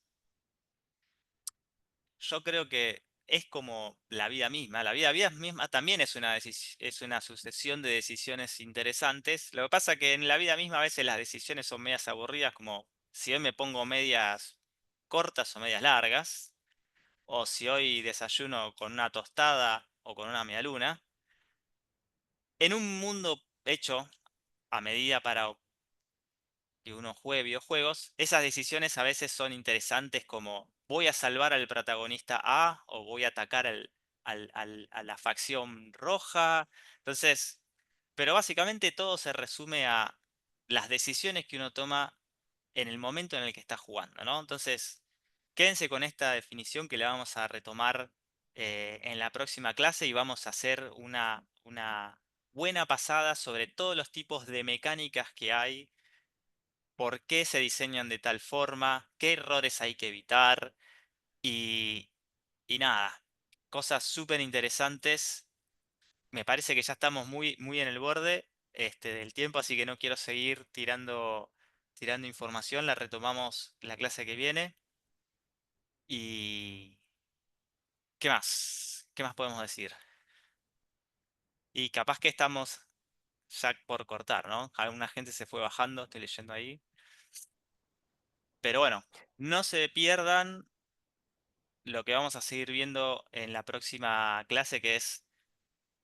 Speaker 2: Yo creo que es como la vida misma. La vida misma también es es una sucesión de decisiones interesantes. Lo que pasa que en la vida misma a veces las decisiones son medias aburridas, como si hoy me pongo medias cortas o medias largas, o si hoy desayuno con una tostada o con una medialuna. En un mundo hecho a medida para que uno juegue videojuegos, esas decisiones a veces son interesantes, como voy a salvar al protagonista A o voy a atacar a la facción roja. Entonces, pero básicamente todo se resume a las decisiones que uno toma en el momento en el que está jugando, ¿no? Entonces, quédense con esta definición que la vamos a retomar en la próxima clase y vamos a hacer una buena pasada sobre todos los tipos de mecánicas que hay, por qué se diseñan de tal forma, qué errores hay que evitar y, y nada, cosas súper interesantes. Me parece que ya estamos muy en el borde del tiempo, así que no quiero seguir tirando información. La retomamos la clase que viene. Y ¿qué más? ¿Qué más podemos decir? Y capaz que estamos ya por cortar, ¿no? Alguna gente se fue bajando, estoy leyendo ahí. Pero bueno, no se pierdan lo que vamos a seguir viendo en la próxima clase, que es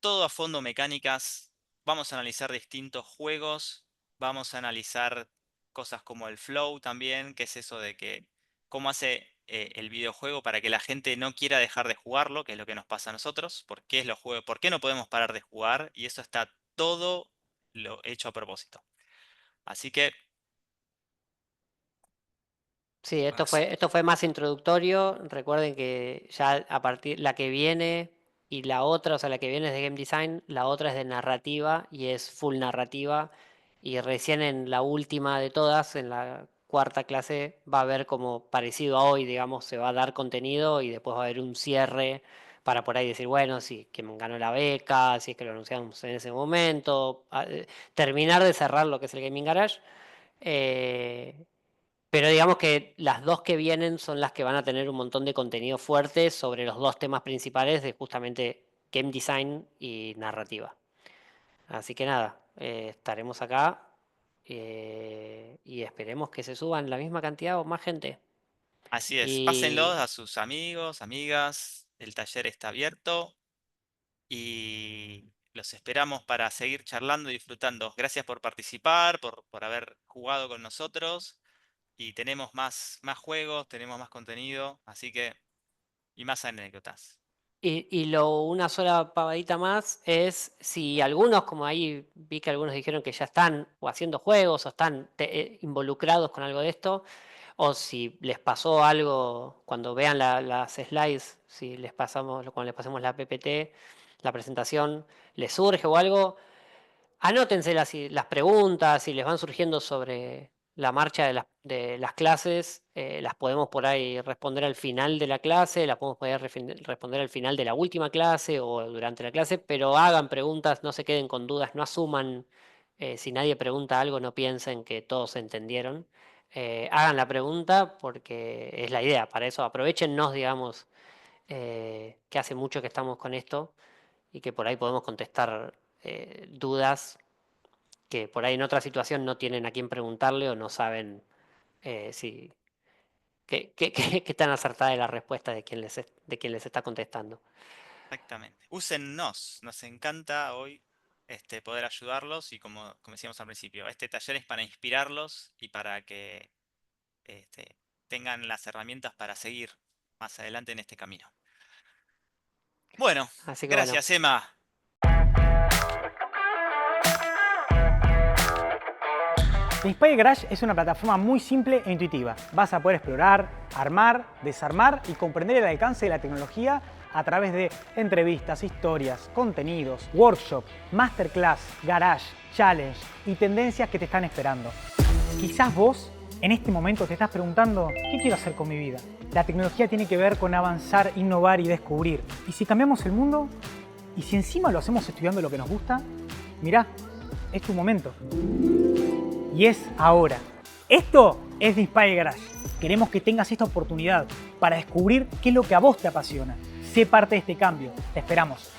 Speaker 2: todo a fondo mecánicas. Vamos a analizar distintos juegos, vamos a analizar cosas como el flow también, que es eso de que cómo hace el videojuego para que la gente no quiera dejar de jugarlo, que es lo que nos pasa a nosotros, por qué es los juegos, por qué no podemos parar de jugar, y eso está todo lo hecho a propósito. Así que
Speaker 1: Sí,
Speaker 2: as-
Speaker 1: esto fue más introductorio. Recuerden que ya a partir la que viene y la otra, o sea, la que viene es de Game Design, la otra es de narrativa y es full narrativa. Y recién en la última de todas, en la cuarta clase, va a haber como parecido a hoy, digamos, se va a dar contenido y después va a haber un cierre para por ahí decir, bueno, si que me ganó la beca, si es que lo anunciamos en ese momento, terminar de cerrar lo que es el Gaming Garage. Eh, pero digamos que las dos que vienen son las que van a tener un montón de contenido fuerte sobre los dos temas principales de justamente game design y narrativa. Así que nada, estaremos acá y esperemos que se suban la misma cantidad o más gente.
Speaker 2: así es, pásenlo
Speaker 1: Y,
Speaker 2: a sus amigos, amigas, el taller está abierto. Y los esperamos para seguir charlando y disfrutando. Gracias por participar, por haber jugado con nosotros. Y tenemos más juegos, tenemos más contenido, así que, y más anécdotas.
Speaker 1: una sola pavadita más es si algunos, como ahí vi que algunos dijeron que ya están o haciendo juegos o están involucrados con algo de esto, o si les pasó algo cuando vean las slides, si les pasamos, cuando les pasemos la PPT, la presentación, les surge o algo, anótense las preguntas, si les van surgiendo sobre la marcha de las clases, las podemos por ahí responder al final de la clase, las podemos poder responder al final de la última clase o durante la clase, pero hagan preguntas, no se queden con dudas, no asuman, si nadie pregunta algo, no piensen que todos entendieron. Hagan la pregunta porque es la idea, para eso aprovechennos, digamos, que hace mucho que estamos con esto y que por ahí podemos contestar dudas que por ahí en otra situación no tienen a quién preguntarle o no saben si qué tan acertada es la respuesta de de quien les está contestando.
Speaker 2: Exactamente. Úsennos, nos encanta hoy poder ayudarlos y como decíamos al principio, este taller es para inspirarlos y para que este, tengan las herramientas para seguir más adelante en este camino. Bueno,
Speaker 1: Así que bueno,
Speaker 2: gracias, Emma.
Speaker 4: Inspire Garage es una plataforma muy simple e intuitiva. Vas a poder explorar, armar, desarmar y comprender el alcance de la tecnología a través de entrevistas, historias, contenidos, workshops, masterclass, garage, challenge y tendencias que te están esperando. Quizás vos en este momento te estás preguntando, ¿qué quiero hacer con mi vida? La tecnología tiene que ver con avanzar, innovar y descubrir. ¿Y si cambiamos el mundo? ¿Y si encima lo hacemos estudiando lo que nos gusta? Mirá, es tu momento. Y es ahora. Esto es The Inspire Garage. Queremos que tengas esta oportunidad para descubrir qué es lo que a vos te apasiona. Sé parte de este cambio. Te esperamos.